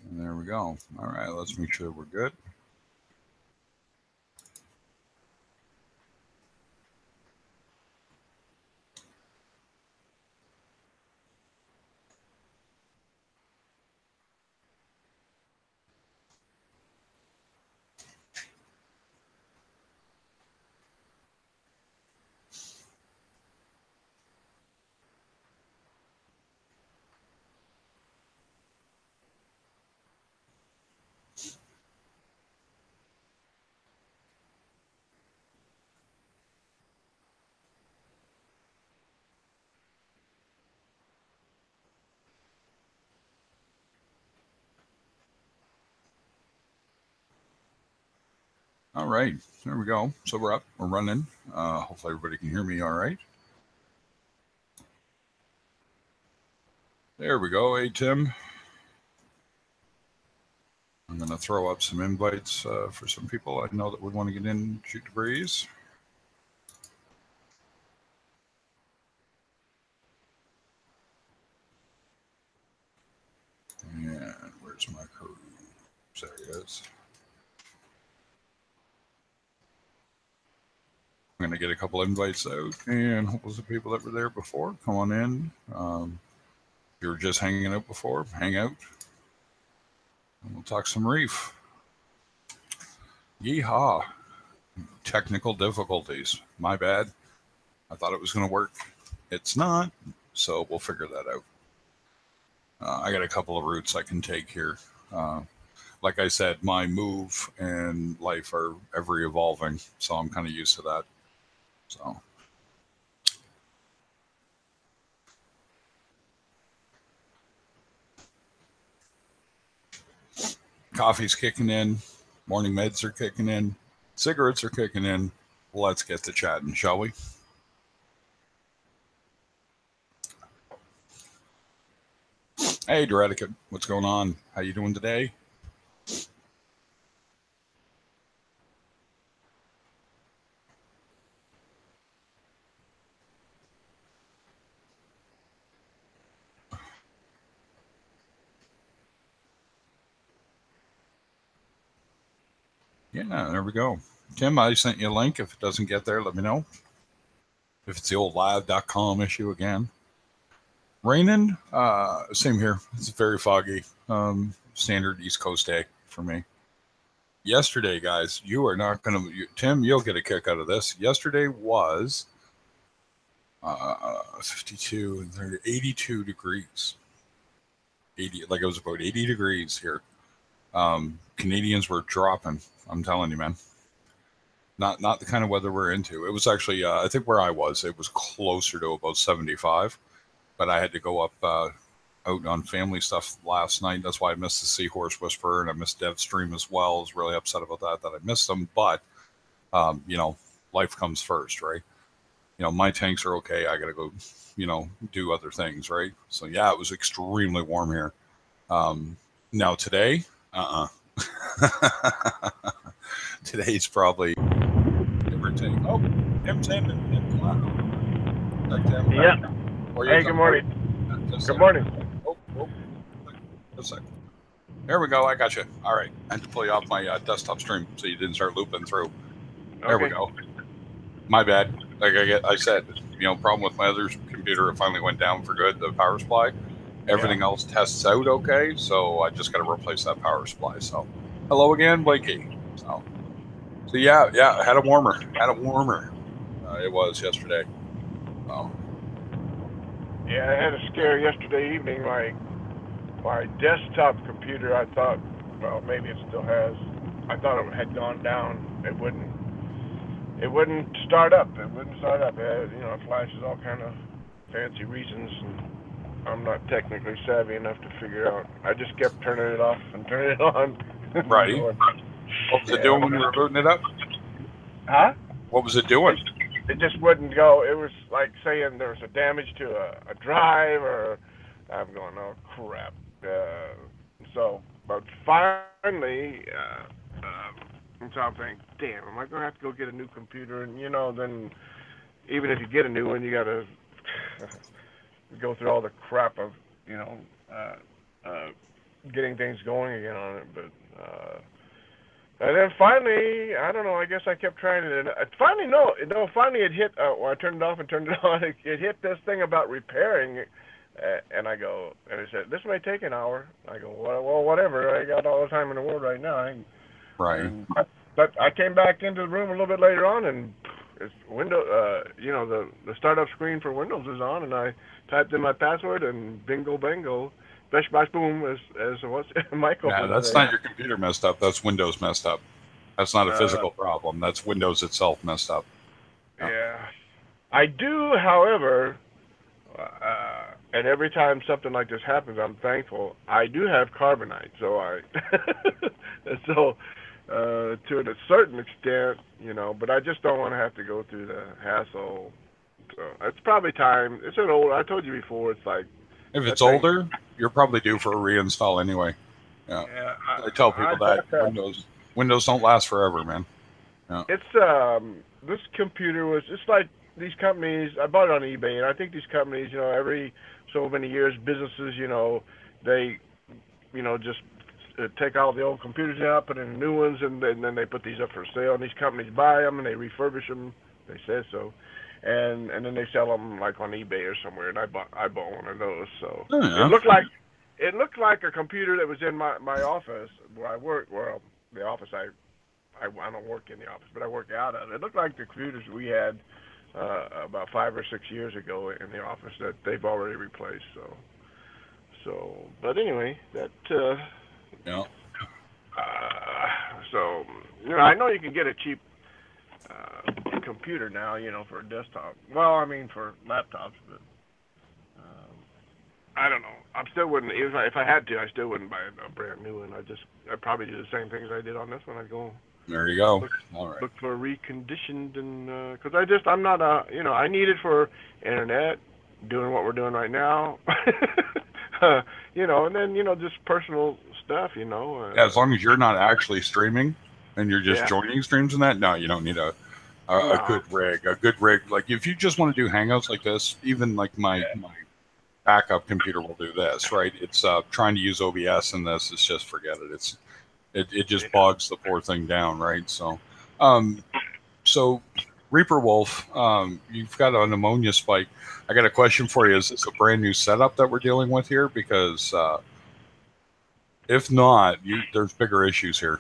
And there we go. All right, let's make sure we're good. All right, there we go. So we're up, we're running. Hopefully everybody can hear me all right. There we go. Hey, Tim. I'm going to throw up some invites for some people I know that would want to get in, shoot the breeze. And where's my code? There he is. I'm going to get a couple invites out, and hopefully the people that were there before come on in. If you were just hanging out before, hang out, and we'll talk some reef. Yeehaw! Technical difficulties. My bad. I thought it was going to work. It's not, so we'll figure that out. I got a couple of routes I can take here. Like I said, my move and life are ever evolving, so I'm kind of used to that. So. Coffee's kicking in, morning meds are kicking in, cigarettes are kicking in. Let's get to chatting, shall we? Hey, Doreticut, what's going on? How you doing today? Yeah, there we go. Tim, I sent you a link. If it doesn't get there, let me know. If it's the old live.com issue again. Raining, same here. It's very foggy. Standard East Coast day for me. Yesterday, guys, you are not going to, Tim, you'll get a kick out of this. Yesterday was 52 and 30, 82 degrees. 80, like it was about 80 degrees here. Canadians were dropping. I'm telling you, man. Not the kind of weather we're into. It was actually, I think where I was, it was closer to about 75. But I had to go up out on family stuff last night. That's why I missed the Seahorse Whisperer and I missed Dev Stream as well. I was really upset about that I missed them. But, life comes first, right? My tanks are okay. I got to go, do other things, right? So, yeah, it was extremely warm here. Now, today, today's probably everything. Oh, Tim's in. Yeah. Hey, good morning. Good morning. Oh, just a second. There we go. I got you. All right. I had to pull you off my desktop stream so you didn't start looping through. There we go. My bad. Like I said, problem with my other computer. It finally went down for good. The power supply. Everything else tests out okay. So I just got to replace that power supply. So hello again, Blakey. So yeah. I had a warmer. It was yesterday. Yeah, I had a scare yesterday evening. My desktop computer, I thought, well, maybe it still has. I thought it had gone down. It wouldn't start up. It had, it flashes all kind of fancy reasons, and I'm not technically savvy enough to figure out. I just kept turning it off and turning it on. Right. What was it doing when you were booting it up? Huh? What was it doing? It just wouldn't go. It was like saying there was a damage to a drive, or I'm going, oh crap. But finally, so I'm thinking, damn, am I gonna have to go get a new computer? And then even if you get a new one, you gotta go through all the crap of getting things going again on it. But and then finally, I don't know. I guess I kept trying it. And finally, no. Finally, it hit. Well, I turned it off and turned it on. It hit this thing about repairing. And I go, and it said, this may take an hour. I go, well, whatever. I got all the time in the world right now. Right. And but I came back into the room a little bit later on, and it's the startup screen for Windows is on, and I typed in my password, and bingo bango, bish bash boom, as what's Michael. Yeah, that's not your computer messed up. That's Windows messed up. That's not a physical problem. That's Windows itself messed up. Yeah. I do, however, and every time something like this happens, I'm thankful. I do have carbonite, so to a certain extent, but I just don't want to have to go through the hassle. So it's probably time. It's an old. I told you before. It's like if it's older, you're probably due for a reinstall anyway. Yeah. I tell people that Windows don't last forever, man. Yeah. It's this computer was just like these companies. I bought it on eBay, and I think these companies, every so many years, businesses, they, just take all the old computers out, put in new ones, and then they put these up for sale. And these companies buy them and they refurbish them. They say so, and then they sell them like on eBay or somewhere. And I bought one of those. So it looked like a computer that was in my office where I work. Well, the office I don't work in the office, but I work out of. It looked like the computers we had about 5 or 6 years ago in the office that they've already replaced. But anyway, that. Yeah. So I know you can get a cheap computer now, for a desktop. Well, I mean for laptops, but I don't know. I still wouldn't. If I had to, I still wouldn't buy a brand new one. I'd probably do the same things I did on this one. I'd go. There you go. All right. Look for reconditioned, and because I'm not I need it for internet, doing what we're doing right now. And then just personal stuff. Yeah, as long as you're not actually streaming and you're just joining streams and that, no, you don't need a good rig. A good rig, like if you just want to do hangouts like this, even like my backup computer will do this, right? It's trying to use OBS in this. It's just forget it. It just bogs the poor thing down, right? So, so Reaper Wolf, you've got an ammonia spike. I got a question for you. Is this a brand new setup that we're dealing with here? Because if not, there's bigger issues here.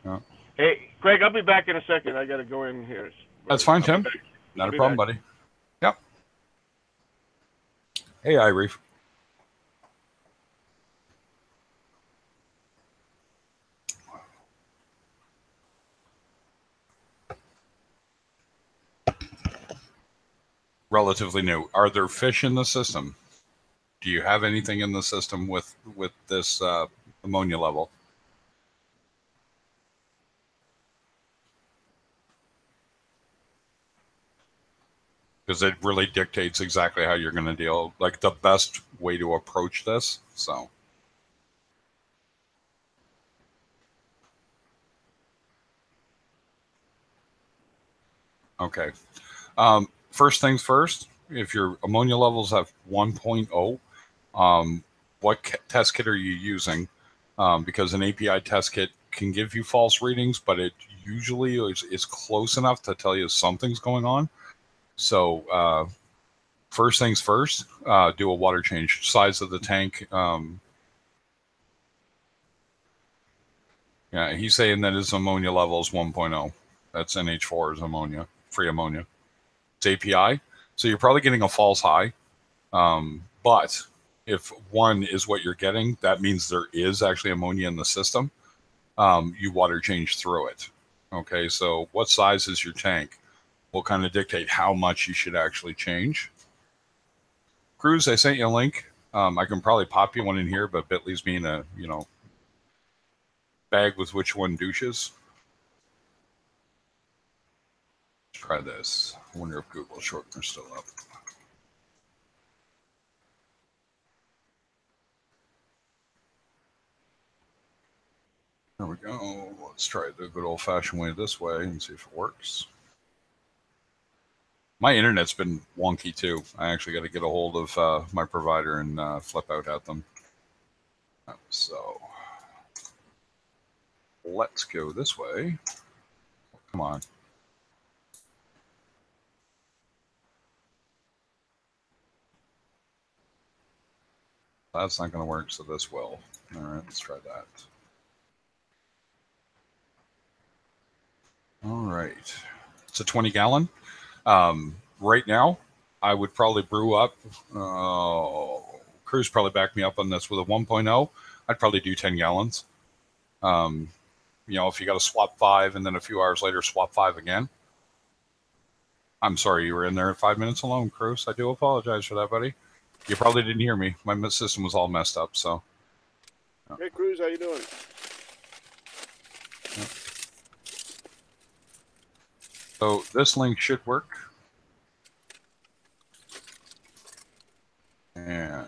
Yeah. Hey, Greg, I'll be back in a second. I got to go in here. That's fine, Tim. Not a problem, buddy. Yep. Hey, Reef. Relatively new. Are there fish in the system? Do you have anything in the system with this ammonia level? Because it really dictates exactly how you're going to deal, like the best way to approach this. So. Okay. First things first, if your ammonia levels have 1.0, what test kit are you using? Because an API test kit can give you false readings, but it usually is close enough to tell you something's going on. So first things first, do a water change. Size of the tank. Yeah, he's saying that his ammonia level is 1.0. That's NH4 is ammonia, free ammonia. It's API. So you're probably getting a false high. But if 1 is what you're getting, that means there is actually ammonia in the system. You water change through it. Okay, so what size is your tank will kind of dictate how much you should actually change. Cruz, I sent you a link. I can probably pop you one in here, but Bitly's being a, bag with which one douches. Try this. I wonder if Google shortener's still up. There we go. Let's try it the good old-fashioned way this way and see if it works. My internet's been wonky too. I actually got to get a hold of my provider and flip out at them. So let's go this way. Come on. That's not going to work, so this will. All right, let's try that. All right. It's a 20 gallon. Right now, I would probably brew up. Crew's probably back me up on this with a 1.0. I'd probably do 10 gallons. If you got to swap 5 and then a few hours later swap 5 again. I'm sorry you were in there 5 minutes alone, Cruz. I do apologize for that, buddy. You probably didn't hear me. My system was all messed up, so. Hey, Cruz, how you doing? So this link should work. And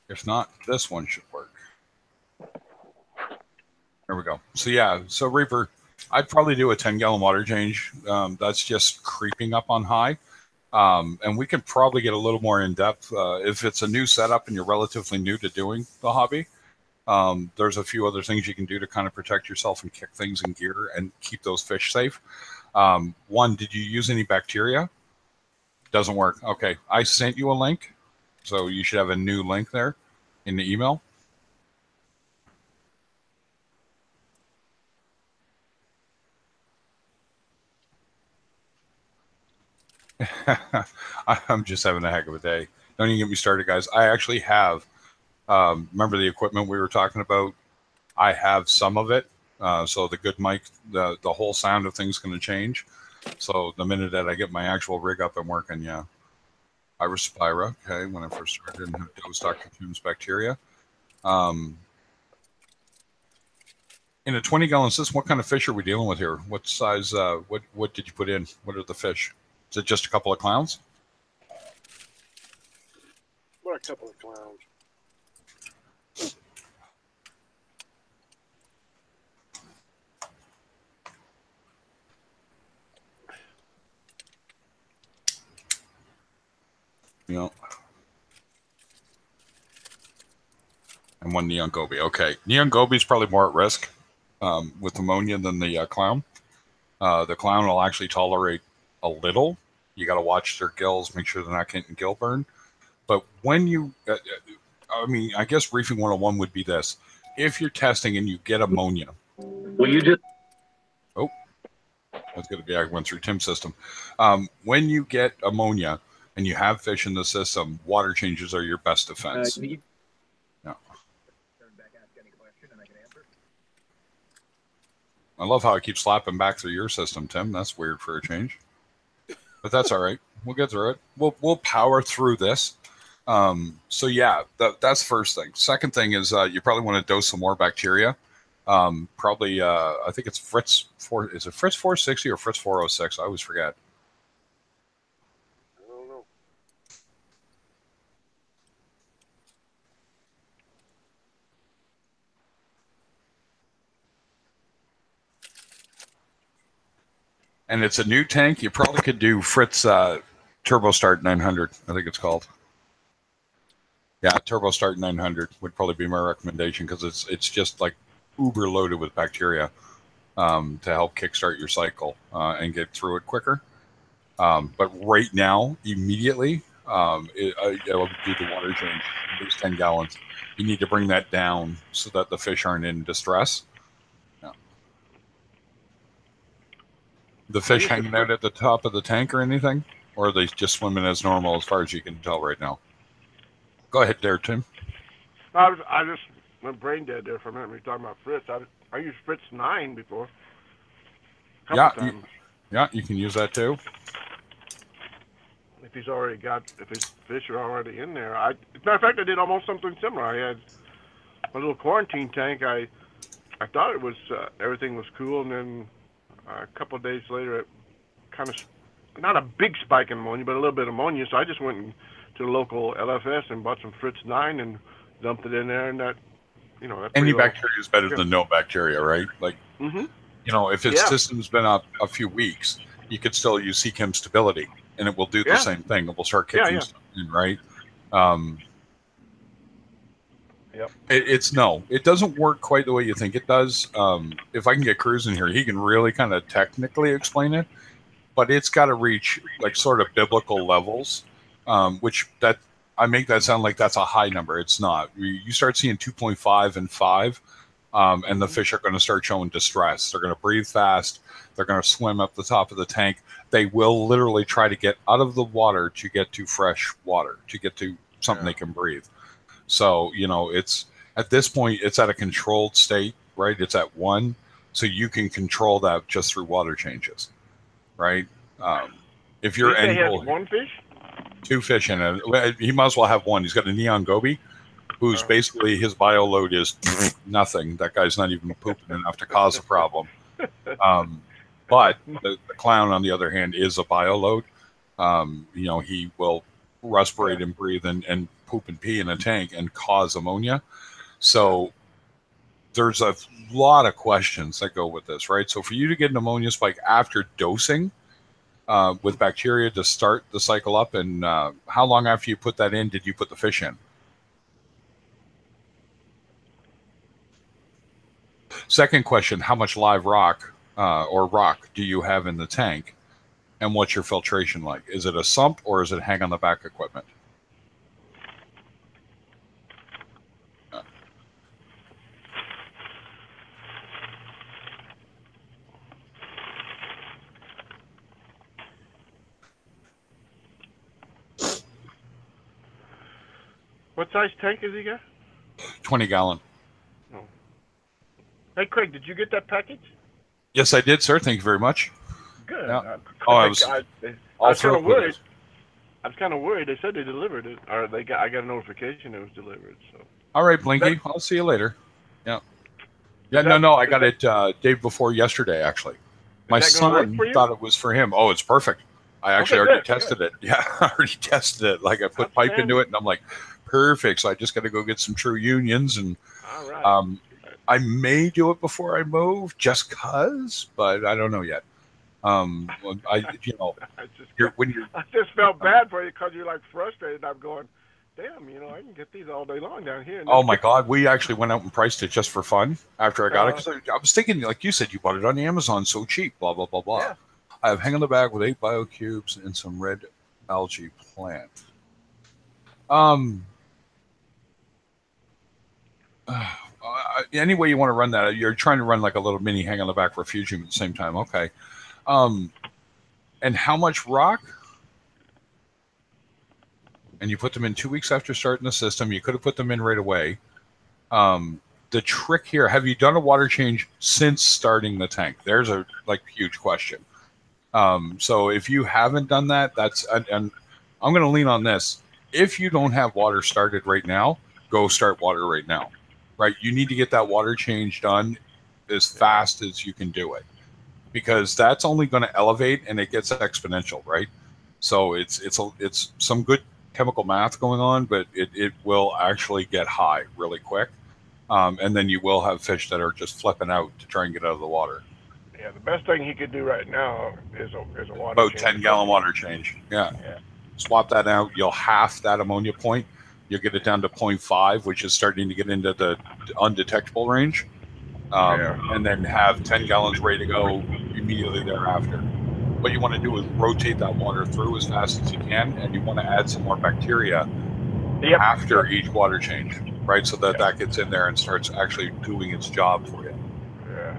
if not, this one should work. There we go. So yeah, so Reefer, I'd probably do a 10-gallon water change. That's just creeping up on high. And we can probably get a little more in depth. If it's a new setup and you're relatively new to doing the hobby, there's a few other things you can do to kind of protect yourself and kick things in gear and keep those fish safe. One, did you use any bacteria? Doesn't work. Okay. I sent you a link. So you should have a new link there in the email. I'm just having a heck of a day. Don't even get me started, guys. I actually have, remember the equipment we were talking about? I have some of it. So the good mic, the whole sound of things going to change. So the minute that I get my actual rig up and working, yeah. Iris spira, okay, when I first started, didn't have those Dr. Tombs bacteria. In a 20-gallon system, what kind of fish are we dealing with here? What size, what did you put in? What are the fish? Is it just a couple of clowns? What a couple of clowns. And one neon goby. Okay, neon goby is probably more at risk with ammonia than the clown. The clown will actually tolerate a little. You got to watch their gills, make sure they're not getting gill burn. But when you, I guess Reefing 101 would be this. If you're testing and you get ammonia. Will you just... Oh, that's going to be, I went through Tim's system. When you get ammonia and you have fish in the system, water changes are your best defense. I love how I keep slapping back through your system, Tim. That's weird for a change. But that's all right. We'll get through it. We'll power through this. So yeah, that's first thing. Second thing is you probably want to dose some more bacteria. Probably I think it's Fritz 4. Is it Fritz 460 or Fritz 406? I always forget. I don't know. And it's a new tank. You probably could do Fritz Turbo Start 900. I think it's called. Yeah, Turbo Start 900 would probably be my recommendation because it's just like uber loaded with bacteria to help kickstart your cycle and get through it quicker. But right now, immediately, I would do the water change, at least 10 gallons. You need to bring that down so that the fish aren't in distress. Yeah. The fish hanging out at the top of the tank or anything? Or are they just swimming as normal as far as you can tell right now? Go ahead there, Tim. I just went brain dead there for a minute when you were talking about Fritz. I used Fritz 9 before. Yeah, you can use that too. If his fish are already in there. As a matter of fact, I did almost something similar. I had a little quarantine tank. I thought it was everything was cool, and then a couple of days later, it kind of, not a big spike in ammonia, but a little bit of ammonia. So I just went to the local LFS and bought some Fritz 9 and dumped it in there, and that, any bacteria is better than no bacteria, right? Like, if its system's been up a few weeks, you could still use CChem stability, and it will do the same thing. It will start kicking stuff in, right? Yep. It doesn't work quite the way you think it does. If I can get Cruz in here, he can really kind of technically explain it, but it's got to reach like sort of biblical levels, which that I make that sound like that's a high number. It's not. You start seeing 2.5 and 5, and the fish are going to start showing distress. They're going to breathe fast. They're going to swim up the top of the tank. They will literally try to get out of the water to get to fresh water, to get to something they can breathe. So, it's at this point, it's at a controlled state, right? It's at 1. So you can control that just through water changes, right? If your end goal, he has 1 fish? 2 fish in it, he might as well have 1. He's got a neon goby, who's basically his bio load is nothing. That guy's not even pooping enough to cause a problem. But the clown, on the other hand, is a bio load. He will respirate and breathe and poop and pee in a tank and cause ammonia. So there's a lot of questions that go with this, right? So for you to get an ammonia spike after dosing with bacteria to start the cycle up, and how long after you put that in did you put the fish in? Second question, how much live rock or rock do you have in the tank? And what's your filtration like? Is it a sump or is it hang on the back equipment? What size tank has he got? 20 gallon. Oh. Hey, Craig, did you get that package? Yes, I did, sir. Thank you very much. Good. Yeah. I was kind of worried. I was kind of worried. They said they delivered it, or I got a notification it was delivered. So. All right, Blinky. I'll see you later. Yeah. Yeah. No. I got it day before yesterday. Actually, my son thought it was for him. Oh, it's perfect. I actually already tested it. Yeah, I already tested it. Like I put pipe into it, and I'm like, perfect. So I just got to go get some True Unions, and all right. I may do it before I move, just cause, but I don't know yet. I just felt bad for you because you're like frustrated. I'm going, damn, I can get these all day long down here. Oh my God, we actually went out and priced it just for fun after I got it. Because I was thinking, like you said, you bought it on Amazon, so cheap, blah, blah, blah, blah. Yeah. I have hang on the bag with 8 biocubes and some red algae plant. Any way you want to run that, you're trying to run like a little mini hang on the back refugium at the same time. Okay. And how much rock? And you put them in 2 weeks after starting the system. You could have put them in right away. The trick here, have you done a water change since starting the tank? There's a huge question. So if you haven't done that, and I'm going to lean on this. If you don't have water started right now, go start water right now. Right? You need to get that water change done as fast as you can do it, because that's only going to elevate and it gets exponential, right? So it's some good chemical math going on, but it will actually get high really quick. And then you will have fish that are just flipping out to try and get out of the water. Yeah, the best thing he could do right now is a water about change. 10 gallon water change. Yeah. Swap that out. You'll half that ammonia point. You'll get it down to 0.5, which is starting to get into the undetectable range. And then have 10 gallons ready to go immediately thereafter. What you want to do is rotate that water through as fast as you can, and you want to add some more bacteria after each water change, right? So that gets in there and starts actually doing its job for you. Yeah.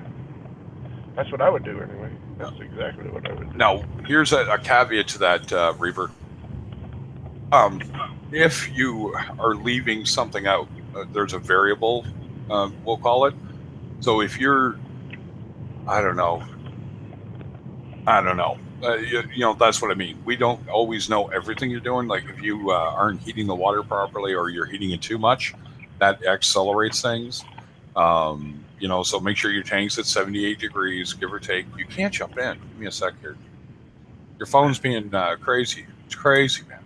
That's what I would do anyway. That's exactly what I would do. Now, here's a caveat to that, Reefer. If you are leaving something out, there's a variable, we'll call it. So if you're, I don't know. That's what I mean. We don't always know everything you're doing. Like if you aren't heating the water properly or you're heating it too much, that accelerates things. So make sure your tank's at 78 degrees, give or take. You can't jump in. Give me a sec here. Your phone's being crazy. It's crazy, man.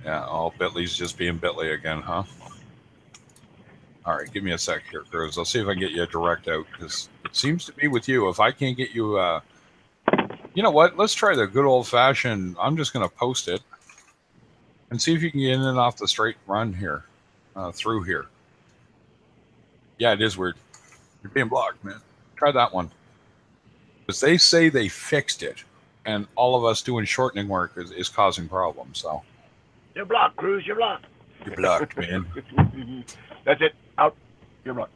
Yeah, Bitly's just being Bitly again, huh? All right, give me a sec here, Cruz. I'll see if I can get you a direct out, because it seems to be with you. If I can't get you, you know what? Let's try the good old-fashioned, I'm just going to post it. and see if you can get in and off the straight run here, through here. Yeah, it is weird. You're being blocked, man. Try that one. Because they say they fixed it, and all of us doing shortening work is causing problems. So You're blocked, Cruz. You're blocked. you're blocked, man. That's it. Out. You're blocked.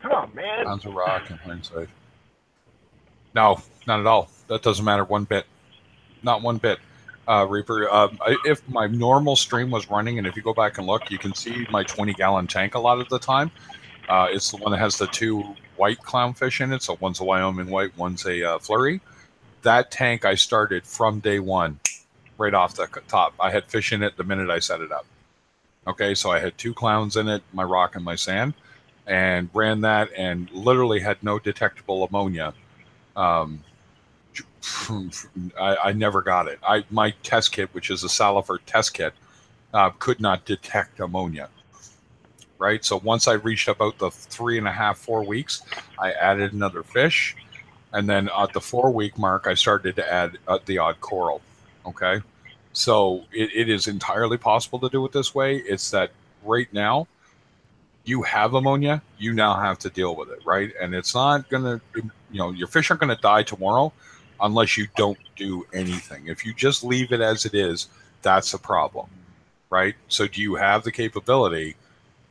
Come on, man. Pounds of rock in hindsight. No, not at all. That doesn't matter one bit. Not one bit. Reaper, if my normal stream was running, and if you go back and look, you can see my 20-gallon tank a lot of the time. It's the one that has the 2 white clownfish in it. So one's a Wyoming white, one's a flurry. That tank I started from day one, right off the top. I had fish in it the minute I set it up. Okay, so I had 2 clowns in it, my rock and my sand, and ran that and literally had no detectable ammonia. I never got it. My test kit, which is a Salifer test kit, could not detect ammonia. Right. So once I reached about the 3.5, 4 weeks, I added another fish, and then at the 4-week mark, I started to add the odd coral. Okay. So it is entirely possible to do it this way. It's that right now you have ammonia, you now have to deal with it, right? And it's not gonna, your fish aren't gonna die tomorrow unless you don't do anything. If you just leave it as it is, that's a problem, right? So do you have the capability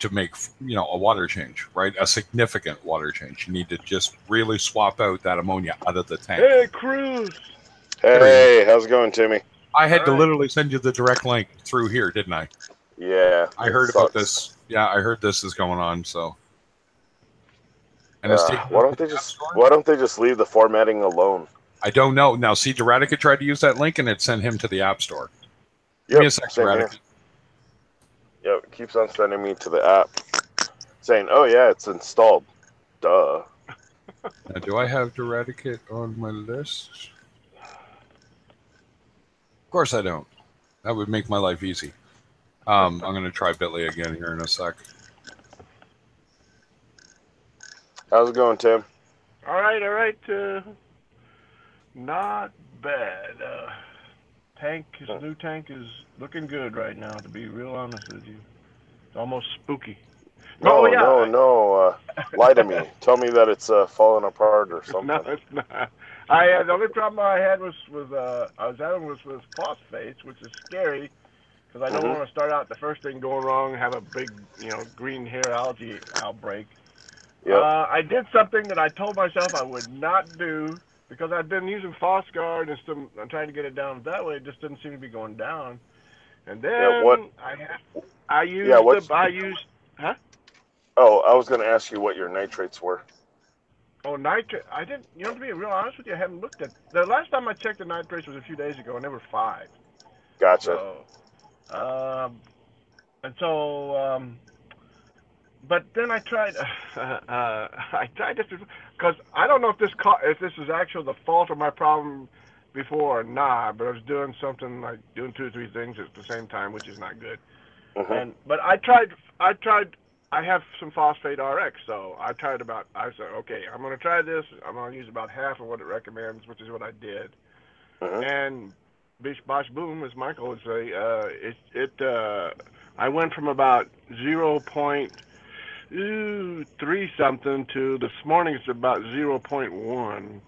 to make, a water change, right? A significant water change. You need to just really swap out that ammonia out of the tank. Hey, Cruz. Hey, how's it going, Timmy? I had to literally send you the direct link through here, didn't I? Yeah. I heard about this. Yeah, I heard this is going on. So, and why don't they just leave the formatting alone? I don't know. Now, see, Doradica tried to use that link and it sent him to the App Store. Give Yep, me a sec, Doradica. Yep, it keeps on sending me to the app, saying, "Oh yeah, it's installed." Duh. Now, do I have Doradica on my list? Of course I don't. That would make my life easy. I'm going to try Bitly again here in a sec. How's it going, Tim? All right. Not bad. New tank is looking good right now, to be real honest with you. It's almost spooky. No. Lie to me. Tell me that it's falling apart or something. No, it's not. The only problem I had was with phosphates, which is scary because I don't want to start out the first thing going wrong and have a big, green hair algae outbreak. Yep. I did something that I told myself I would not do because I've been using Phosguard and still I'm trying to get it down that way. It just didn't seem to be going down. And then I used. Huh? Oh, I was going to ask you what your nitrates were. Oh, nitrate. I didn't. To be real honest with you, I haven't looked at. The last time I checked the nitrates was a few days ago, and they were 5. Gotcha. But then I tried. I tried this because I don't know if this is actually the fault of my problem before or not. But I was doing something like doing 2 or 3 things at the same time, which is not good. But I tried. I have some phosphate RX, so I said, okay, I'm going to try this. I'm going to use about half of what it recommends, which is what I did. And bish bosh boom, as Michael would say, I went from about 0.3 something to this morning it's about 0.1.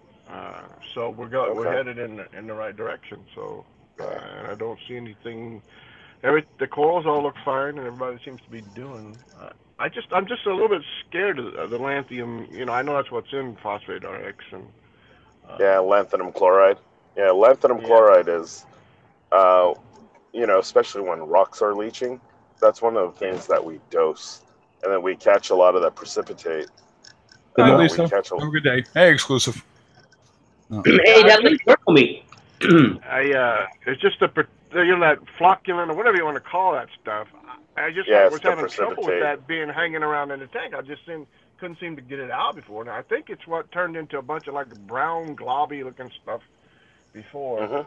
So we're headed in the right direction. So and I don't see anything. The corals all look fine, and everybody seems to be doing. I'm just a little bit scared of the lanthanum. I know that's what's in phosphate RX and. Lanthanum chloride. Yeah, lanthanum chloride is, especially when rocks are leaching. That's one of the things that we dose, and then we catch a lot of that precipitate. Hi, Lisa. Have a good day. Hey, exclusive. Hey, that link worked for me. It's just that flocculent or whatever you want to call that stuff. I just was having trouble with that being hanging around in the tank. I just couldn't seem to get it out before. Now I think it's what turned into a bunch of like brown globby looking stuff before.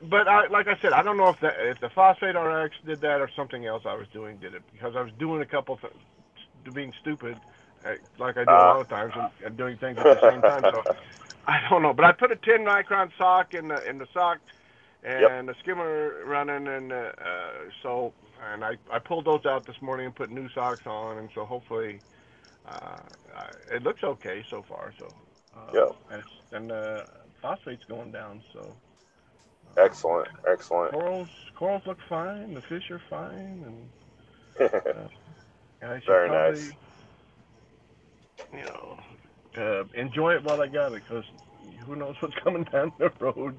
But like I said, I don't know if the phosphate RX did that or something else I was doing did it because I was doing a couple things, being stupid, like I do a lot of times, and doing things at the same time. So I don't know. But I put a 10 micron sock in the sock, and the skimmer running, and I pulled those out this morning and put new socks on, and so hopefully it looks okay so far. So and phosphate's going down, so Excellent. Excellent. corals look fine, the fish are fine, and I should Very probably nice. enjoy it while I got it, because who knows what's coming down the road.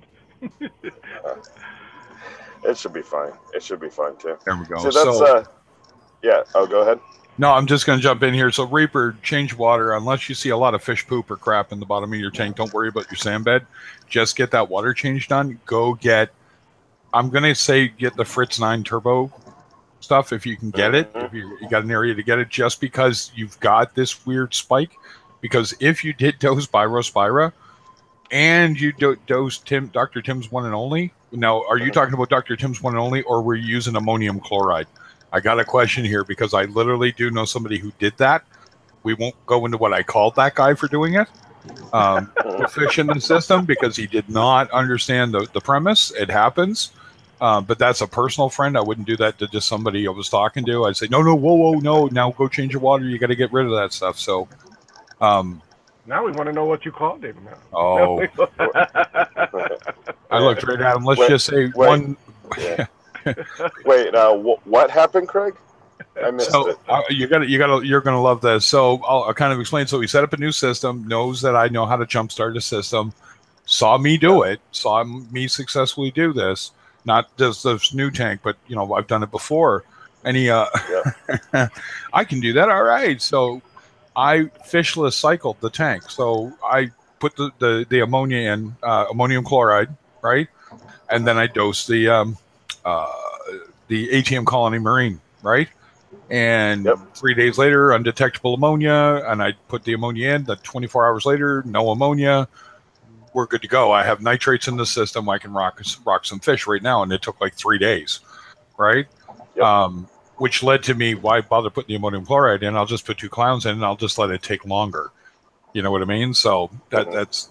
It should be fine. It should be fine too. There we go. So that's yeah. Oh, go ahead. No, I'm just going to jump in here. So Reefer, change water. Unless you see a lot of fish poop or crap in the bottom of your tank, don't worry about your sand bed. Just get that water change done. Go get, I'm going to say get the Fritz 9 turbo stuff if you can get it. If you got an area to get it, just because you've got this weird spike. Because if you did dose Birospira and you dose Dr. Tim's one and only, now are you talking about Dr. Tim's one and only, or were you using ammonium chloride? I got a question here because I literally do know somebody who did that. We won't go into what I called that guy for doing it. The fish in the system, because he did not understand the premise. It happens. But that's a personal friend. I wouldn't do that to just somebody I was talking to. I'd say, no, whoa, no. Now go change your water. You got to get rid of that stuff. So now we want to know what you called him. Oh. I looked right at him. Let's just say one. Yeah. Wait, what happened, Craig? I missed it. You're gonna love this. So I'll kind of explain. So he set up a new system, knows that I know how to jumpstart a system, saw me do it, saw me successfully do this. Not just this new tank, but I've done it before. And he, I can do that. All right. So I fishless cycled the tank. So I put the ammonia in, ammonium chloride, right, and then I dosed the ATM Colony Marine, right? And 3 days later, undetectable ammonia, and I put the ammonia in. The 24 hours later, no ammonia. We're good to go. I have nitrates in the system. I can rock some fish right now, and it took like 3 days, right? Which led to me, why bother putting the ammonium chloride in? I'll just put 2 clowns in, and I'll just let it take longer. You know what I mean? So that's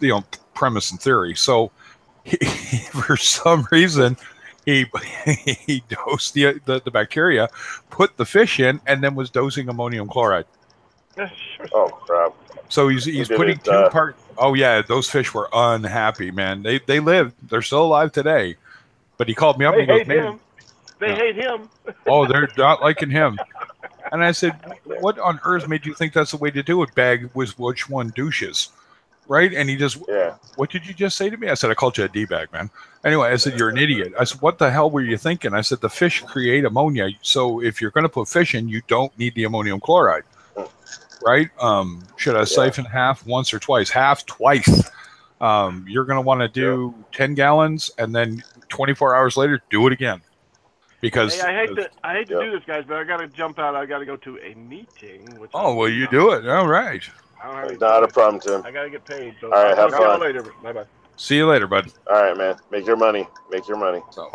premise and theory. So for some reason, he dosed the bacteria, put the fish in, and then was dosing ammonium chloride. Oh crap! So he's putting 2 parts. Oh yeah, those fish were unhappy, man. They lived. They're still alive today. But he called me up and goes, "Man, they hate him." Oh, they're not liking him. And I said, "What on earth made you think that's the way to do it? Bag was which one douches." Right? And he just, what did you just say to me? I said, I called you a D-bag, man. Anyway, I said, you're an idiot. I said, what the hell were you thinking? I said, the fish create ammonia. So if you're going to put fish in, you don't need the ammonium chloride. Right? Should I siphon half once or twice? Half twice. You're going to want to do 10 gallons and then 24 hours later, do it again. Because I hate to do this, guys, but I got to jump out. I got to go to a meeting. Well, you do it. All right. Not a problem, Tim. I gotta get paid. So all right, have fun. Later. Bye. See you later, bud. All right, man. Make your money. So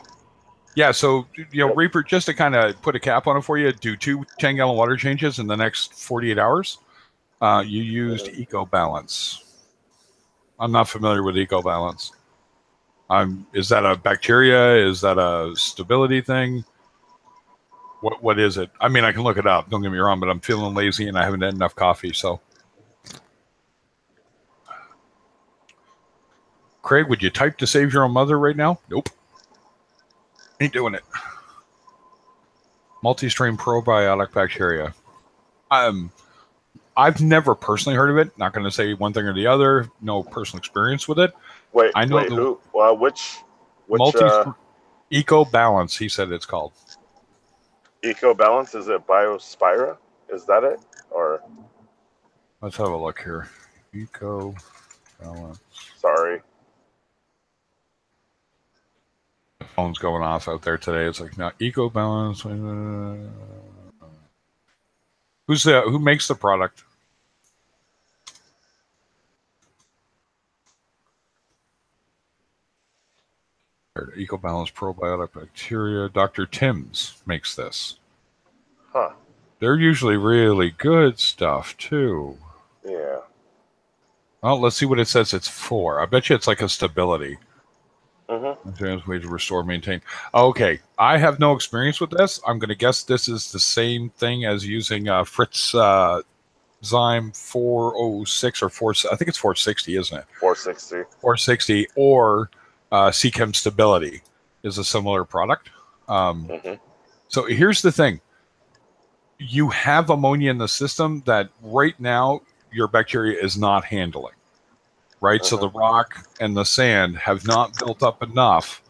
Reefer, just to kind of put a cap on it for you, do 2 10-gallon water changes in the next 48 hours. You used Eco Balance. I'm not familiar with Eco Balance. Is that a bacteria? Is that a stability thing? What is it? I mean, I can look it up. Don't get me wrong, but I'm feeling lazy and I haven't had enough coffee, so. Craig, would you type to save your own mother right now? Nope. Ain't doing it. Multi-strain probiotic bacteria. I've never personally heard of it. Not going to say one thing or the other. No personal experience with it. Wait, who? Which Eco Balance, he said it's called. Eco Balance? Is it Biospira? Is that it? Or let's have a look here. Eco Balance. Sorry. The phone's going off out there today. It's like, now Eco Balance. Who makes the product? Eco Balance probiotic bacteria. Dr. Tim's makes this. Huh. They're usually really good stuff too. Yeah. Well, let's see what it says it's for. I bet you it's like a stability. Advanced way to restore, maintain. Okay, I have no experience with this. I'm going to guess this is the same thing as using Fritz Zyme 406 or 4. I think it's 460, isn't it? 460. 460 or Seachem Stability is a similar product. So here's the thing. You have ammonia in the system that right now your bacteria is not handling, right? So the rock and the sand have not built up enough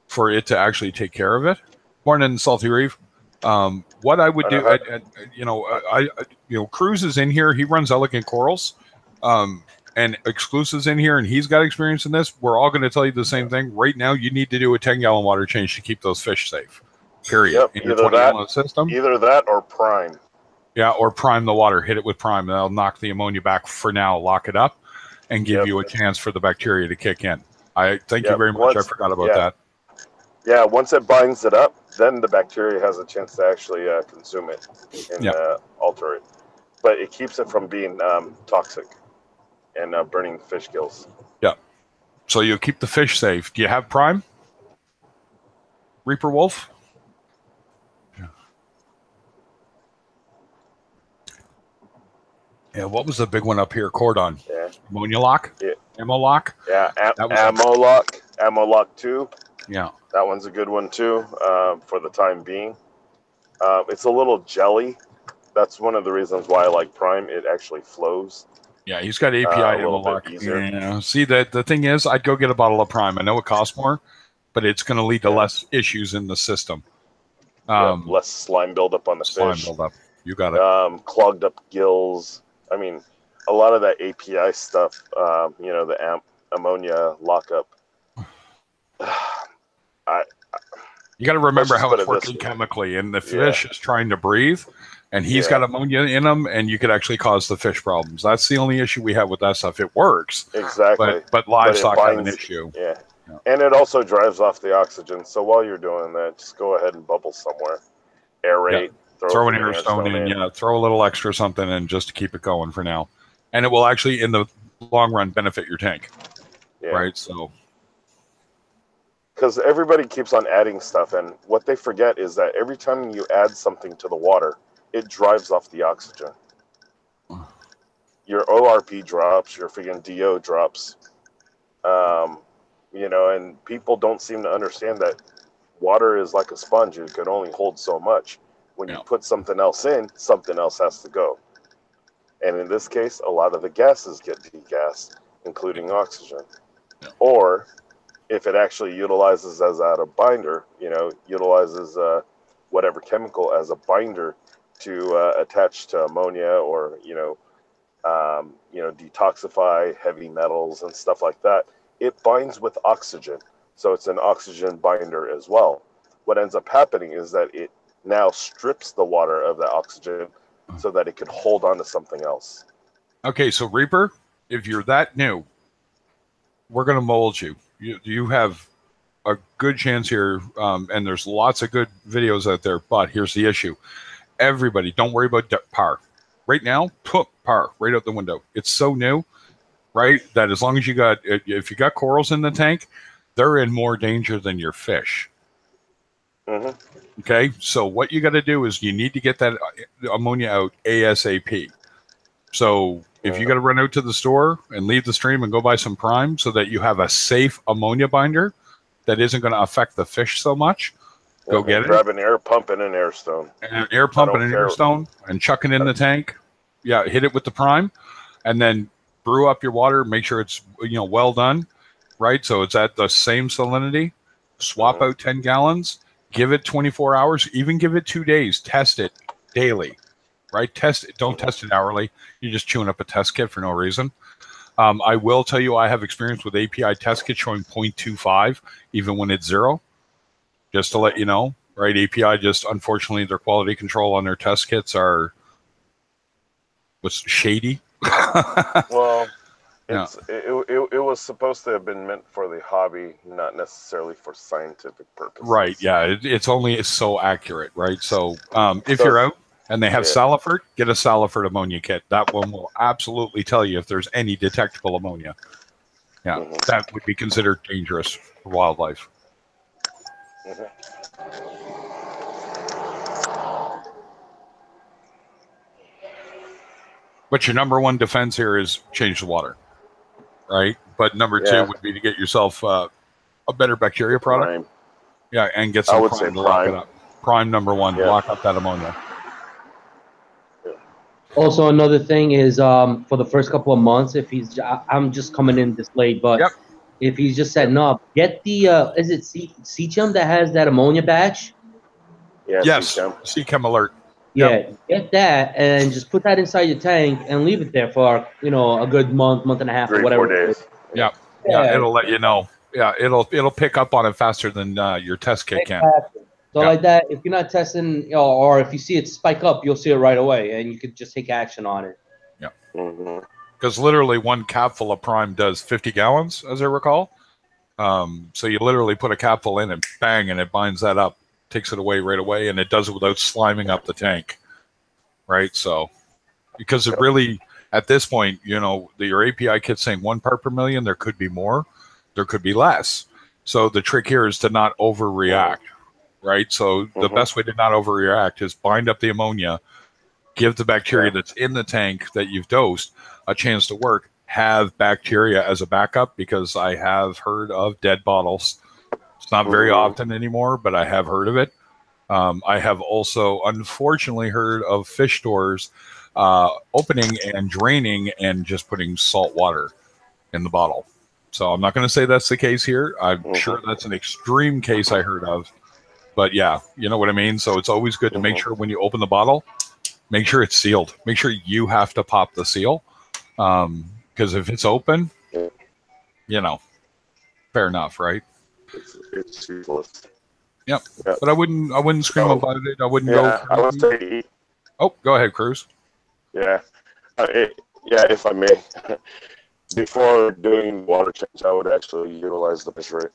for it to actually take care of it. Morning, Salty Reef. What I would do, Cruz is in here. He runs Elegant Corals, and Exclusive's in here, and he's got experience in this. We're all going to tell you the same thing. Right now, you need to do a 10-gallon water change to keep those fish safe. Period. Yep, in your 20-gallon system. Either that or prime. Yeah, or prime the water. Hit it with prime. That'll knock the ammonia back for now. Lock it up, and give you a chance for the bacteria to kick in. I thank you very much. I forgot about that. Yeah, once it binds it up, then the bacteria has a chance to actually consume it and alter it. But it keeps it from being toxic and burning fish gills. Yeah. So you keep the fish safe. Do you have prime? Reaper Wolf? Yeah, what was the big one up here? Cordon. Yeah. Ammonia lock? Yeah. Ammo lock? Yeah, ammo lock. Ammo lock 2. Yeah. That one's a good one too, for the time being. It's a little jelly. That's one of the reasons why I like prime. It actually flows. Yeah, he's got API ammo lock. Yeah. See, the thing is, I'd go get a bottle of prime. I know it costs more, but it's going to lead to less issues in the system. Less slime buildup on the fish. Slime buildup. You got it. Clogged up gills. I mean, a lot of that API stuff, the ammonia lockup. You got to remember how it's working chemically, and the fish is trying to breathe, and he's got ammonia in him, and you could actually cause the fish problems. That's the only issue we have with that stuff. It works. Exactly. But livestock have an issue. Yeah. And it also drives off the oxygen. So while you're doing that, just go ahead and bubble somewhere. Aerate. Throw an air stone in, throw a little extra something in just to keep it going for now. And it will actually, in the long run, benefit your tank. Yeah. Right? So... Because everybody keeps on adding stuff, and what they forget is that every time you add something to the water, it drives off the oxygen. Your ORP drops, your freaking DO drops, and people don't seem to understand that water is like a sponge. It can only hold so much. When you put something else in, something else has to go. And in this case, a lot of the gases get degassed, including oxygen. Or... if it actually utilizes as a binder, utilizes whatever chemical as a binder to attach to ammonia or, detoxify heavy metals and stuff like that, it binds with oxygen. So it's an oxygen binder as well. What ends up happening is that it now strips the water of the oxygen so that it can hold on to something else. Okay, so Reaper, if you're that new, we're going to mold you. You have a good chance here, and there's lots of good videos out there, but here's the issue. Everybody, don't worry about par. Right now, put par right out the window. It's so new, right, that as long as if you got corals in the tank, they're in more danger than your fish. Okay, so what you got to do is you need to get that ammonia out ASAP. So if you got to run out to the store and leave the stream and go buy some prime so that you have a safe ammonia binder that isn't going to affect the fish so much, go get it. Grab an air pump and an air stone. An air pump and an air stone and chuck it in the tank. Yeah, hit it with the prime and then brew up your water. Make sure it's well done, right? So it's at the same salinity. Swap out 10 gallons. Give it 24 hours. Even give it 2 days. Test it daily. Right? Test it. Don't test it hourly. You're just chewing up a test kit for no reason. I will tell you I have experience with API test kits showing 0.25, even when it's 0. Just to let you know, right? API just, unfortunately, their quality control on their test kits was shady. Well, it was supposed to have been meant for the hobby, not necessarily for scientific purposes. Right, yeah. It's only so accurate, right? So if you're out, and they have Salifert, get a Salifert ammonia kit. That one will absolutely tell you if there's any detectable ammonia. Yeah, that would be considered dangerous for wildlife. But your number one defense here is change the water, right? But number two would be to get yourself a better bacteria product. Prime. Yeah, and get some I would prime say to lock it prime. up. Prime number one, lock up that ammonia. Also, another thing is for the first couple of months, if he's, I'm just coming in this late, but if he's just setting up, get the, is it Seachum that has that ammonia batch? Yeah, yes, Seachem alert. Yeah, get that and just put that inside your tank and leave it there for, you know, a good month, month and a half, 3 or whatever. 4 days. Yeah, it'll let you know. Yeah, it'll pick up on it faster than your test kit can. So like that, if you're not testing, you know, or if you see it spike up, you'll see it right away, and you could just take action on it. Yeah, because literally one capful of prime does 50 gallons, as I recall. So you literally put a capful in and bang, and it binds that up, takes it away right away, and it does it without sliming up the tank. Right, so because it really, at this point, you know, your API kit's saying 1 part per million. There could be more, there could be less. So the trick here is to not overreact. Right, so the best way to not overreact is bind up the ammonia, give the bacteria that's in the tank that you've dosed a chance to work, have bacteria as a backup, because I have heard of dead bottles. It's not very often anymore, but I have heard of it. I have also, unfortunately, heard of fish stores opening and draining and just putting salt water in the bottle. So I'm not going to say that's the case here. I'm sure that's an extreme case I heard of. But yeah, you know what I mean? So it's always good to make sure when you open the bottle, make sure it's sealed. Make sure you have to pop the seal. Because if it's open, you know, fair enough, right? It's useless. Yep. But I wouldn't scream about it. I wouldn't go crazy. I would say, go ahead, Cruz. Yeah. If I may. Before doing water change, I would actually utilize the fish rate.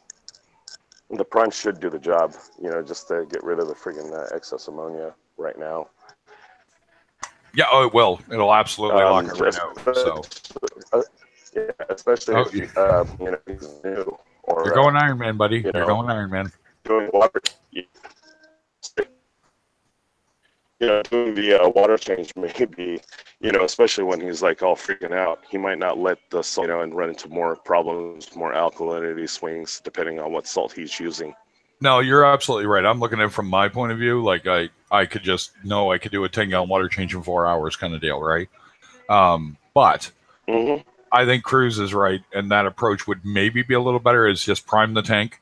The prime should do the job, you know, just to get rid of the friggin' excess ammonia right now. Yeah, oh, it will. It'll absolutely lock it right out. So, yeah, especially if you know, he's new. Or, you're going Iron Man, buddy. You're going Iron Man. Doing water, doing the water change maybe, you know, especially when he's like all freaking out, he might not let the salt, you know, and run into more problems, more alkalinity swings, depending on what salt he's using. No, you're absolutely right. I'm looking at it from my point of view. Like I could just know I could do a 10-gallon water change in 4 hours kind of deal, right? But I think Cruz is right, and that approach would maybe be a little better, is just prime the tank,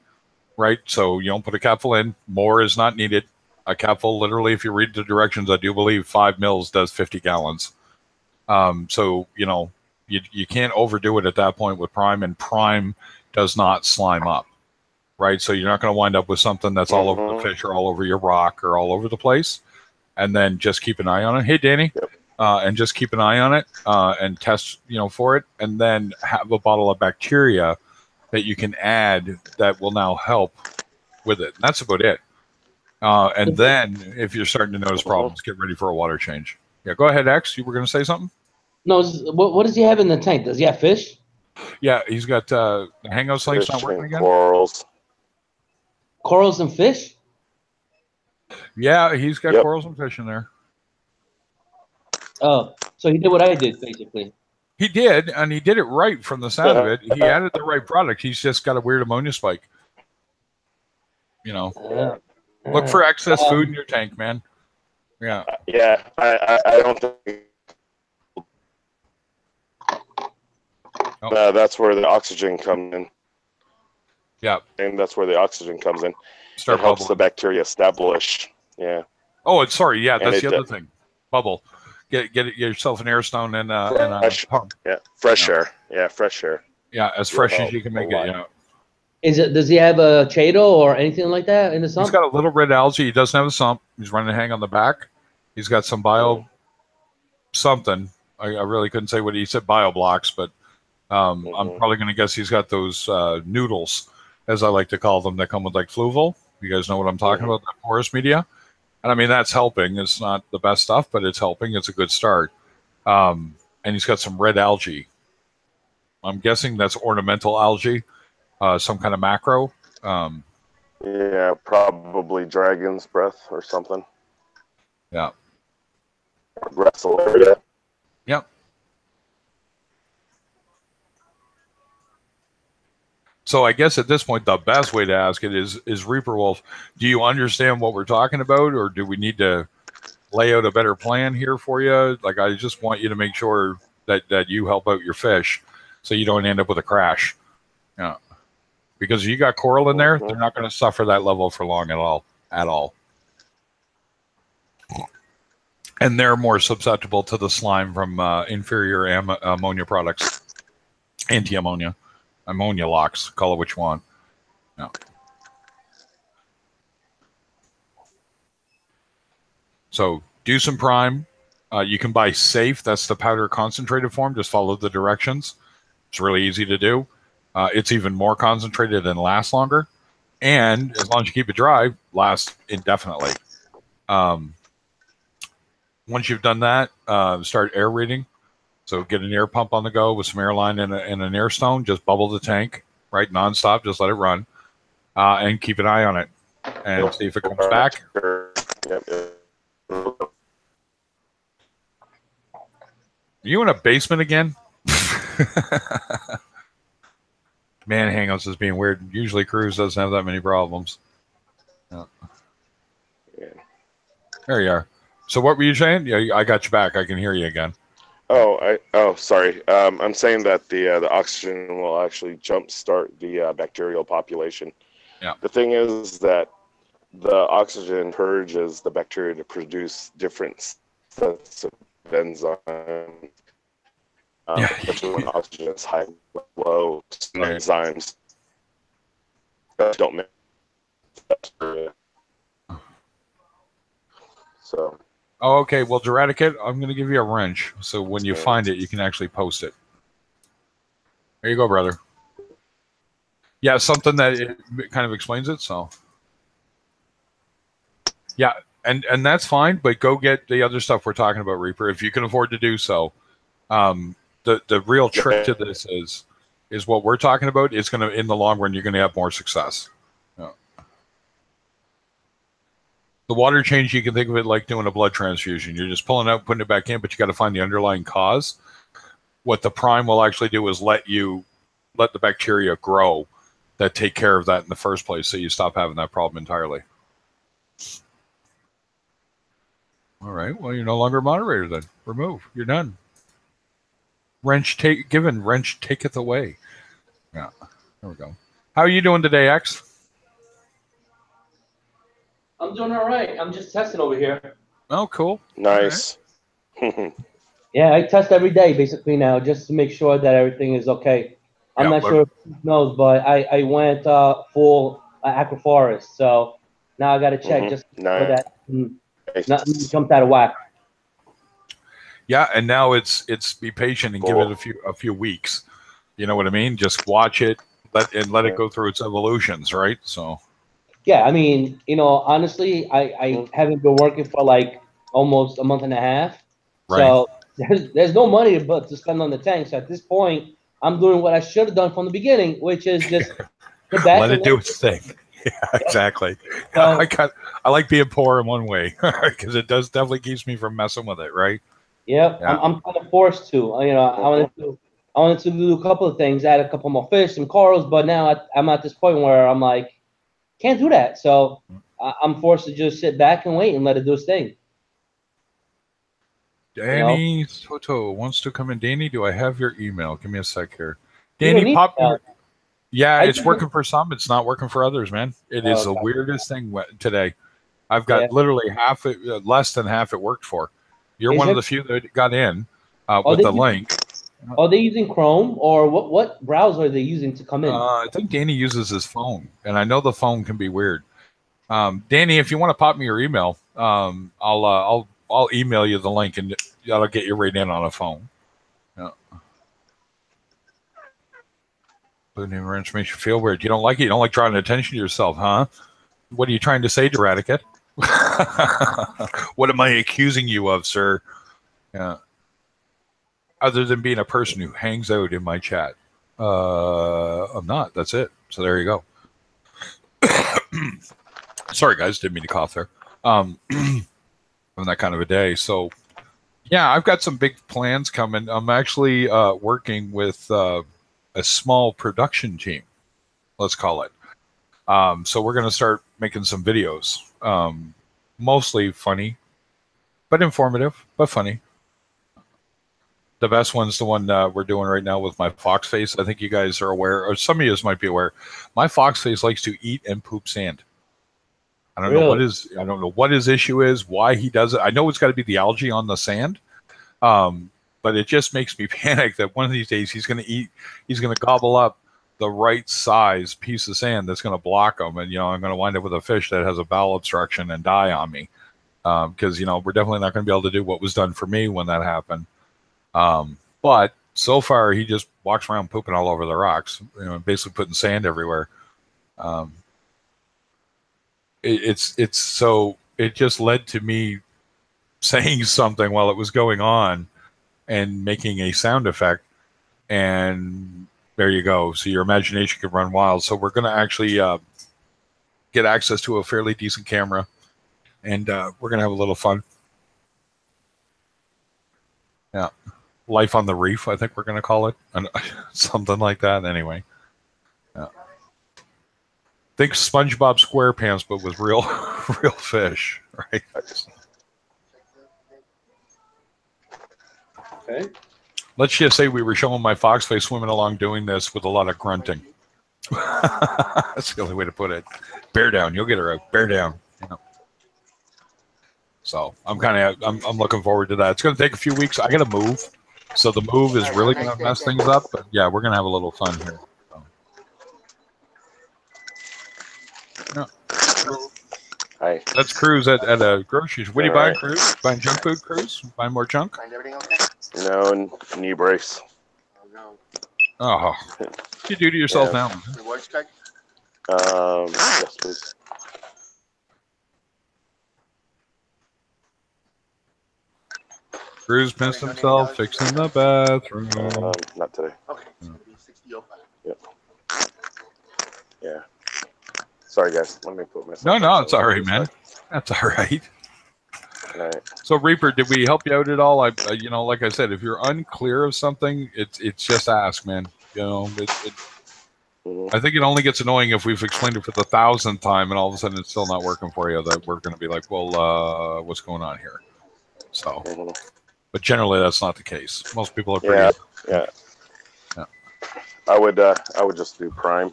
right? So you don't put a capful in. More is not needed. A capful, literally, if you read the directions, I do believe 5 mils does 50 gallons. So, you know, you can't overdo it at that point with prime, and prime does not slime up, right? So you're not going to wind up with something that's all over the fish or all over your rock or all over the place. And then just keep an eye on it. Hey, Danny. And just keep an eye on it and test, you know, for it. And then have a bottle of bacteria that you can add that will now help with it. And that's about it. And then if you're starting to notice problems, get ready for a water change. Yeah, go ahead, X. You were going to say something? No, what does he have in the tank? Does he have fish? Yeah, he's got the hangout slank's not working again. Corals and fish? Yeah, he's got corals and fish in there. Oh, so he did what I did, basically. He did, and he did it right from the sound of it. He added the right product. He's just got a weird ammonia spike. You know, look for excess food in your tank, man. Yeah. Yeah, I don't think. That's where the oxygen comes in. Yeah. And that's where the oxygen comes in. Start it helps bubbling. the bacteria establish. Yeah. Oh, it's sorry. Yeah, that's the other thing. Bubble. Get yourself an air stone and a pump. Yeah, fresh air. Yeah, fresh air. Yeah, as fresh as you can make it. Yeah. Does he have a Chaeto or anything like that in the sump? He's got a little red algae. He doesn't have a sump. He's running a hang on the back. He's got some bio something. I really couldn't say what he said, bio blocks, but I'm probably going to guess he's got those noodles, as I like to call them, that come with like fluval. You guys know what I'm talking about, that porous media. And I mean, that's helping. It's not the best stuff, but it's helping. It's a good start. And he's got some red algae I'm guessing that's ornamental algae, some kind of macro. Yeah, probably dragon's breath or something. Yeah. Or gracilaria. Yep. So I guess at this point, the best way to ask it is Reaper Wolf, do you understand what we're talking about, or do we need to lay out a better plan here for you? Like, I just want you to make sure that you help out your fish so you don't end up with a crash. Yeah. Because you got coral in there, they're not going to suffer that level for long at all. And they're more susceptible to the slime from inferior ammonia products, anti-ammonia. Ammonia locks, call it what you want. No. So do some prime. You can buy safe. That's the powder concentrated form. Just follow the directions. It's really easy to do. It's even more concentrated and lasts longer. And as long as you keep it dry, lasts indefinitely. Once you've done that, start aerating. So get an air pump on the go with some airline and an air stone. Just bubble the tank, right, nonstop. Just let it run, and keep an eye on it, and see if it comes back. Are you in a basement again? Man, Hangouts is being weird. Usually, Cruise doesn't have that many problems. No. Yeah. There you are. So, what were you saying? Yeah, I got you back. I can hear you again. Sorry. I'm saying that the oxygen will actually jumpstart the bacterial population. Yeah. The thing is that the oxygen purges the bacteria to produce different sets of enzymes. Especially when oxygen is high, low, enzymes don't make bacteria. So. Oh, okay. Well, Eradicate, I'm going to give you a wrench. So when you find it, you can actually post it. There you go, brother. Yeah, something that it kind of explains it. So, yeah, and that's fine. But go get the other stuff we're talking about, Reaper, if you can afford to do so. The real trick to this is what we're talking about. Is going to, in the long run, you're going to have more success. The water change, you can think of it like doing a blood transfusion. You're just pulling out, putting it back in, but you got to find the underlying cause. What the prime will actually do is let the bacteria grow that take care of that in the first place, so you stop having that problem entirely. All right. Well, you're no longer a moderator then. Remove. You're done. Wrench given. Wrench taketh away. Yeah. There we go. How are you doing today, X? I'm doing all right. I'm just testing over here. Oh, cool. Nice. Right. Yeah, I test every day basically now just to make sure that everything is okay. I'm not sure if you know, but I went full aquaforest, so now I got to check just so that nothing jumped out of whack. Yeah, and now it's be patient and give it a few weeks. You know what I mean? Just watch it, let it go through its evolutions, right? So. Yeah, I mean, honestly, I haven't been working for like almost a month and a half, so there's no money to spend on the tank. So at this point, I'm doing what I should have done from the beginning, which is just get back let it do its thing. Yeah, exactly. So, I like being poor in one way because it definitely keeps me from messing with it, right? Yep, yeah. I'm kind of forced to. I wanted to do a couple of things, add a couple more fish, some corals, but now I'm at this point where I'm like, can't do that. So I'm forced to just sit back and wait and let it do its thing. Danny Soto wants to come in. Danny, do I have your email? Give me a sec here. Danny, pop. Yeah, it's working for some. It's not working for others, man. It is the weirdest thing today. I've got literally less than half it worked for. You're one of the few that got in with the link. Are they using Chrome or what browser are they using to come in? I think Danny uses his phone, and I know the phone can be weird. Danny, if you want to pop me your email, I'll email you the link, and that'll get you right in on a phone. Yeah. Blue name wrench makes you feel weird. You don't like it? You don't like drawing attention to yourself, huh? What are you trying to say, Eradicate? What am I accusing you of, sir? Yeah. Other than being a person who hangs out in my chat. I'm not. That's it. So there you go. Sorry, guys. Didn't mean to cough there. On that kind of a day. So, yeah, I've got some big plans coming. I'm actually working with a small production team, let's call it. So we're going to start making some videos, mostly funny, but informative, but funny. The best one's the one we're doing right now with my fox face. I think you guys are aware, or some of you might be aware. My fox face likes to eat and poop sand. I don't know what his issue is, why he does it. I know it's got to be the algae on the sand, but it just makes me panic that one of these days he's going to gobble up the right size piece of sand that's going to block him, and I'm going to wind up with a fish that has a bowel obstruction and die on me, because we're definitely not going to be able to do what was done for me when that happened. But so far he just walks around pooping all over the rocks, basically putting sand everywhere. It just led to me saying something while it was going on and making a sound effect, and there you go. So your imagination could run wild. So we're going to actually get access to a fairly decent camera, and we're going to have a little fun. Yeah. Life on the Reef, I think we're going to call it. Something like that. Anyway. Yeah. Think SpongeBob SquarePants, but with real fish, right? Okay. Let's just say we were showing my fox face swimming along doing this with a lot of grunting. That's the only way to put it. Bear down. You'll get her out. Bear down. So I'm looking forward to that. It's going to take a few weeks. I got to move. So the move is really going to mess things up. But yeah, we're going to have a little fun here. So. Yeah. Hi. Let's cruise at a grocery store. What are you buying, Cruz? Buying junk food, Cruz? Buying more junk? Find everything okay? No, knee brace. Oh no. Oh, what you do to yourself now? Your wife's card? Yes, please. Cruz pissed himself fixing the bathroom. Not today. Okay. So it'll be 60.05. Yep. Yeah. Sorry, guys. Let me put myself. No, it's all right, man. That's all right. All right. So, Reefer, did we help you out at all? Like I said, if you're unclear of something, it's just ask, man. I think it only gets annoying if we've explained it for the 1,000th time and all of a sudden it's still not working for you. That we're going to be like, well, what's going on here? So, but generally that's not the case. Most people are pretty. Yeah. I would just do prime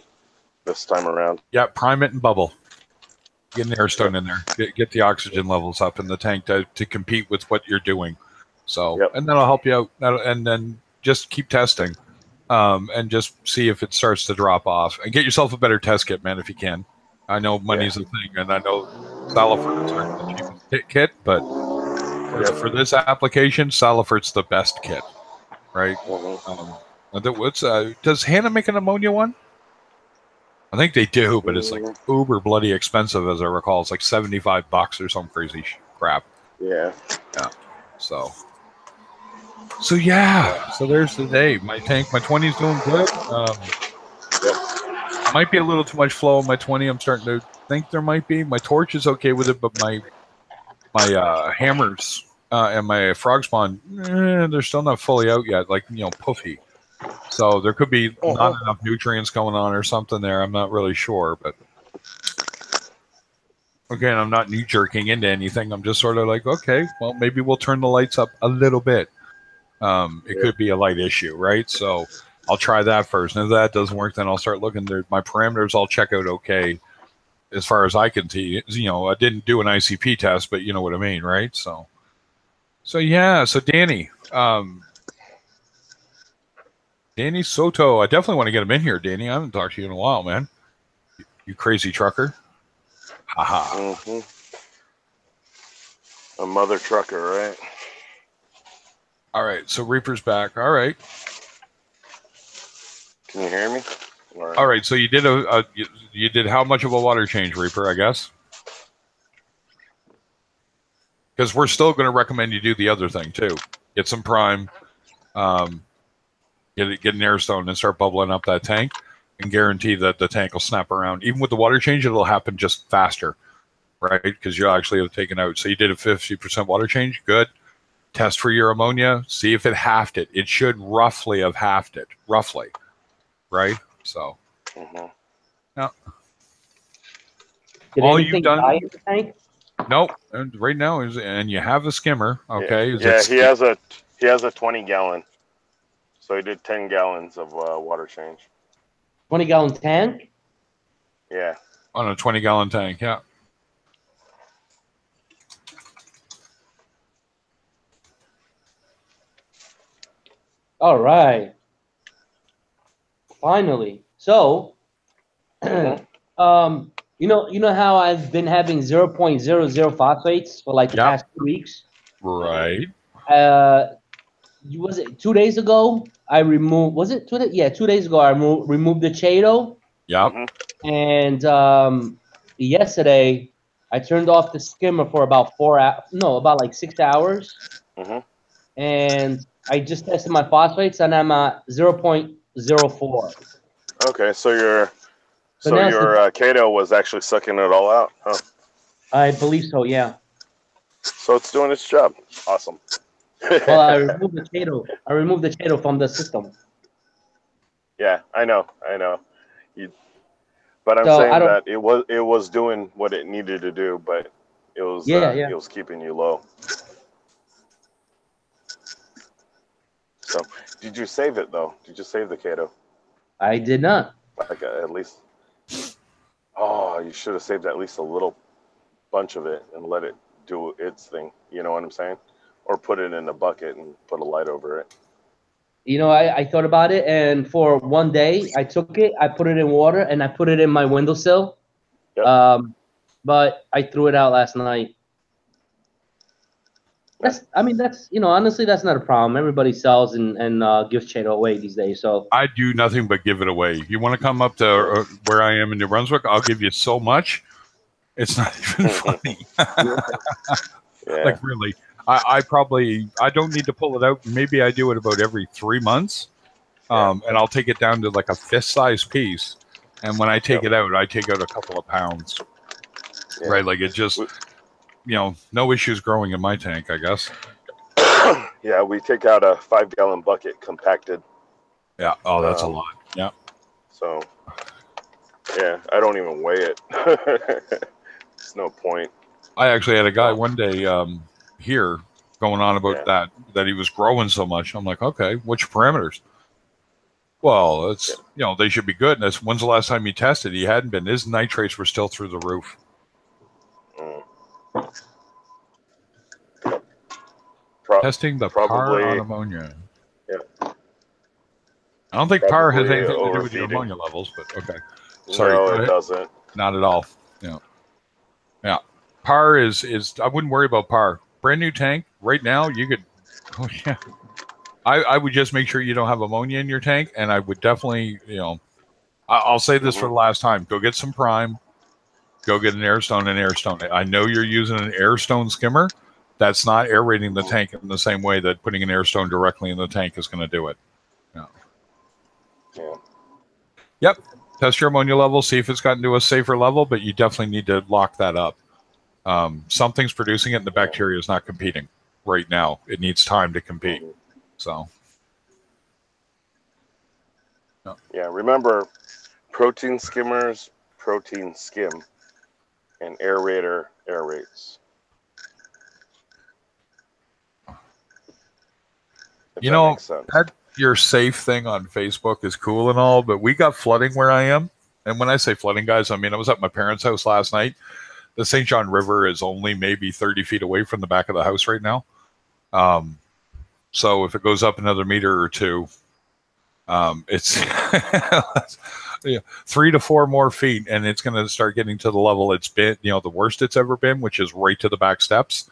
this time around. Yeah, prime it and bubble. Get an air stone in there. Get the oxygen levels up in the tank to compete with what you're doing. So, and that'll help you out. And then just keep testing, and just see if it starts to drop off. And get yourself a better test kit, man, if you can. I know money's a thing, and I know Salifert aren't the cheapest kit, but for this application, Salifert's the best kit, right? Does Hannah make an ammonia one? I think they do, but it's like uber bloody expensive, as I recall. It's like $75 or some crazy crap. Yeah. So yeah. So there's the day. My tank, my 20's doing good. Might be a little too much flow in my 20. I'm starting to think there might be. My torch is okay with it, but my hammers and my frog spawn, they're still not fully out yet. Like puffy. So there could be not enough nutrients going on or something there. I'm not really sure, but again, I'm not knee jerking into anything. I'm just sort of like, okay, well, maybe we'll turn the lights up a little bit. It could be a light issue, right? So I'll try that first. And if that doesn't work, then I'll start looking there. My parameters all check out okay as far as I can see. I didn't do an ICP test, but you know what I mean, right? So yeah. So Danny, Danny Soto. I definitely want to get him in here, Danny. I haven't talked to you in a while, man. You crazy trucker. Haha. A mother trucker, right? All right. So Reaper's back. All right. Can you hear me? All right. So you did you did how much of a water change, Reaper, I guess? Because we're still going to recommend you do the other thing, too. Get some prime. Get an air stone and start bubbling up that tank, and guarantee that the tank will snap around. Even with the water change, it'll happen just faster, right? Because you'll actually have taken out. So you did a 50% water change. Good. Test for your ammonia. See if it halved it. It should roughly have halved it. Roughly. Right? So. Yeah. Did all anything you've done. die in the tank? Nope. And right now is, and you have a skimmer. Okay. Yeah, he has a 20-gallon. So he did 10 gallons of water change. 20-gallon tank? Yeah. On a 20-gallon tank, yeah. All right. Finally. So, you know how I've been having 0.00 phosphates for like the past 2 weeks? Right. Was it 2 days ago? I removed. Was it 2 days? Yeah, 2 days ago I removed the Chato. Yep. And yesterday I turned off the skimmer for about about like 6 hours. And I just tested my phosphates and I'm at 0.04. Okay, so your Kato was actually sucking it all out, huh? I believe so, yeah. So it's doing its job. Awesome. Well, I removed the Chato. I removed the Chato from the system. Yeah, I know. But I'm saying that it was doing what it needed to do, but it was it was keeping you low. So, did you save it though? Did you save the Kato? I did not. Like at least. Oh, you should have saved at least a little bunch of it and let it do its thing. You know what I'm saying? Or put it in a bucket and put a light over it. You know, I thought about it, and for one day, I took it, I put it in water, and I put it in my windowsill. Yep. But I threw it out last night. Honestly, that's not a problem. Everybody sells and gives Chato away these days. So I do nothing but give it away. You want to come up to where I am in New Brunswick? I'll give you so much. It's not even funny. Like really, I don't need to pull it out. Maybe I do it about every 3 months, and I'll take it down to like a fist-sized piece. And when I take it out, I take out a couple of pounds. Yeah. Right, like it just. No issues growing in my tank, I guess. Yeah, we take out a 5-gallon bucket compacted. Yeah. Oh, that's a lot. Yeah. So, yeah, I don't even weigh it. It's no point. I actually had a guy one day here going on about that he was growing so much. I'm like, okay, what's your parameters? Well, it's they should be good. And that's when's the last time you tested? He hadn't been. His nitrates were still through the roof. Testing the PAR on ammonia. Yeah. I don't think PAR has anything to do with your ammonia levels, but okay. Sorry. No, it doesn't. Not at all. Yeah. Yeah. PAR is I wouldn't worry about PAR. Brand new tank right now. You could. Oh yeah. I would just make sure you don't have ammonia in your tank, and I would definitely I'll say this for the last time. Go get some prime. Go get an airstone and airstone. I know you're using an airstone skimmer. That's not aerating the tank in the same way that putting an airstone directly in the tank is going to do it. No. Yeah. Yep. Test your ammonia level. See if it's gotten to a safer level, but you definitely need to lock that up. Something's producing it, and the bacteria is not competing right now. It needs time to compete. So. No. Yeah. Remember, protein skimmers, protein skim, and aerator aerates. That your safe thing on Facebook is cool and all, but we got flooding where I am. And when I say flooding, guys, I mean, I was at my parents' house last night. The St. John River is only maybe 30 feet away from the back of the house right now. So if it goes up another meter or two, it's 3 to 4 more feet, and it's going to start getting to the level it's been, the worst it's ever been, which is right to the back steps.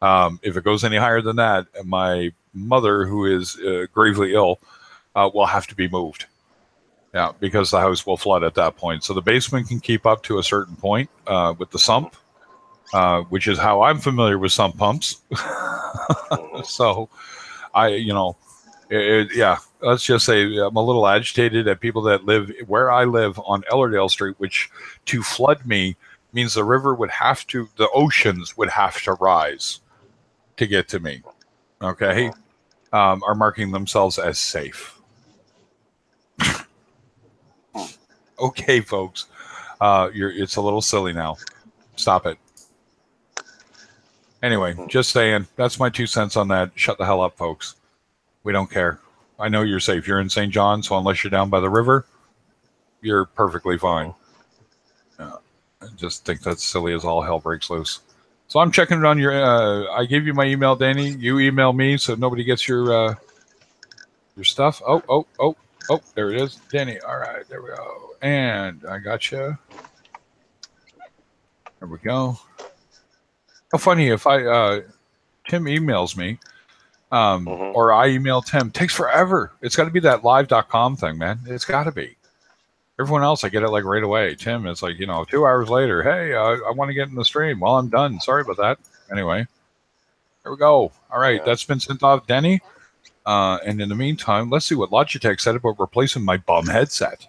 If it goes any higher than that, my mother, who is gravely ill, will have to be moved. Yeah, because the house will flood at that point. So the basement can keep up to a certain point with the sump, which is how I'm familiar with sump pumps. So Yeah, let's just say I'm a little agitated at people that live where I live on Ellerdale Street, which to flood me means the river would have to, the oceans would have to rise to get to me. Okay, are marking themselves as safe. Okay, folks, it's a little silly now. Stop it. Anyway, just saying, that's my 2 cents on that. Shut the hell up, folks. We don't care. I know you're safe. You're in St. John, so unless you're down by the river, you're perfectly fine. I just think that's silly as all hell breaks loose. So I'm checking it on your. I gave you my email, Danny. You email me, so nobody gets your stuff. Oh. There it is, Danny. All right, there we go. And I got you. There we go. How funny if Tim emails me, or I email Tim. Takes forever. It's got to be that live.com thing, man. It's got to be. Everyone else, I get it like right away. Tim, it's like, 2 hours later. Hey, I want to get in the stream. Well, I'm done. Sorry about that. Anyway, here we go. All right, that's been sent off, Denny. And in the meantime, let's see what Logitech said about replacing my bum headset.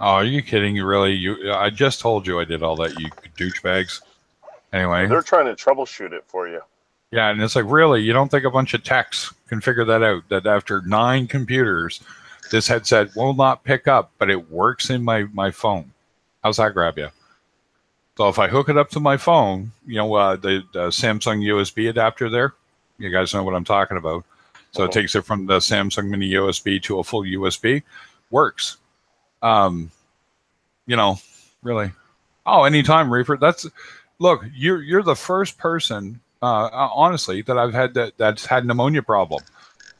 Oh, are you kidding? You really? I just told you I did all that, you douchebags. Anyway. They're trying to troubleshoot it for you. Yeah, and it's like, really? You don't think a bunch of techs can figure that out? That after 9 computers, this headset will not pick up, but it works in my phone. How's that grab you? So if I hook it up to my phone, the Samsung USB adapter there, you guys know what I'm talking about. So it takes it from the Samsung mini USB to a full USB. Works. Really. Oh, anytime, Reefer. Look, you're the first person, honestly, that I've had that's had pneumonia problem,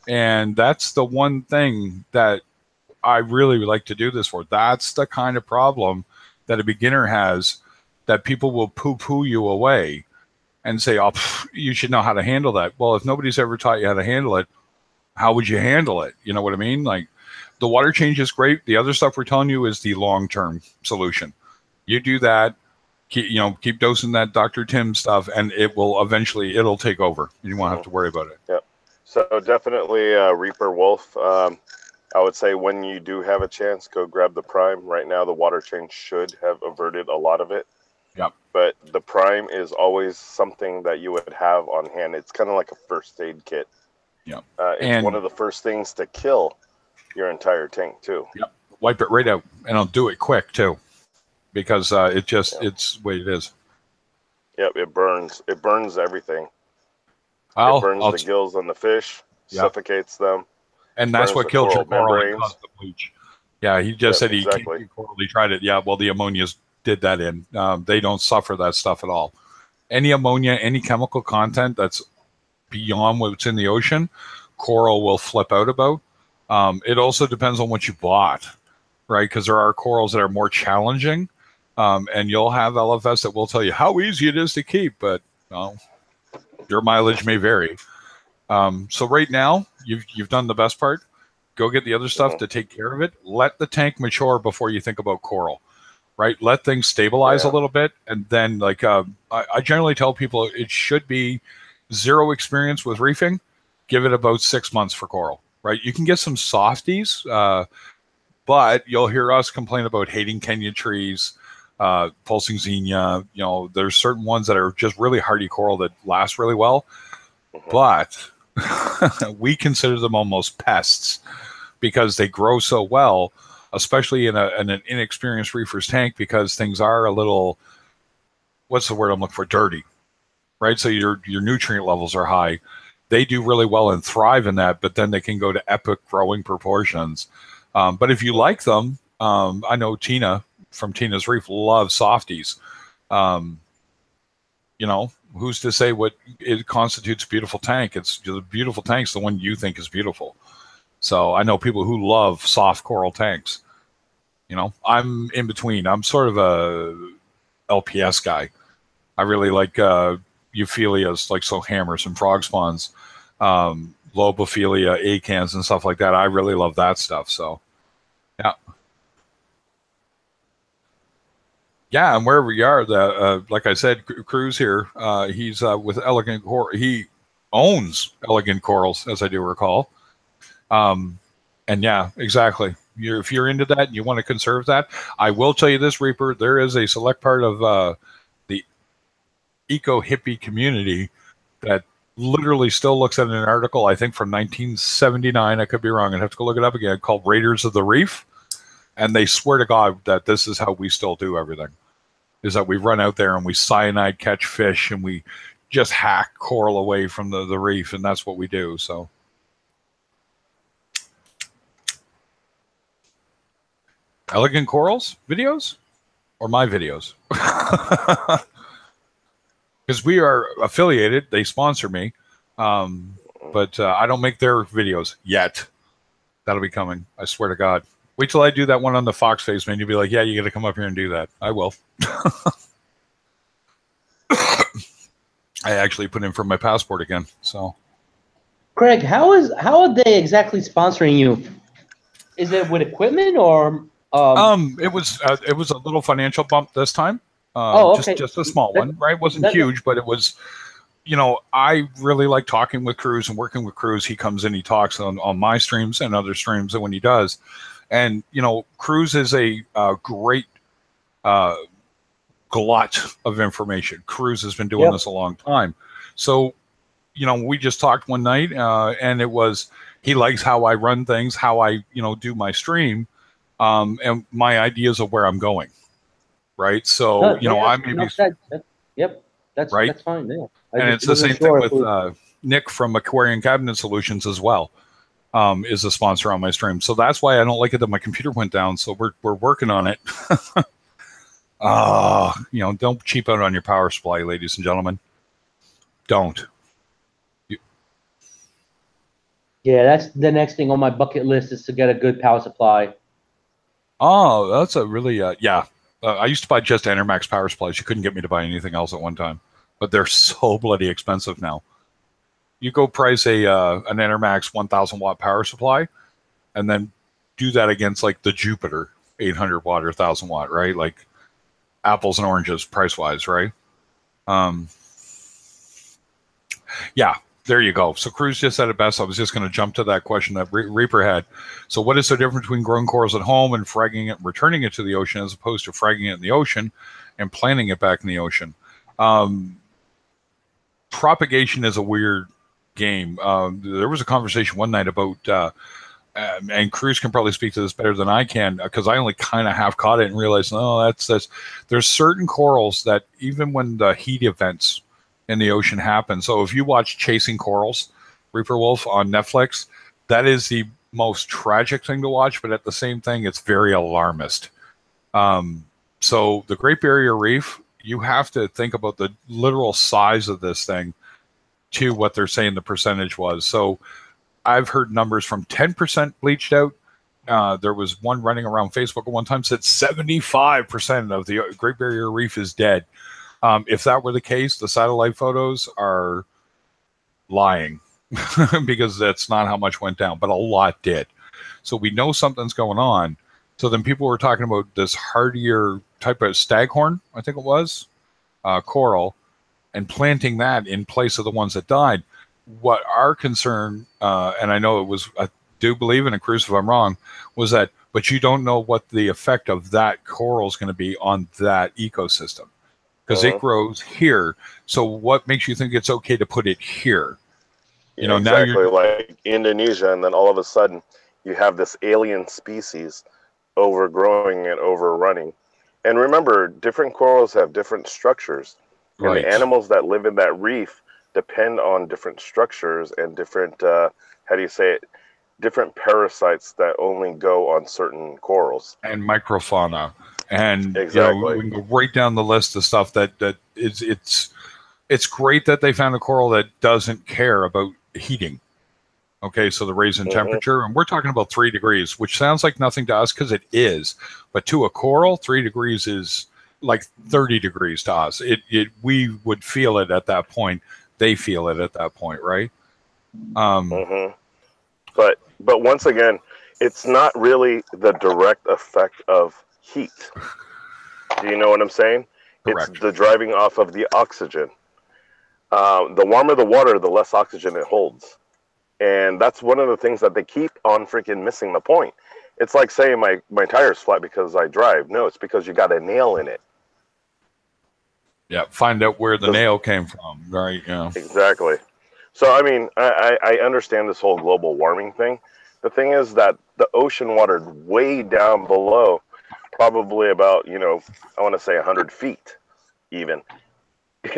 and that's the one thing that I really would like to do this for. That's the kind of problem that a beginner has, that people will poo-poo you away and say, "Oh, you should know how to handle that." Well, if nobody's ever taught you how to handle it, how would you handle it? You know what I mean? Like, the water change is great. The other stuff we're telling you is the long-term solution. You do that, keep dosing that Dr. Tim stuff, and it'll take over. You won't have to worry about it. Yep. So definitely Reaper Wolf. I would say when you do have a chance, go grab the Prime. Right now, the water change should have averted a lot of it. Yep. But the Prime is always something that you would have on hand. It's kind of like a first aid kit. Yep. It's one of the first things to kill your entire tank too. Yep. Wipe it right out, and I'll do it quick too, because it's the way it is. Yep, it burns. It burns everything. It burns the gills on the fish, suffocates them, and that's what killed your coral and caused the bleach. Yeah, he just said he tried it. Yeah, well, the ammonias did that in. They don't suffer that stuff at all. Any ammonia, any chemical content that's beyond what's in the ocean, coral will flip out about. It also depends on what you bought, right? Because there are corals that are more challenging, and you'll have LFS that will tell you how easy it is to keep, but your mileage may vary. So right now, you've done the best part. Go get the other stuff to take care of it. Let the tank mature before you think about coral, right? Let things stabilize a little bit, and then I generally tell people it should be 0 experience with reefing. Give it about 6 months for coral. Right, you can get some softies, but you'll hear us complain about hating Kenya trees, pulsing xenia. There's certain ones that are just really hardy coral that last really well, but we consider them almost pests because they grow so well, especially in an inexperienced reefer's tank, because things are a little, what's the word I'm looking for, dirty, right? So your nutrient levels are high. They do really well and thrive in that, but then they can go to epic growing proportions. But if you like them, I know Tina from Tina's Reef loves softies. Who's to say what it constitutes a beautiful tank? It's the beautiful tank's the one you think is beautiful. So I know people who love soft coral tanks. I'm in between. I'm sort of LPS guy. I really like euphyllias, like so hammers and frog spawns, lobophilia, acans, and stuff like that. I really love that stuff. So, yeah. Yeah, and where we are, like I said, Cruz here, he's with Elegant Coral. He owns Elegant Corals, as I do recall. And yeah, exactly. If you're into that and you want to conserve that, I will tell you this, Reaper, there is a select part of the eco-hippie community that literally still looks at an article, I think from 1979, I could be wrong, I'd have to go look it up again, called Raiders of the Reef. And they swear to God that this is how we still do everything, is that we run out there and we cyanide catch fish and we just hack coral away from the reef, and that's what we do. So Elegant Corals videos or my videos? Because we are affiliated, they sponsor me, but I don't make their videos yet. That'll be coming, I swear to God. Wait till I do that one on the Fox face, man. You'll be like, yeah, you got to come up here and do that. I will. I actually put in for my passport again. So, Craig, how are they exactly sponsoring you? Is it with equipment or? It was a little financial bump this time. Okay. Just a small one, right? It wasn't huge, but it was. You know, I really like talking with Cruz and working with Cruz. He comes in, he talks on my streams and other streams, and when he does. And, you know, Cruz is a great glut of information. Cruz has been doing this a long time. So, you know, we just talked one night and it was, he likes how I run things, how I, you know, do my stream and my ideas of where I'm going. Right. So, you know, I maybe. That's right. That's fine. Yeah. And it's the same thing with Nick from Aquarium Cabinet Solutions as well. Is a sponsor on my stream. So that's why I don't like it that my computer went down. So we're working on it. You know, don't cheap out on your power supply, ladies and gentlemen. Don't. Yeah, that's the next thing on my bucket list is to get a good power supply. Oh, that's a really, yeah. I used to buy just Enermax power supplies. You couldn't get me to buy anything else at one time. But they're so bloody expensive now. You go price an Enermax 1,000 watt power supply, and then do that against like the Jupiter 800 watt or 1,000 watt, right? Like apples and oranges price wise, right? Yeah, there you go. So Cruz just said it best. I was just going to jump to that question that Reaper had. So what is the difference between growing corals at home and fragging it, returning it to the ocean, as opposed to fragging it in the ocean and planting it back in the ocean? Propagation is a weird game. There was a conversation one night about, and Cruz can probably speak to this better than I can, because I only kind of half caught it and realized, no, that's there's certain corals that even when the heat events in the ocean happen. So if you watch Chasing Corals, Reaper Wolf on Netflix, that is the most tragic thing to watch, but at the same thing, it's very alarmist. So the Great Barrier Reef, you have to think about the literal size of this thing to what they're saying the percentage was. So I've heard numbers from 10% bleached out. There was one running around Facebook at one time said 75% of the Great Barrier Reef is dead. If that were the case, the satellite photos are lying because that's not how much went down, but a lot did. So we know something's going on. So then people were talking about this hardier type of staghorn, I think it was, coral, and planting that in place of the ones that died. What our concern, and I know it was, I do believe in a Cruz if I'm wrong, was that, but you don't know what the effect of that coral is going to be on that ecosystem, because it grows here. So what makes you think it's okay to put it here? You know, exactly, now you're like Indonesia, and then all of a sudden you have this alien species overgrowing and overrunning. And remember, different corals have different structures. And the animals that live in that reef depend on different structures and different, how do you say it, different parasites that only go on certain corals. And microfauna. And exactly. You know, we can go right down the list of stuff that it's great that they found a coral that doesn't care about heating. Okay, so the raise in temperature, and we're talking about 3 degrees, which sounds like nothing to us because it is. But to a coral, 3 degrees is like 30 degrees to us. We would feel it at that point. They feel it at that point, right? But once again, it's not really the direct effect of heat. Do you know what I'm saying? Correct. It's the driving off of the oxygen. The warmer the water, the less oxygen it holds. And that's one of the things that they keep on freaking missing the point. It's like saying my tire's flat because I drive. No, it's because you got a nail in it. Yeah, find out where the nail came from, right? Yeah. Exactly. So, I mean, I understand this whole global warming thing. The thing is that the ocean water way down below, probably about, I want to say 100 feet even,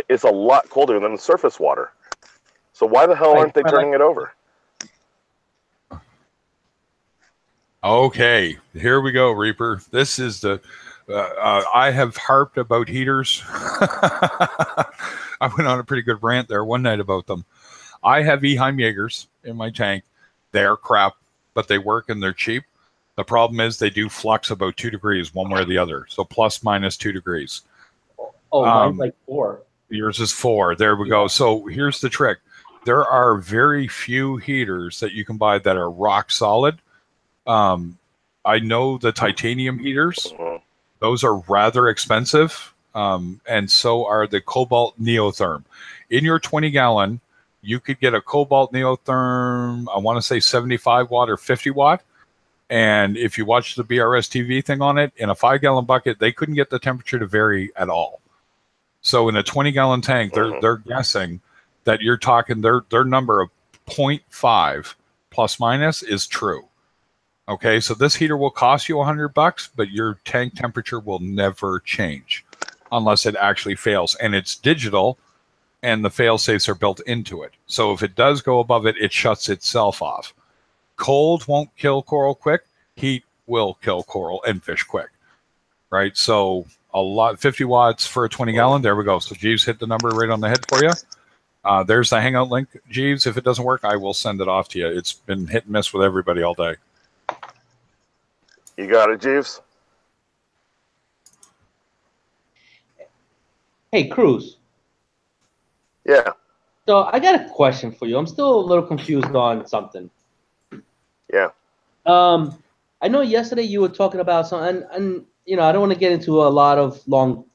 is a lot colder than the surface water. So why the hell aren't they turning it over? Okay, here we go, Reaper. This is the... I have harped about heaters. I went on a pretty good rant there one night about them. I have Eheim Jaegers in my tank. They're crap, but they work and they're cheap. The problem is they do flux about 2 degrees one way or the other. So plus minus 2 degrees. Oh, mine's like 4. Yours is 4. There we go. So here's the trick. There are very few heaters that you can buy that are rock solid. I know the titanium heaters. Those are rather expensive. And so are the Cobalt Neotherm. In your 20-gallon, you could get a Cobalt Neotherm, I want to say 75 watt or 50 watt. And if you watch the BRS TV thing on it, in a 5-gallon bucket, they couldn't get the temperature to vary at all. So in a 20-gallon tank, they're guessing that you're talking their number of 0.5 plus minus is true. Okay, so this heater will cost you $100, but your tank temperature will never change unless it actually fails. And it's digital, and the fail safes are built into it. So if it does go above it, it shuts itself off. Cold won't kill coral quick. Heat will kill coral and fish quick, right? So 50 watts for a 20-gallon. There we go. So Jeeves hit the number right on the head for you. There's the Hangout link. Jeeves, if it doesn't work, I will send it off to you. It's been hit and miss with everybody all day. You got it, Jeeves? Hey, Cruz. Yeah. So I got a question for you. I'm still a little confused on something. Yeah. I know yesterday you were talking about something, and I don't want to get into a lot of long,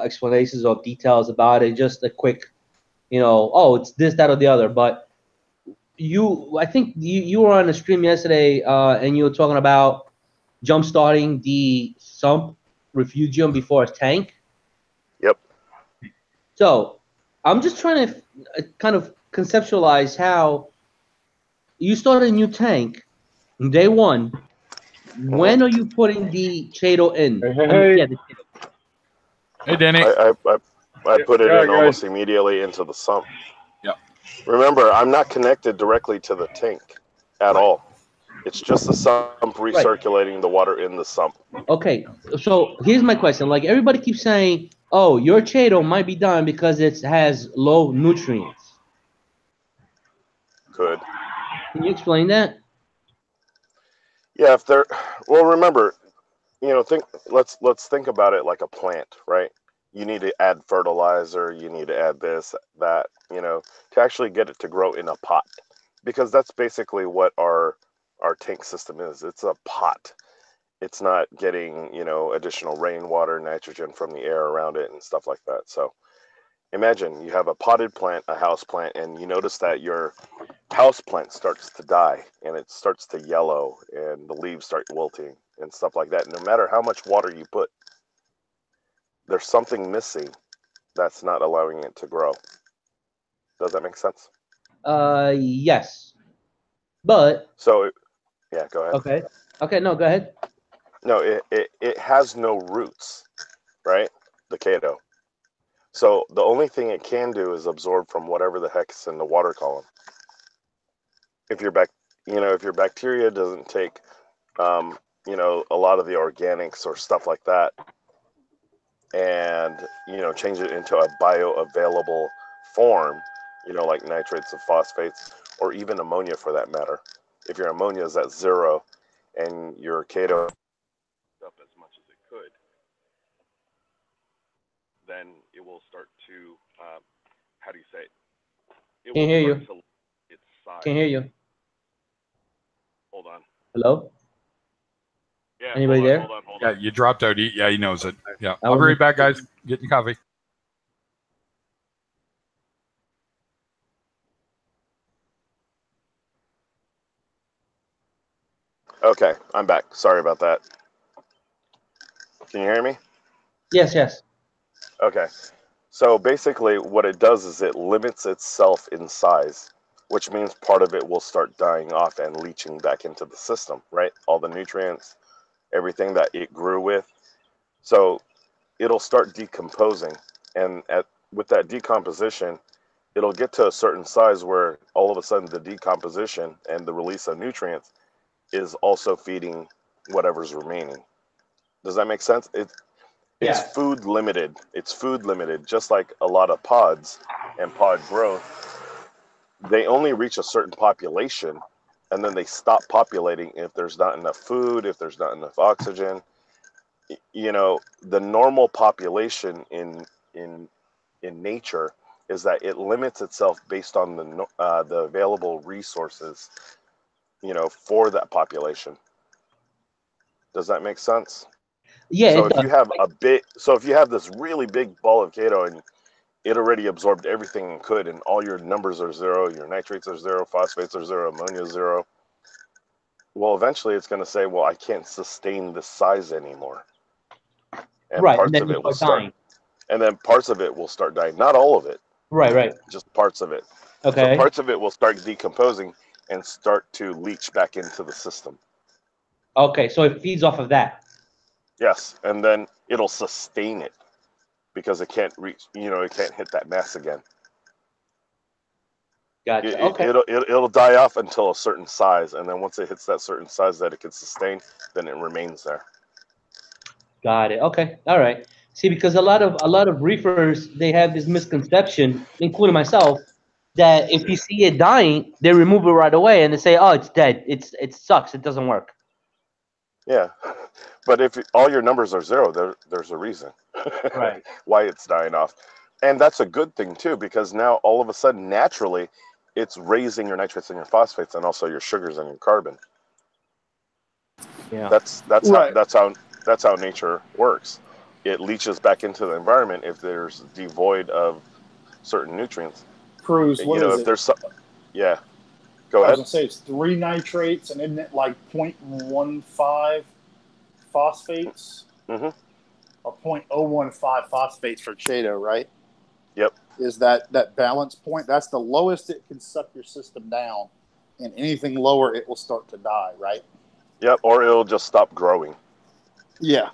explanations or details about it. Just a quick, oh, it's this, that, or the other. But I think you were on a stream yesterday, and you were talking about jump starting the sump refugium before a tank. Yep. So I'm just trying to kind of conceptualize how you start a new tank day one. When are you putting the Chado in? Hey, Danny. I put it in almost immediately into the sump. Yep. Remember, I'm not connected directly to the tank at all. It's just the sump recirculating the water in the sump. Okay, so here's my question. Like everybody keeps saying, oh, your Chado might be done because it has low nutrients. Good. Can you explain that? Yeah, remember, let's think about it like a plant, right? You need to add fertilizer, you need to add this, that, to actually get it to grow in a pot. Because that's basically what our tank system is. It's a pot. It's not getting, additional rainwater, nitrogen from the air around it and stuff like that. So imagine you have a potted plant, a house plant, and you notice that your house plant starts to die and it starts to yellow and the leaves start wilting and stuff like that. No matter how much water you put, there's something missing that's not allowing it to grow. Does that make sense? Yes. But so yeah, go ahead. Okay, no, go ahead. No, it has no roots, right? The Chado. So the only thing it can do is absorb from whatever the heck's in the water column. If your bacteria doesn't take a lot of the organics or stuff like that and change it into a bioavailable form, like nitrates and phosphates or even ammonia for that matter. If your ammonia is at 0 and your Chado up as much as it could, how do you say it? It Can't will hear start you. to its size. Can't hear you. Hold on. Hello? Yeah, Anybody hold on, there? hold on, hold Yeah, on. you dropped out. Yeah, he knows it. Yeah. I I'll be will right back, guys. Get your coffee. Okay, I'm back. Sorry about that. Can you hear me? Yes, yes. Okay. So basically, what it does is it limits itself in size, which means part of it will start dying off and leaching back into the system, right? All the nutrients, everything that it grew with. So it'll start decomposing. And with that decomposition, it'll get to a certain size where all of a sudden the decomposition and the release of nutrients is also feeding whatever's remaining. Does that make sense? It's Yeah. food limited. It's food limited, just like a lot of pods and pod growth. They only reach a certain population and then they stop populating if there's not enough food, if there's not enough oxygen. You know, the normal population in nature is that it limits itself based on the available resources, you know, for that population. Does that make sense? Yeah, So it if does. you have if you have this really big ball of Kato and it already absorbed everything it could, and all your numbers are zero, your nitrates are zero, phosphates are zero, ammonia is zero. Well, eventually it's going to say, well, I can't sustain this size anymore, and Right, and parts then of you it will start start, dying. and then parts of it will start dying. Not all of it, Right, right. just parts of it. So Okay. parts of it will start decomposing and start to leach back into the system. Okay, so it feeds off of that. Yes, and then it'll sustain it because it can't reach, you know, it can't hit that mass again. Gotcha. Okay. It'll die off until a certain size, and then once it hits that certain size that it can sustain, then it remains there. Got it. Okay. All right. See, because a lot of reefers, they have this misconception, including myself, that if you see it dying, they remove it right away and they say, "Oh, it's dead. It sucks. It doesn't work." Yeah, but if all your numbers are zero, there's a reason Right. why it's dying off, and that's a good thing too, because now all of a sudden naturally, it's raising your nitrates and your phosphates and also your sugars and your carbon. Yeah. That's Right. that's how nature works. It leaches back into the environment if there's devoid of certain nutrients. Cruz, what You know, is if it? there's yeah, go I was ahead. gonna say it's 3 nitrates, and isn't it like 0.15 phosphates Mm-hmm. or 0.015 phosphates for Chaeto, right? Yep. Is that balance point? That's the lowest it can suck your system down, and anything lower, it will start to die, right? Yep. Or it'll just stop growing. Yeah,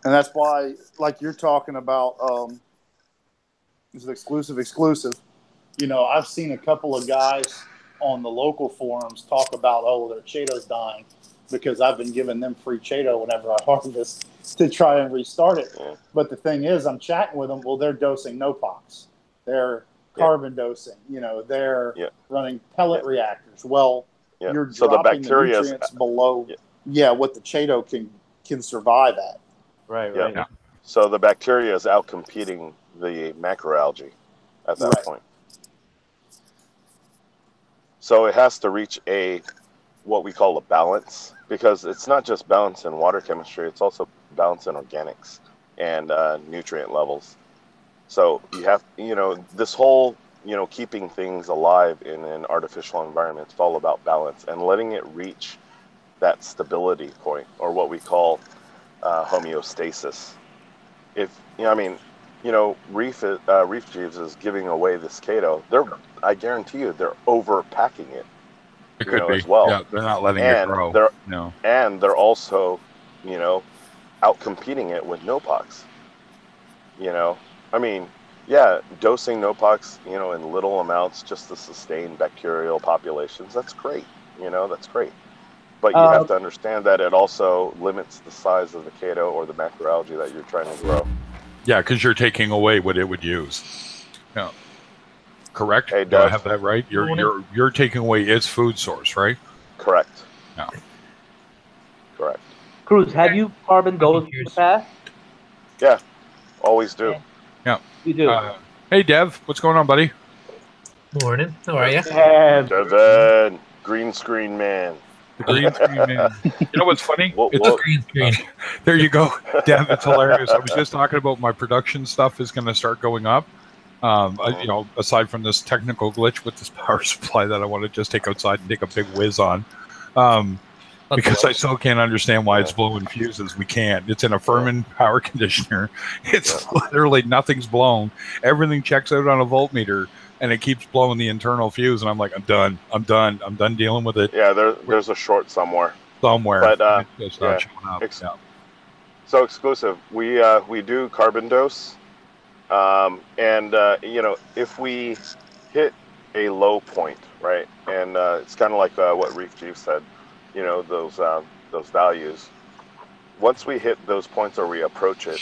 and that's why, like you're talking about, is it exclusive? You know, I've seen a couple of guys on the local forums talk about, oh, their Chaeto's dying because I've been giving them free Chaeto whenever I harvest to try and restart it. Yeah. But the thing is, I'm chatting with them. Well, they're dosing NOPOX. They're Yeah. carbon dosing. You know, they're Yeah. running pellet Yeah. reactors. Well, Yeah. you're So the dropping the bacteria is nutrients below, yeah. what the Chaeto can survive at. Right. Yeah. Right. Yeah. So the bacteria is out competing the macroalgae at that Right. point. So it has to reach what we call a balance, because it's not just balance in water chemistry, it's also balance in organics and nutrient levels. So you have, you know, this whole, you know, keeping things alive in an artificial environment, it's all about balance and letting it reach that stability point, or what we call homeostasis. If, you know, I mean, you know, Reef Jeeves is giving away this Kato. I guarantee you, they're overpacking it, It you could know, be. as well. Yeah, they're not letting it And grow. No. they're also, you know, out competing it with Nopox. You know, I mean, yeah, dosing Nopox, you know, in little amounts just to sustain bacterial populations, that's great. You know, that's great. But you have to understand that it also limits the size of the Kato or the macroalgae that you're trying to grow. Yeah, because you're taking away what it would use. Yeah. Correct? Hey, Do I Dev. have that right? You're taking away its food source, right? Correct. Yeah. Correct. Cruz, have you carbon dosed in the past? Yeah, always do. Yeah. You do. Hey, Dev. What's going on, buddy? Morning. How are you? Devin, green screen man. The green screen man. You know what's funny? What? Green screen. There you go, Dev. It's hilarious. I was just talking about my production stuff is going to start going up. Aside from this technical glitch with this power supply that I want to just take outside and take a big whiz on. Because I still can't understand why it's blowing fuses. We can't. It's in a Furman power conditioner. It's literally nothing's blown. Everything checks out on a voltmeter, and it keeps blowing the internal fuse. And I'm like, I'm done. I'm done dealing with it. Yeah, there's a short somewhere. But it's not showing up. So exclusive. We do carbon dose, if we hit a low point, right, and it's kind of like what Reef Chief said. Those values. Once we hit those points or we approach it,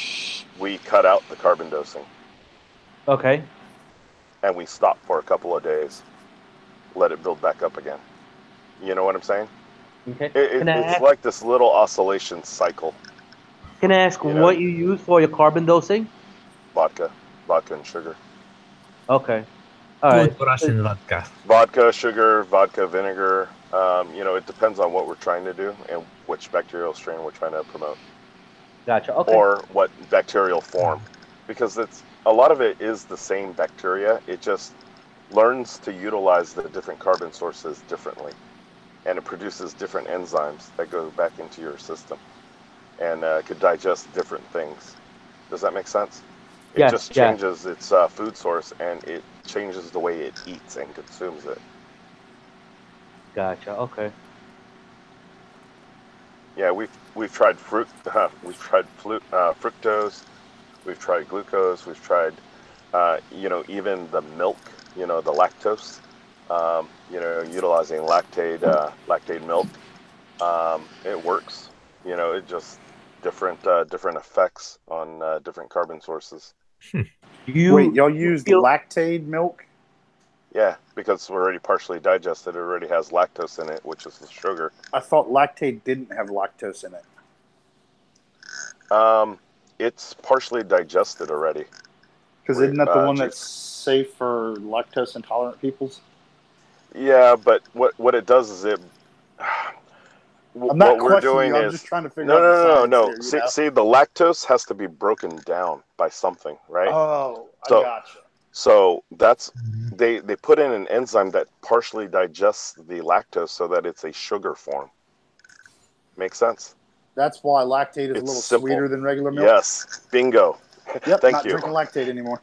we cut out the carbon dosing. Okay. And we stop for a couple of days. Let it build back up again. You know what I'm saying? Okay. It's like this little oscillation cycle. Can I ask what you use for your carbon dosing? Vodka and sugar. Okay. All right. Russian vodka. Vodka, sugar, vodka, vinegar. It depends on what we're trying to do and which bacterial strain we're trying to promote. Gotcha. Okay. Or what bacterial form, because a lot of it is the same bacteria. It just learns to utilize the different carbon sources differently, and it produces different enzymes that go back into your system and could digest different things. Does that make sense? It just changes its food source, and it changes the way it eats and consumes it. Gotcha. Okay. Yeah, we've tried fructose, we've tried glucose, we've tried, even the milk, the lactose, utilizing lactate milk. It works. It just different effects on different carbon sources. Wait, y'all use lactate milk? Yeah, because it's already partially digested. It already has lactose in it, which is the sugar. I thought lactate didn't have lactose in it. It's partially digested already. Because isn't that the one that's safe for lactose intolerant peoples? Yeah, but what it does is it. I'm not questioning you. I'm just trying to figure out. No. See, the lactose has to be broken down by something, right? Oh, I gotcha. So they put in an enzyme that partially digests the lactose so that it's a sugar form. Makes sense? That's why lactate is a little sweeter than regular milk? Yes. Bingo. Yep, Thank not you. drinking lactate anymore.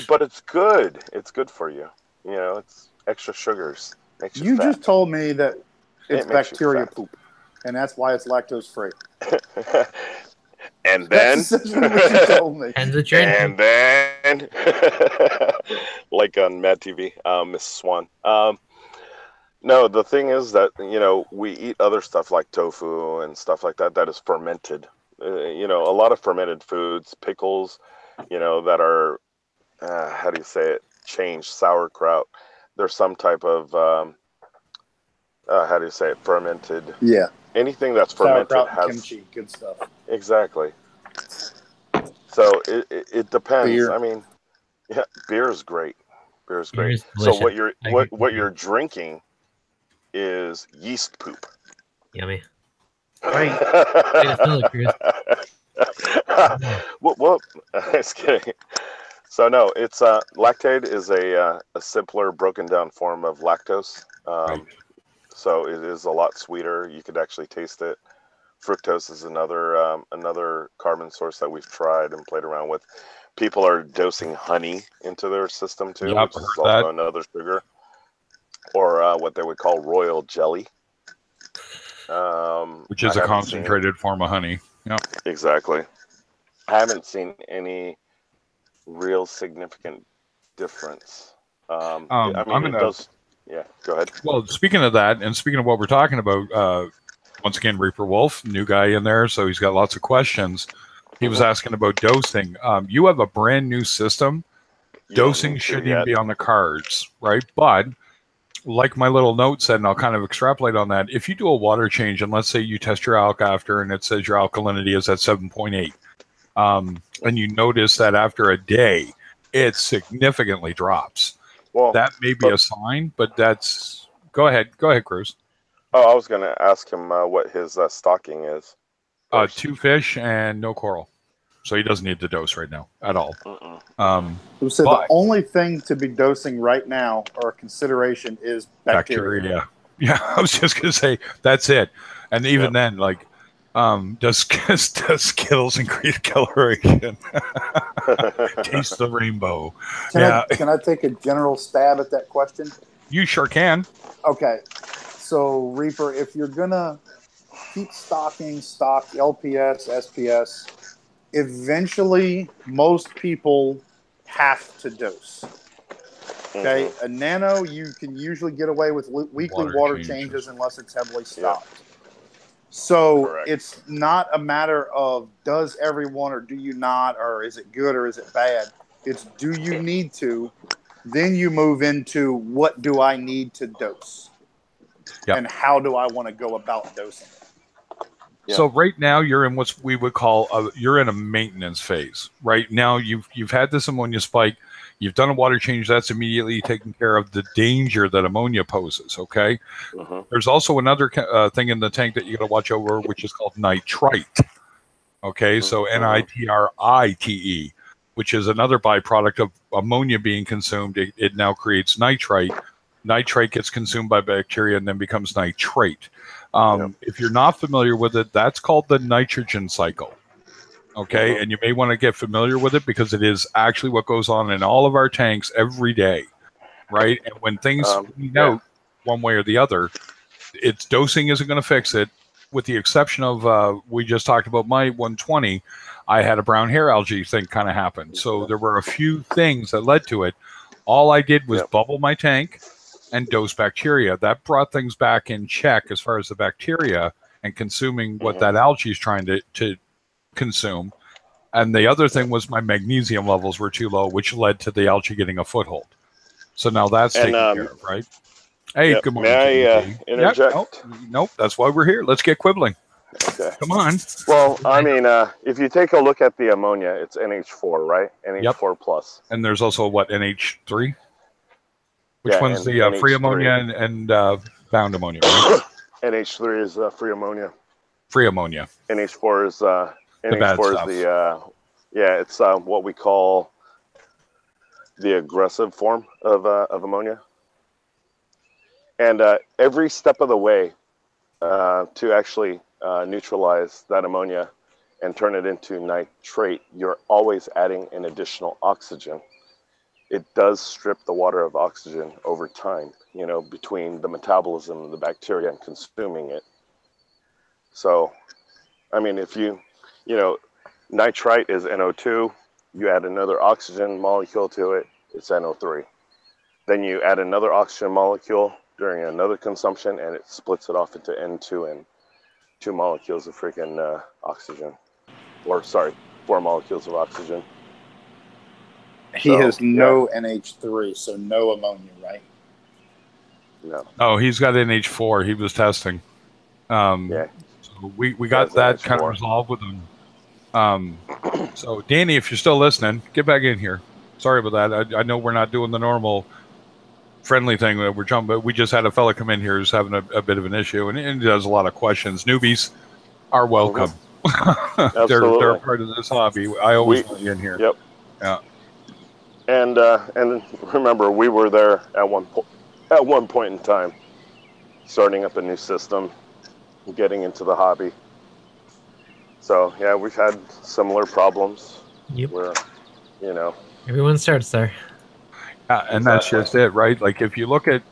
But it's good. It's good for you. It's extra sugars. Makes you fat. Just told me that it's bacteria poop, and that's why it's lactose free. And then, that's essentially what you told me. And then, like on Mad TV, Miss Swan. No, the thing is that we eat other stuff like tofu and stuff like that is fermented. A lot of fermented foods, pickles, that are how do you say it? Changed sauerkraut. There's some type of how do you say it? Fermented. Yeah. Anything that's fermented sauerkraut, kimchi, good stuff. Exactly. So it depends. Beer. I mean, yeah, beer is great. So what you're drinking is yeast poop. Yummy. Right. Well, just kidding. So no, it's lactate is a simpler broken down form of lactose. Right. So it is a lot sweeter. You could actually taste it. Fructose is another carbon source that we've tried and played around with. People are dosing honey into their system too, which is also another sugar, or what they would call royal jelly, which is a concentrated form of honey. Yeah, exactly. I haven't seen any real significant difference. Yeah, go ahead. Well, speaking of that, and speaking of what we're talking about, once again, Reaper Wolf, new guy in there, so he's got lots of questions. He was asking about dosing. You have a brand new system. Dosing shouldn't even be on the cards, right? But like my little note said, and I'll kind of extrapolate on that, if you do a water change, and let's say you test your alk after, and it says your alkalinity is at 7.8, and you notice that after a day, it significantly drops. Well, That may be a sign, but that's... Go ahead, Cruz. Oh, I was going to ask him what his stocking is. 2 fish and no coral. So he doesn't need to dose right now at all. So the only thing to be dosing right now or consideration is bacteria. Yeah, I was just going to say, that's it. And even then, like, does Skittles increase coloration? Taste the rainbow. Can I take a general stab at that question? You sure can. Okay. So, Reefer, if you're going to keep stock LPS, SPS, eventually most people have to dose. Okay? A nano, you can usually get away with weekly water changes unless it's heavily stocked. So it's not a matter of does everyone or do you not, or is it good or is it bad? It's do you need to? Then you move into what do I need to dose? And how do I want to go about dosing? So right now you're in what we would call you're in a maintenance phase. Right now you've had this ammonia spike. You've done a water change. That's immediately taking care of the danger that ammonia poses, okay? There's also another thing in the tank that you got to watch over, which is called nitrite, okay? So nitrite, which is another byproduct of ammonia being consumed. It now creates nitrite. Nitrite gets consumed by bacteria and then becomes nitrate. If you're not familiar with it, that's called the nitrogen cycle. Okay, and you may want to get familiar with it because it is actually what goes on in all of our tanks every day, right? And when things clean out one way or the other, its dosing isn't going to fix it, with the exception of we just talked about my 120. I had a brown hair algae thing kind of happen. So there were a few things that led to it. All I did was bubble my tank and dose bacteria. That brought things back in check as far as the bacteria and consuming what that algae is trying to consume. And the other thing was my magnesium levels were too low, which led to the algae getting a foothold. So now that's taken care of, right? Hey, good morning. May I interject? Nope, that's why we're here. Let's get quibbling. Okay. Come on. Well, I mean, if you take a look at the ammonia, it's NH4, right? NH4 plus. And there's also what, NH3? Which one's the NH3. free ammonia and bound ammonia, right? NH3 is free ammonia. Free ammonia. NH4 is NH4 is it's what we call the aggressive form of ammonia. And every step of the way to actually neutralize that ammonia and turn it into nitrate, you're always adding an additional oxygen. It does strip the water of oxygen over time, you know, between the metabolism of the bacteria and consuming it. So, I mean, if you know, nitrite is NO2, you add another oxygen molecule to it, it's NO3. Then you add another oxygen molecule during another consumption, and it splits it off into N2 and 2 molecules of freaking oxygen. Or, sorry, 4 molecules of oxygen. He has no NH3, so no ammonia, right? No. Oh, he's got NH4. He was testing. So we got that NH4 kind of resolved with him. So, Danny, if you're still listening, get back in here. Sorry about that. I know we're not doing the normal friendly thing that we're jumping, but we just had a fella come in here who's having a bit of an issue, and he does a lot of questions. Newbies are welcome. They're part of this hobby. I always want you in here. Yep. Yeah. And remember, we were there at one point in time, starting up a new system, getting into the hobby. So yeah, we've had similar problems. Yep. Where, you know, everyone starts there. Yeah, and that's just it, right? Like if you look at,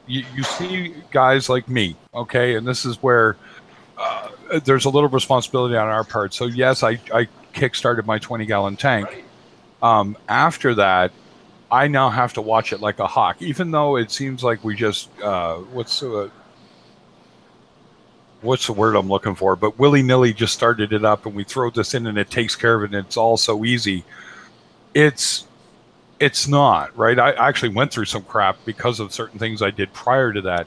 you see guys like me, okay, and this is where there's a little responsibility on our part. So yes, I kickstarted my 20-gallon tank. After that, I now have to watch it like a hawk, even though it seems like we just what's the word I'm looking for? But willy-nilly just started it up, and we throw this in, and it takes care of it, and it's all so easy. It's not, right? I actually went through some crap because of certain things I did prior to that,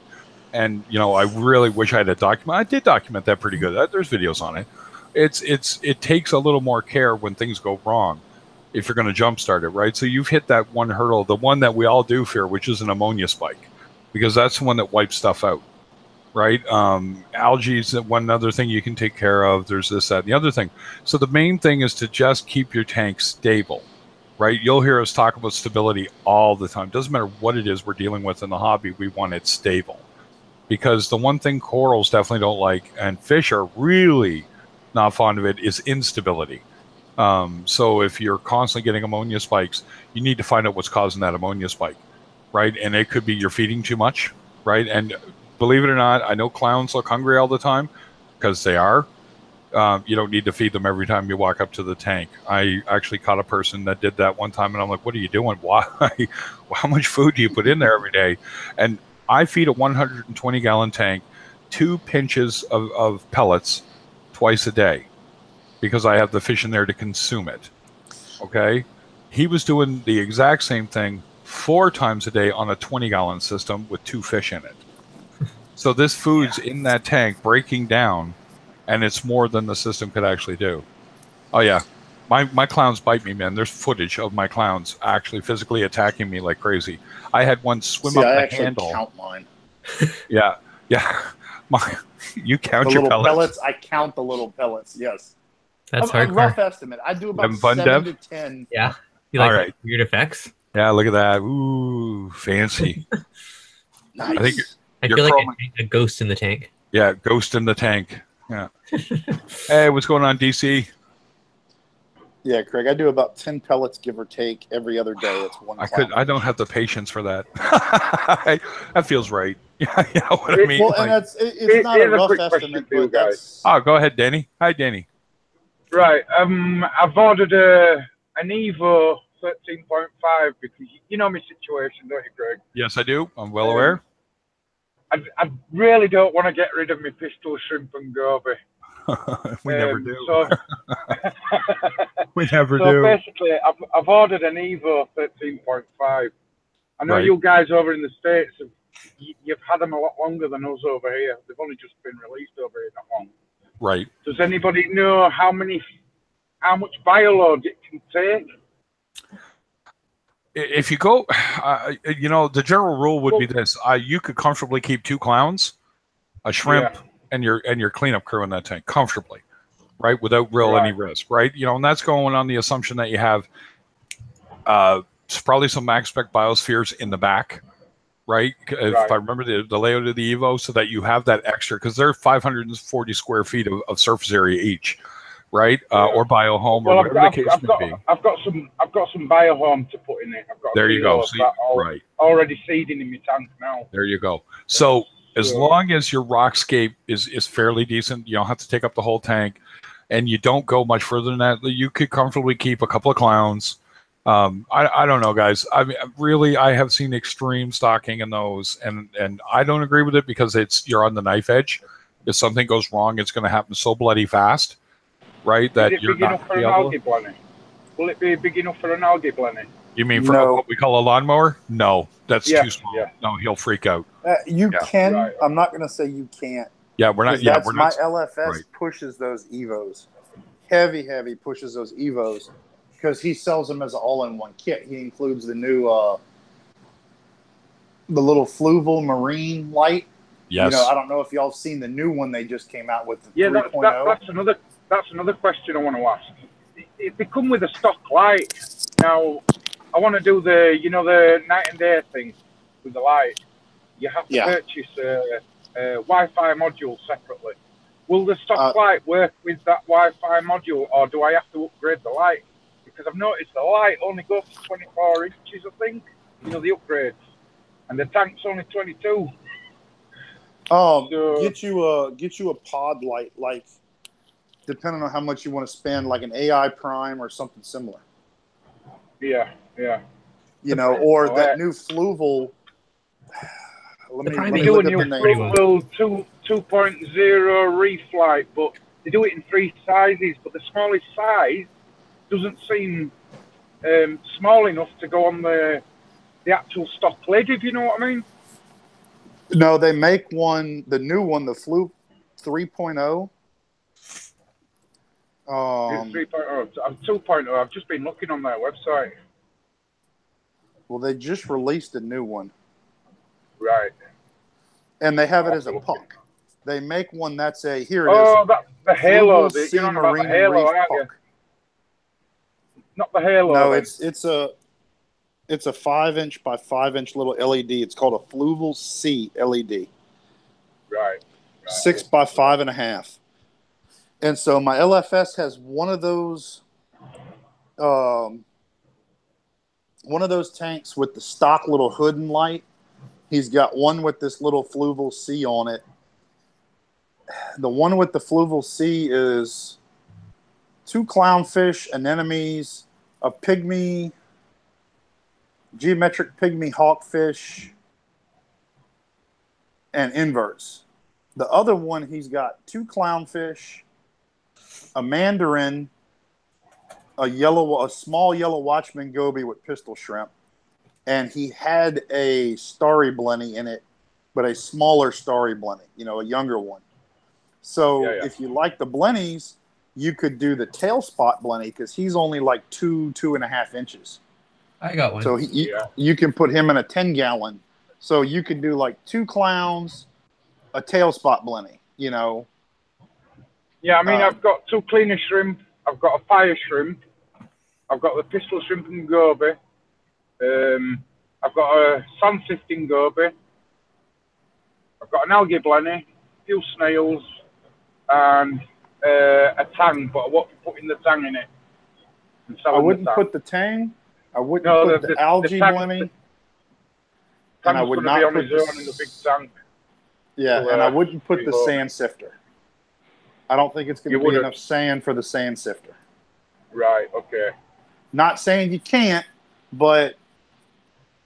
and you know, I really wish I had a document. I did document that pretty good. There's videos on it. It takes a little more care when things go wrong. if you're going to jumpstart it, right? So you've hit that one hurdle, the one that we all do fear, which is an ammonia spike, because that's the one that wipes stuff out, right? Algae is one other thing you can take care of. There's this, that, and the other thing. So the main thing is to just keep your tank stable, right? You'll hear us talk about stability all the time. Doesn't matter what it is we're dealing with in the hobby, we want it stable. Because the one thing corals definitely don't like, and fish are really not fond of it, is instability. So if you're constantly getting ammonia spikes, you need to find out what's causing that ammonia spike, right? And it could be you're feeding too much, right? And believe it or not, I know clowns look hungry all the time, because they are. You don't need to feed them every time you walk up to the tank. I actually caught a person that did that one time, and I'm like, what are you doing? Why? How much food do you put in there every day? And I feed a 120-gallon tank 2 pinches of pellets twice a day, because I have the fish in there to consume it. Okay? He was doing the exact same thing 4 times a day on a 20-gallon system with 2 fish in it. So this food's in that tank breaking down, and it's more than the system could actually do. Oh, yeah. My clowns bite me, man. There's footage of my clowns actually physically attacking me like crazy. I had one swim up the handle. I count mine. Yeah. You count The your little pellets? I count the little pellets, yes. That's A hardcore. rough estimate. I do about 7 to 10. Yeah. You like All right. weird effects? Yeah, look at that. Ooh, fancy. Nice. I think I You're feel like crawling- a ghost in the tank. yeah, ghost in the tank. Yeah. Hey, what's going on, DC? Yeah, Craig, I do about 10 pellets, give or take, every other day. It's one. I don't have the patience for that. That feels right. Yeah, you know what I mean? Well, Like- and it's not a Here's a rough quick question estimate, for you but that's. oh, go ahead, Danny. Hi, Danny. Right. I've ordered an Evo 13.5 because you know my situation, don't you, Greg? Yes, I do. I'm well aware. I really don't want to get rid of my pistol, shrimp, and goby. We never do. So, We never so do. basically, I've ordered an Evo 13.5. I know Right. you guys over in the States, you've had them a lot longer than us over here. They've only just been released over here not long. Right. Does anybody know how much bioload it can take? If you go, the general rule would be this: you could comfortably keep 2 clowns, a shrimp, and your cleanup crew in that tank comfortably, right, without any risk, right? And that's going on the assumption that you have probably some max spec biospheres in the back, right? If I remember the layout of the Evo, so that you have that extra, because they're 540 square feet of surface area each. Right, or biohome, or whatever the case may be. I've got some biohome to put in it. I've got there you go. See, right, already seeding in my tank now. There you go. So as long as your rockscape is fairly decent, you don't have to take up the whole tank, and you don't go much further than that, you could comfortably keep a couple of clowns. I don't know, guys. I mean, really, I have seen extreme stocking in those, and I don't agree with it, because you're on the knife edge. If something goes wrong, it's going to happen so bloody fast. Right, that you're not big enough for an algae blending? Will it be big enough for an algae blending? You mean for what we call a lawnmower? No, that's too small. Yeah. No, he'll freak out. You can. Right. I'm not going to say you can't. Yeah, we're not. Yeah, we're not. My LFS pushes those Evos. Heavy pushes those Evos, because he sells them as an all-in-one kit. He includes the new, the little Fluval Marine light. Yes. I don't know if y'all have seen the new one they just came out with. The 3.0. That's another question I want to ask. If they come with a stock light, now I want to do the night and day thing with the light. You have to purchase a Wi-Fi module separately. Will the stock light work with that Wi-Fi module, or do I have to upgrade the light? Because I've noticed the light only goes to 24 inches, I think. The upgrades, and the tank's only 22. Get you a pod light, like, depending on how much you want to spend, like an AI Prime or something similar. Yeah. Or that new Fluval. They do a new Fluval 2.0 Reef light, but they do it in 3 sizes. But the smallest size doesn't seem small enough to go on the actual stock lid, if you know what I mean. No, they make one, the new one, the Flu 3.0. It's 3.0. I'm 2.0. I've just been looking on their website. Well, they just released a new one. Right. And they have it as a puck. They make one that's a, here it is. Oh, that's the Halo. Fluval You're not about the Marine and Halo, Reef aren't you? puck. Not the Halo. No, then. it's a 5-inch by 5-inch little LED. It's called a Fluval C LED. Right. 6 by 5.5. And so my LFS has one of those tanks with the stock little hood and light. He's got one with this little Fluval C on it. The one with the Fluval C is 2 clownfish, anemones, a pygmy, geometric pygmy hawkfish, and inverts. The other one, he's got 2 clownfish, a mandarin, a small yellow watchman goby with pistol shrimp, and he had a starry blenny in it, but a smaller starry blenny, a younger one. So if you like the blennies, you could do the tail spot blenny because he's only like 2.5 inches. I got one. So you can put him in a 10-gallon. So you could do like 2 clowns, a tail spot blenny, Yeah, I mean, I've got 2 cleaner shrimp. I've got a fire shrimp. I've got the pistol shrimp and goby. I've got a sand sifting goby. I've got an algae blenny, a few snails, and a tang, but I won't be putting the tang in it. I wouldn't put the tang. I wouldn't put the algae blenny. And I would not put the in the big tank. Yeah, and I wouldn't put the sand sifter. I don't think it's going to be enough sand for the sand sifter. Right. Okay. Not saying you can't, but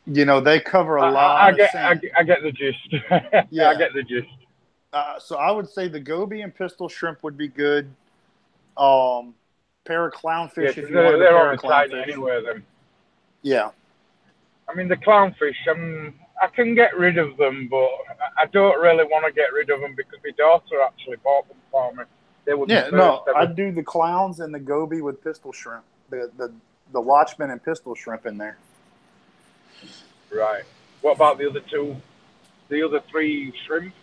they cover a lot of sand. I get the gist. Yeah, I get the gist. So I would say the goby and pistol shrimp would be good. Pair of clownfish if you wanted a pair of clownfish. Anyway, then. Yeah. I mean, the clownfish, I can get rid of them, but I don't really want to get rid of them because my daughter actually bought them for me. They were I'd do the clowns and the goby with pistol shrimp. The watchman and pistol shrimp in there. Right. What about the other 2? The other 3 shrimp?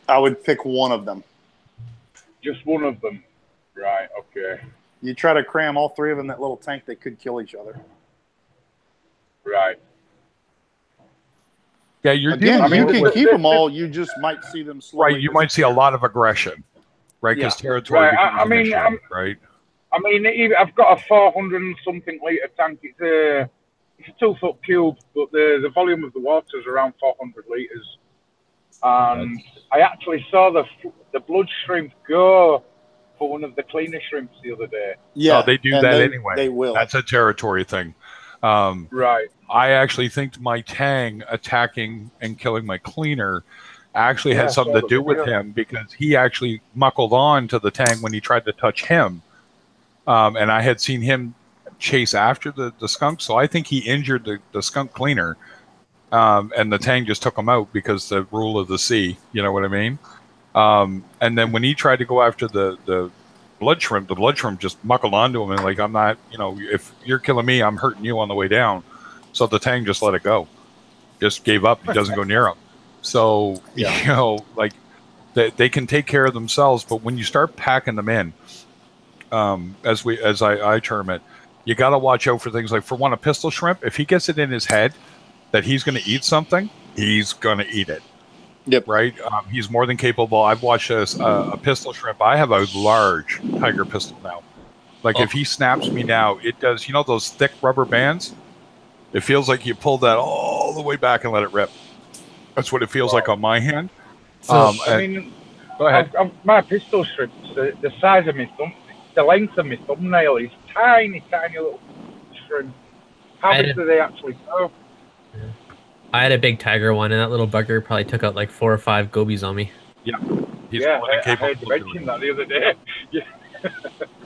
I would pick one of them. Just one of them. Right. Okay. You try to cram all 3 of them in that little tank, they could kill each other. Right. Yeah, you can keep them all. You just might see them slowly. Right, you might see a lot of aggression, right? Because territory becomes an issue, right? I mean, I've got a 400 and something litre tank. It's a 2-foot cube, but the volume of the water is around 400 litres. And I actually saw the blood shrimp go for one of the cleaner shrimps the other day. Yeah, they do that anyway. They will. That's a territory thing. Right. I actually think my tang attacking and killing my cleaner actually had something to do with him because he actually muckled on to the tang when he tried to touch him. And I had seen him chase after the skunk, so I think he injured the skunk cleaner. And the tang just took him out because the rule of the sea, you know what I mean? And then when he tried to go after the blood shrimp just muckled onto him and like, I'm not, if you're killing me, I'm hurting you on the way down. So the tang just let it go, just gave up. He doesn't go near him. So, like they can take care of themselves. But when you start packing them in, as I term it, you got to watch out for things like, for one, a pistol shrimp. If he gets it in his head that he's going to eat something, he's going to eat it. Yep. Right. He's more than capable. I've watched a pistol shrimp. I have a large tiger pistol now. Like if he snaps me now, it does, those thick rubber bands? It feels like you pulled that all the way back and let it rip. That's what it feels like on my hand. So, go ahead. My pistol shrimp, the size of my thumb, the length of my thumbnail is tiny, tiny little shrimp. How big do they actually go? I had a big tiger one, and that little bugger probably took out like 4 or 5 gobies on me. Yeah. I heard you mention that the other day.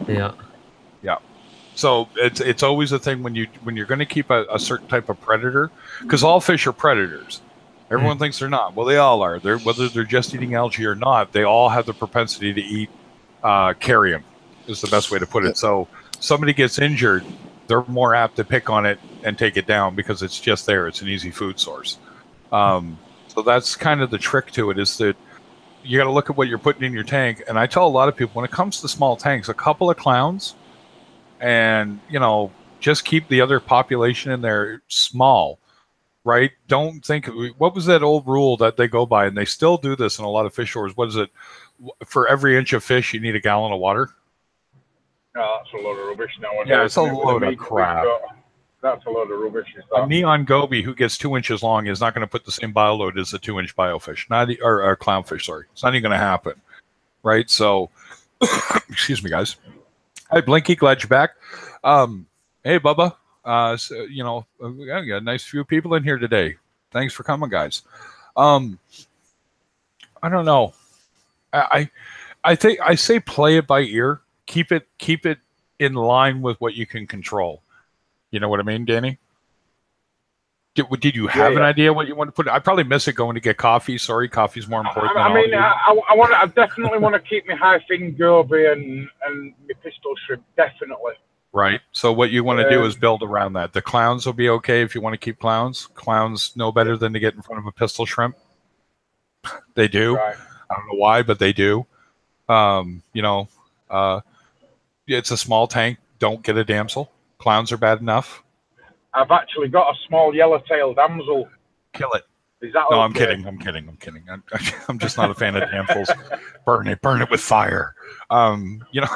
Yeah. Yeah. So it's always a thing when you're going to keep a certain type of predator, because all fish are predators. Everyone thinks they're not. Well, they all are. Whether they're just eating algae or not, they all have the propensity to eat carrion. is the best way to put it. So somebody gets injured, they're more apt to pick on it and take it down because it's just there. It's an easy food source. So that's kind of the trick to it, is that you got to look at what you're putting in your tank. And I tell a lot of people, when it comes to small tanks, a couple of clowns and, you know, just keep the other population in there small, right? Don't think, what was that old rule that they go by? And they still do this in a lot of fish stores. What is it? For every inch of fish, you need a gallon of water. No, that's a load of rubbish nowadays. Yeah, it's a load of crap. That's a load of rubbish. A neon goby who gets 2 inches long is not going to put the same bio load as a 2-inch biofish, or clownfish. Sorry, it's not even going to happen, right? So, excuse me, guys. Hi, Blinky, glad you're back. Hey, Bubba. So, you know, we got a nice few people in here today. Thanks for coming, guys. I don't know. I think I say play it by ear. Keep it in line with what you can control. You know what I mean, Danny? Did you have an idea what you want to put? I probably miss it going to get coffee. Sorry, coffee's more important. I definitely want to keep my high fin goby and my pistol shrimp, definitely. Right. So what you want to do is build around that. The clowns will be okay if you want to keep clowns. Clowns know better than to get in front of a pistol shrimp. They do. Right. I don't know why, but they do. You know, it's a small tank. Don't get a damsel. Clowns are bad enough. I've actually got a small yellow-tailed damsel. Kill it. Is that no, okay? I'm kidding. I'm just not a fan of damsels. Burn it with fire. You know.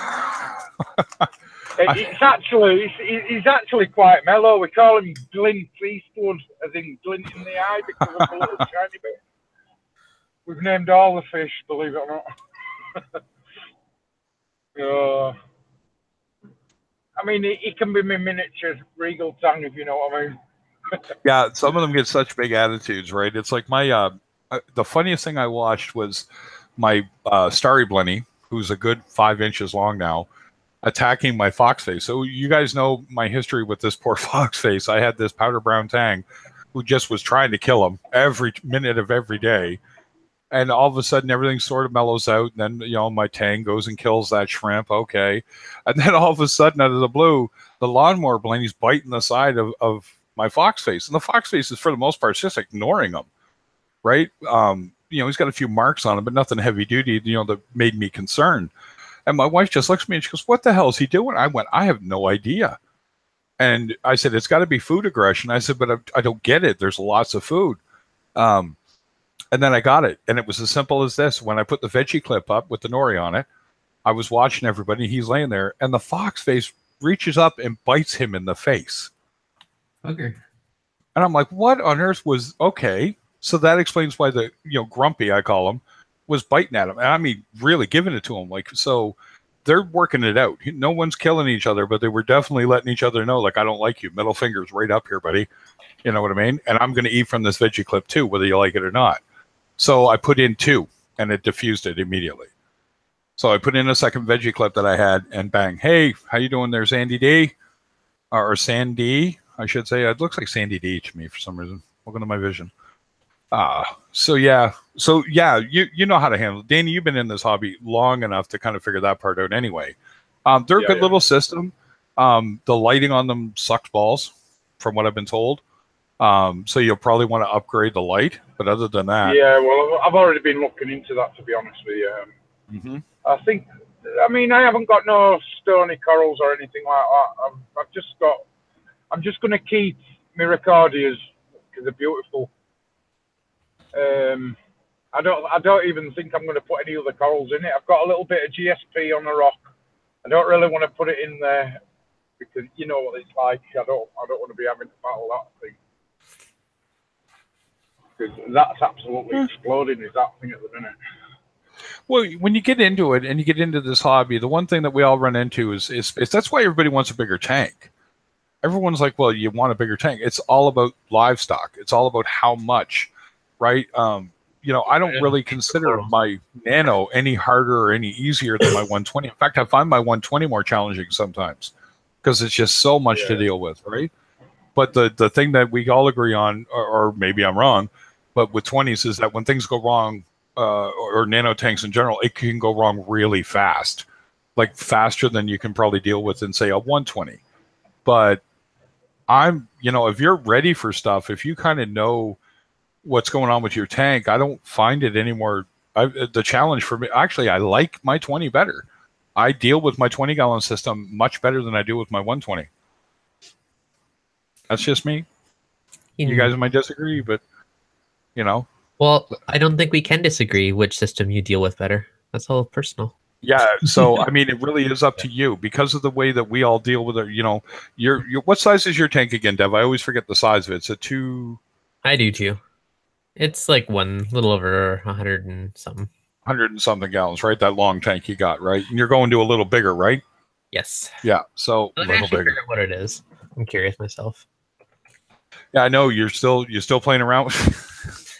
He's actually quite mellow. We call him Glint Eastwood, as in glint in the eye, because of the little shiny bit. We've named all the fish, believe it or not. I mean, he can be my miniature regal tang, if you know what I mean. Yeah, some of them get such big attitudes, right? It's like my the funniest thing I watched was my starry blenny, who's a good 5 inches long now, attacking my foxface. So you guys know my history with this poor foxface. I had this powder brown tang who just was trying to kill him every minute of every day. And all of a sudden, everything sort of mellows out. And then, you know, my tang goes and kills that shrimp. Okay. And then all of a sudden, out of the blue, the lawnmower blenny's biting the side of my foxface. And the foxface is, for the most part, just ignoring him. Right? You know, he's got a few marks on him, but nothing heavy duty, you know, that made me concerned. And my wife just looks at me and she goes, "What the hell is he doing?" I went, "I have no idea." And I said, "It's got to be food aggression." I said, "But I don't get it. There's lots of food." And then I got it. And it was as simple as this. When I put the veggie clip up with the nori on it, I was watching everybody. He's laying there. And the fox face reaches up and bites him in the face. Okay. And I'm like, what on earth was... Okay. So that explains why the, you know, grumpy, I call him, was biting at him. And I mean, really giving it to him. Like, so they're working it out. No one's killing each other, but they were definitely letting each other know, like, I don't like you. Middle fingers right up here, buddy. You know what I mean? And I'm going to eat from this veggie clip too, whether you like it or not. So I put in 2 and it diffused it immediately. So I put in a second veggie clip that I had and bang. Hey, how you doing there, Sandy D? Or Sandy, I should say. It looks like Sandy D to me for some reason. Welcome to my vision. So yeah, you know how to handle it. Danny, you've been in this hobby long enough to kind of figure that part out anyway. They're a good little system. The lighting on them sucks balls, from what I've been told. So you'll probably want to upgrade the light, but other than that... Yeah, well, I've already been looking into that, to be honest with you. I think, I mean, I haven't got no stony corals or anything like that. I'm just going to keep my Ricardias, because they're beautiful. I don't even think I'm going to put any other corals in it. I've got a little bit of GSP on the rock. I don't really want to put it in there, because you know what it's like. I don't want to be having to battle that thing. That's absolutely exploding, is that thing at the minute. Well, when you get into it and you get into this hobby, the one thing that we all run into is that's why everybody wants a bigger tank. Everyone's like, well, you want a bigger tank. It's all about livestock. It's all about how much, right? You know, I don't really consider my Nano any harder or any easier than my 120. In fact, I find my 120 more challenging sometimes because it's just so much to deal with, right? But the thing that we all agree on, or maybe I'm wrong, but with 20s is that when things go wrong, or nano tanks in general, it can go wrong really fast. like faster than you can probably deal with in say a 120. But I'm, if you're ready for stuff, if you kind of know what's going on with your tank, I don't find it anymore. The challenge for me, actually, I like my 20 better. I deal with my 20-gallon system much better than I do with my 120. That's just me. You guys might disagree, but Well, I don't think we can disagree which system you deal with better. That's all personal. Yeah, so I mean, it really is up to you because of the way that we all deal with it. Your what size is your tank again, Dev? I always forget the size of it. It's a 2. I do too. It's like one little over 100 and something. 100 and something gallons, right? That long tank you got, right? And you're going to a little bigger, right? Yes. Yeah, so a little bigger. What it is? I'm curious myself. Yeah, I know you're still playing around.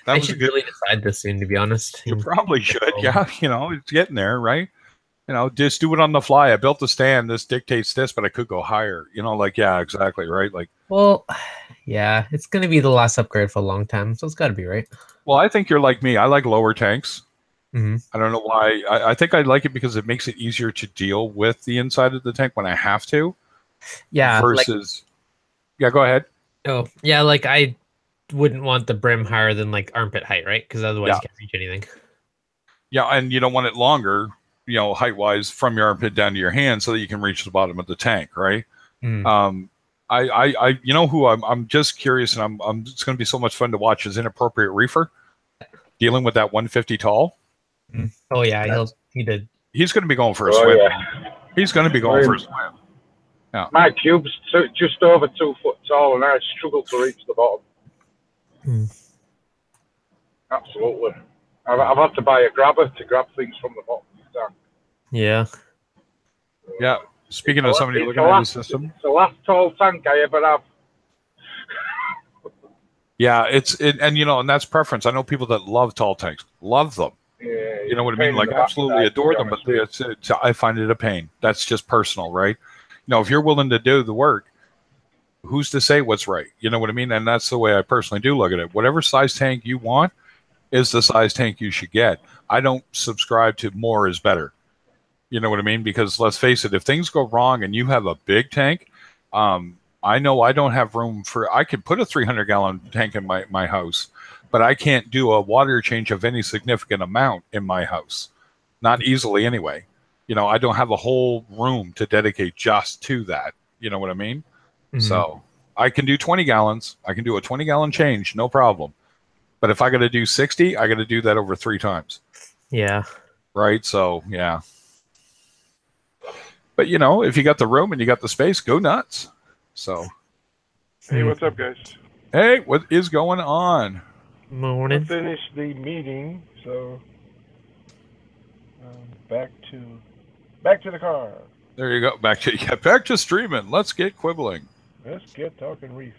I should really decide this soon, to be honest. You probably should. Yeah, it's getting there, right? Just do it on the fly. I built the stand. This dictates this, but I could go higher. Yeah, exactly, right? Like, well, yeah, it's going to be the last upgrade for a long time, so it's got to be right. Well, I think you're like me. I like lower tanks. Mm-hmm. I don't know why. I think I like it because it makes it easier to deal with the inside of the tank when I have to. Yeah. Versus, yeah, go ahead. Oh, yeah, like I wouldn't want the brim higher than like armpit height, right? Because otherwise you can't reach anything. Yeah, and you don't want it longer, height-wise from your armpit down to your hand so that you can reach the bottom of the tank, right? Mm. I who I'm just curious, and it's going to be so much fun to watch is Inappropriate Reefer dealing with that 150 tall. Oh yeah, he's going to be going for a swim. Yeah. He's going to be going for a swim. Yeah. My cube's just over 2 foot tall, and I struggle to reach the bottom. Absolutely. I've had to buy a grabber to grab things from the bottom of the tank. Yeah. Yeah. Speaking of somebody looking at the system, it's the last tall tank I ever have. Yeah, and that's preference. I know people that love tall tanks, love them. Yeah, you know what I mean? Like absolutely adore them, but I find it a pain. That's just personal, right? If you're willing to do the work, who's to say what's right? You know what I mean? And that's the way I personally do look at it. Whatever size tank you want is the size tank you should get. I don't subscribe to more is better. You know what I mean? Because let's face it, if things go wrong and you have a big tank, I know I don't have room I could put a 300-gallon tank in my house, but I can't do a water change of any significant amount in my house. Not easily anyway. I don't have a whole room to dedicate just to that. You know what I mean? Mm-hmm. So I can do 20 gallons. I can do a 20-gallon change, no problem. But if I got to do 60, I got to do that over 3 times. Yeah. Right? So, yeah. But, if you got the room and you got the space, go nuts. So. Hey, what's up, guys? Hey, what is going on? Morning. I finished the meeting, so back to the car. There you go. Back to streaming. Let's get quibbling. Let's get talking Reef.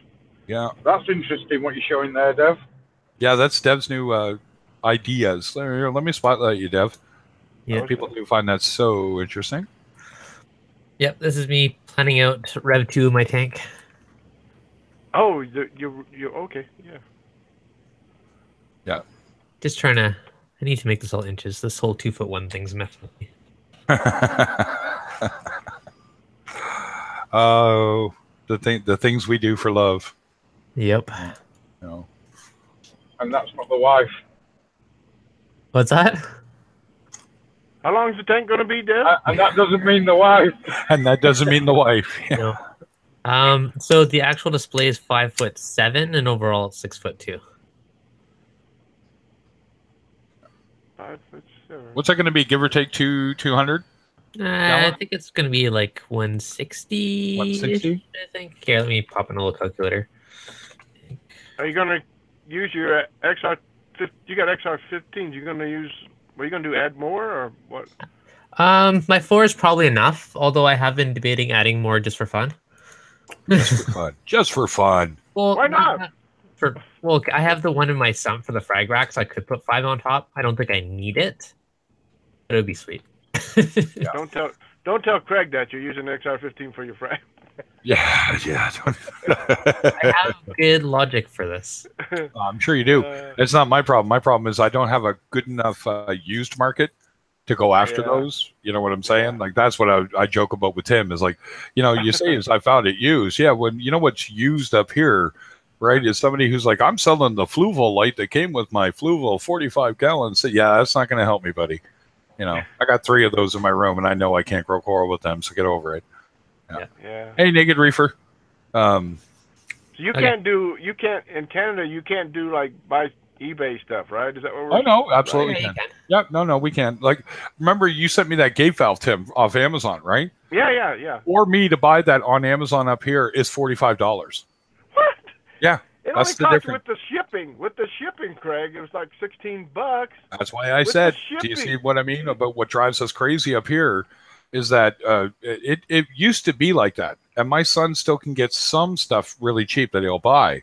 Yeah. That's interesting what you're showing there, Dev. Yeah, that's Dev's new ideas. Let me spotlight you, Dev. Yeah. People do find that so interesting. Yep, this is me planning out Rev 2 of my tank. Oh, you're okay. Yeah. Yeah. Just trying to. I need to make this all inches. This whole 2'1" thing's messing with me. Oh, the things we do for love. Yep. And that's not the wife. What's that? How long is the tank going to be, Dev? And that doesn't mean the wife. And that doesn't mean the wife. No. So the actual display is 5'7", and overall it's 6'2". 5'7". What's that going to be? Give or take 200? I think it's going to be like 160. 160? I think. Here, let me pop in a little calculator. Are you going to use your XR? You got XR15s. You going to use? What are you going to do? Add more or what? My 4 is probably enough. Although I have been debating adding more just for fun. Just for fun. Just for fun. Well, why not? I have the one in my sump for the frag rack, so I could put 5 on top. I don't think I need it, but it would be sweet. Yeah. Don't tell Craig that you're using XR15 for your frag. Yeah. I have good logic for this. I'm sure you do. It's not my problem. My problem is I don't have a good enough used market to go after Yeah. those. You know what I'm saying? Yeah. Like that's what I joke about with Tim is like, you say is I found it used. Yeah, when you know what's used up here, right? Is somebody who's like, I'm selling the Fluval light that came with my Fluval 45 gallons. So, yeah, that's not going to help me, buddy. I got 3 of those in my room, and I know I can't grow coral with them. So get over it. Yeah. Hey, Naked Reefer. So you can't in Canada. You can't do like buy eBay stuff, right? Is that what we're? Oh no, absolutely Right? can. Yeah, no, we can. Like, remember you sent me that gate valve, Tim, off Amazon, right? Yeah. For me to buy that on Amazon up here is $45. What? Yeah, It that's only the cost difference. with the shipping. With the shipping, Craig, it was like $16. That's why I With said, the do you see shipping. what I mean about what drives us crazy up here? Is that it used to be like that, and my son still can get some stuff really cheap that he'll buy.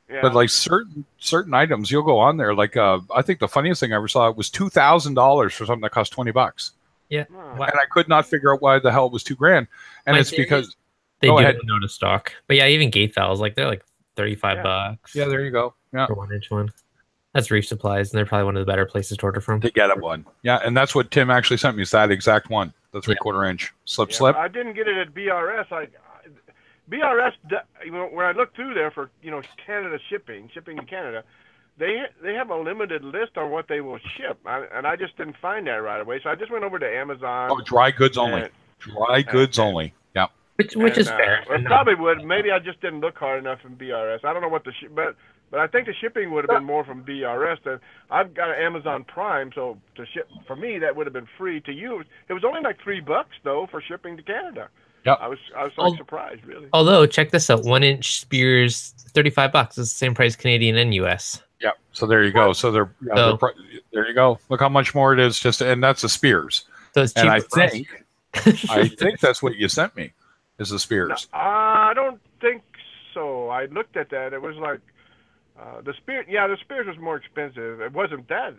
Yeah. But like certain items, you'll go on there. Like I think the funniest thing I ever saw was $2,000 for something that cost $20. Yeah. Oh. Wow. And I could not figure out why the hell it was $2,000. And My it's theory because is they go do ahead. have no to stock. But yeah, even gate valves, like they're like $35. Yeah, there you go. Yeah. For 1-inch one. That's Reef Supplies, and they're probably one of the better places to order from. To get it one. Yeah, and that's what Tim actually sent me, is that exact one, the 3/4 inch. Slip. I didn't get it at BRS. BRS, when I looked through there for Canada shipping in Canada, they have a limited list on what they will ship, and I just didn't find that right away. So I just went over to Amazon. Oh, dry goods only. Dry goods only. Yeah. Which is fair. Or probably would. Maybe I just didn't look hard enough in BRS. I don't know what but I think the shipping would have been more from BRS. I've got an Amazon Prime, so to ship for me that would have been free to use. It was only like $3 though for shipping to Canada. Yep. I was like surprised, really. Although, check this out: 1-inch spears, $35. It's the same price Canadian and US. Yeah. So there you go. So there you go. Look how much more it is. And that's the spears. So it's cheaper. And I think that's what you sent me, is the spears. No, I don't think so. I looked at that. It was like the spear. Yeah, the spears was more expensive. It wasn't that.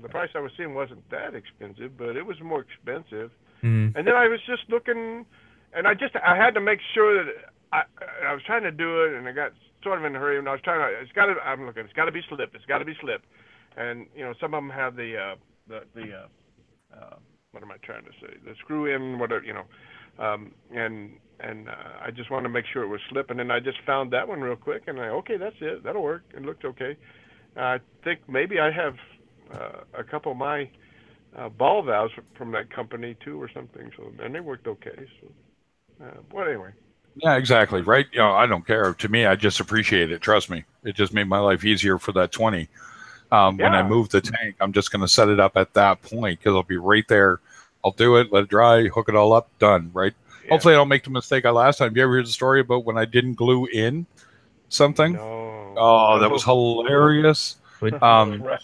The price I was seeing wasn't that expensive, but it was more expensive. Mm. And then I was just looking, and I had to make sure that I was trying to do it, and I got sort of in a hurry, and I was trying to. It's got to be slip. It's got to be slip. And some of them have the what am I trying to say? The screw in, whatever, and I just wanted to make sure it was slip, and then I just found that one real quick, and okay, that's it. That'll work. It looked okay. I think maybe I have a couple of my ball valves from that company too, or something. So and they worked okay. So, well, anyway. Yeah, exactly. Right. I don't care. To me, I just appreciate it. Trust me. It just made my life easier for that 20. When I move the tank, I'm just going to set it up at that point because I'll be right there. I'll do it, let it dry, hook it all up, done. Right. Yeah. Hopefully, I don't make the mistake I last time. You ever hear the story about when I didn't glue in something? No. Oh, that was hilarious.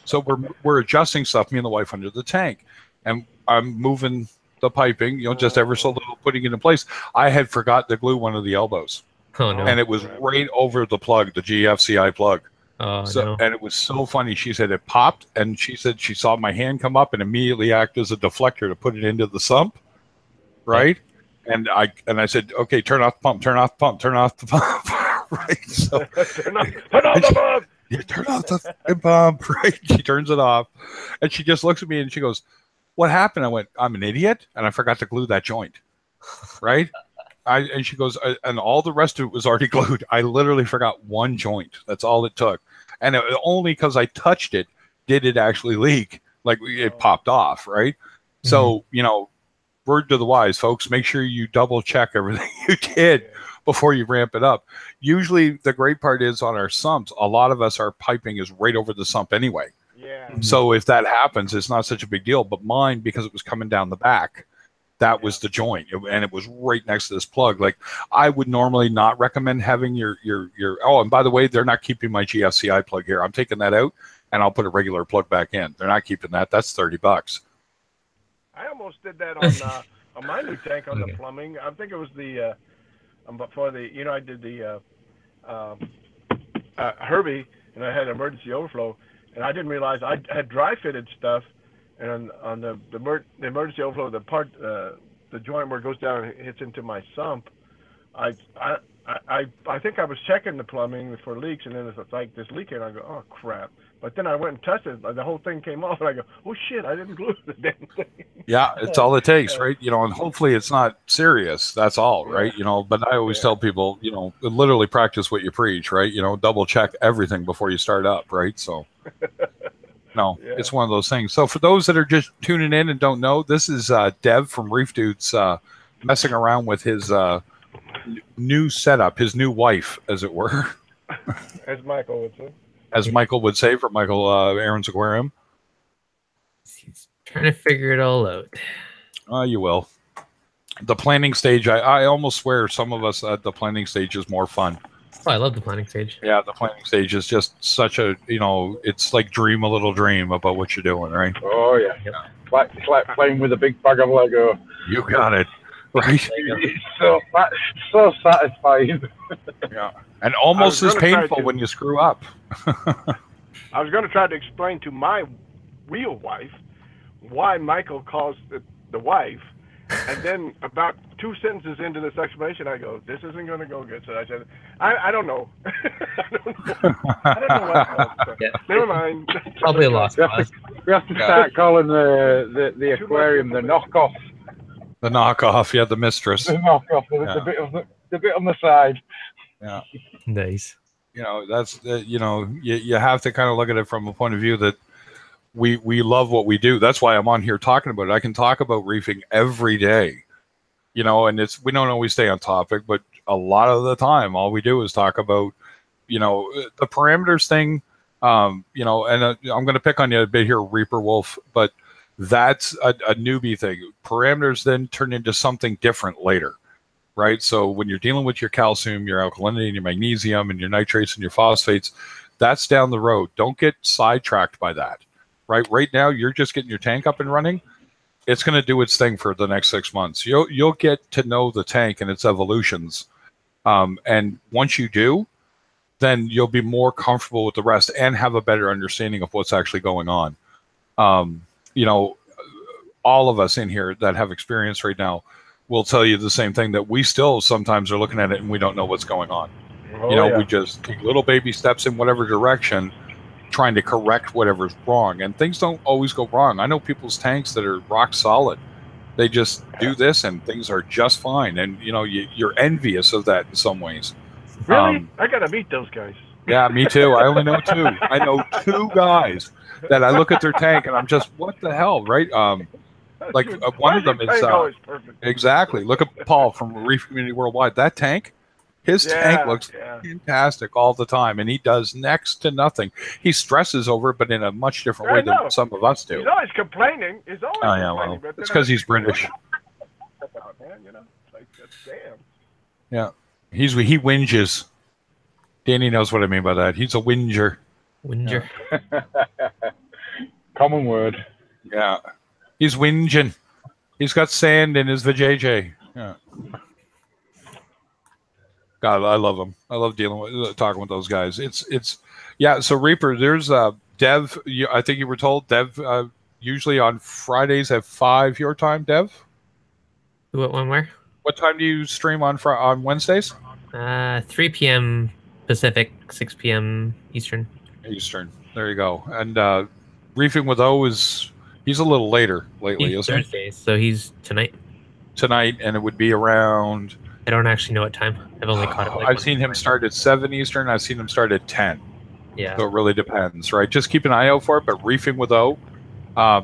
So we're adjusting stuff, me and the wife, under the tank, and I'm moving the piping, just ever so little, putting it in place. I had forgot to glue one of the elbows. Oh no! And it was right over the plug, the GFCI plug. Oh no! And it was so funny. She said it popped, and she said she saw my hand come up and immediately act as a deflector to put it into the sump, right? Yeah. And I said, okay, turn off the pump, turn off the pump, turn off the pump, right? So turn off the pump. You turn off the pump, right? She turns it off, and she just looks at me and she goes, "What happened?" I went, "I'm an idiot, and I forgot to glue that joint." Right? And she goes, and all the rest of it was already glued. I literally forgot one joint. That's all it took. And only because I touched it did it actually leak. Like it popped off, right? Mm-hmm. So, word to the wise, folks, make sure you double check everything you did before you ramp it up. Usually the great part is on our sumps, a lot of us, our piping is right over the sump anyway. Yeah. So if that happens, it's not such a big deal. But mine, because it was coming down the back, that was the joint, and it was right next to this plug. Like I would normally not recommend having your. Oh, and by the way, they're not keeping my GFCI plug here. I'm taking that out, and I'll put a regular plug back in. They're not keeping that. That's $30. I almost did that on my new tank on the plumbing. I think it was the before the I did the Herbie, and I had emergency overflow, and I didn't realize I had dry fitted stuff. And on the emergency overflow, the joint where it goes down and hits into my sump, I think I was checking the plumbing for leaks, and then it's like this leak, and I go, oh crap! But then I went and tested it. The whole thing came off, and I go, "Oh shit! I didn't glue the damn thing." Yeah, it's all it takes, right? You know, and hopefully it's not serious. That's all, right? Yeah. You know, but I always tell people, you know, literally practice what you preach, right? You know, double check everything before you start up, right? So, no, Yeah. it's one of those things. So for those that are just tuning in and don't know, this is Dev from Reef Dudes messing around with his new setup, his new wife, as it were. As Michael would say. As Michael would say for Michael Aaron's Aquarium. He's trying to figure it all out. You will. The planning stage, I almost swear some of us at the planning stage is more fun. Oh, I love the planning stage. Yeah, the planning stage is just such a, you know, it's like dream a little dream about what you're doing, right? Oh, yeah. It's like playing with a big bag of Lego. You got it. Right? It's so satisfying. Yeah. And almost as painful when you screw up. I was going to try to explain to my real wife why Michael calls the wife, and then about 2 sentences into this explanation, I go, "This isn't going to go good." So I said, "I don't know. I don't know what. Yeah. Never mind." Probably a lost cause. We have to start calling the aquarium the knockoff. The knockoff, yeah, the mistress. The knockoff, the bit on the side. Yeah. Nice. You know, that's, you know, you have to kind of look at it from a point of view that we love what we do. That's why I'm on here talking about it. I can talk about reefing every day, you know, and we don't always stay on topic, but a lot of the time, all we do is talk about, you know, the parameters thing, you know, and I'm going to pick on you a bit here, Reaper Wolf, but that's a newbie thing. Parameters then turn into something different later, right? So when you're dealing with your calcium, your alkalinity, and your magnesium, and your nitrates and your phosphates, that's down the road. Don't get sidetracked by that, right? Right now, you're just getting your tank up and running. It's going to do its thing for the next 6 months. You'll get to know the tank and its evolutions, and once you do, then you'll be more comfortable with the rest and have a better understanding of what's actually going on. You know, all of us in here that have experience right now will tell you the same thing, that we still sometimes are looking at it and we don't know what's going on. You know, we just take little baby steps in whatever direction, trying to correct whatever's wrong. And things don't always go wrong. I know people's tanks that are rock solid. They just do this and things are just fine. And, you know, you're envious of that in some ways. Really? I got to meet those guys. Yeah, me too. I only know 2. I know 2 guys that I look at their tank and I'm just, what the hell, right? Like one of them is exactly. Look at Paul from Reef Community Worldwide. That tank, his tank looks fantastic all the time, and he does next to nothing. He stresses over it, but in a much different way than some of us do. He's always complaining. He's always complaining. Well, it's because he's British. You know, like, damn. Yeah, he whinges. Danny knows what I mean by that. He's a whinger. Whinger. Common word. Yeah. He's whinging. He's got sand in his vajayjay. Yeah. God, I love him. I love talking with those guys. It's yeah. So Reaper, there's Dev. I think you were told Dev usually on Fridays at 5 your time. Dev. What one? Where? What time do you stream on Wednesdays? 3 p.m. Pacific, 6 p.m. Eastern. Eastern. There you go. And Reefing with O he's a little later lately, isn't he? Thursdays, so he's tonight. Tonight, and it would be around. I don't actually know what time. I've only caught it. I've seen him start at 7 Eastern. I've seen him start at 10. Yeah. So it really depends, right? Just keep an eye out for it. But Reefing with O,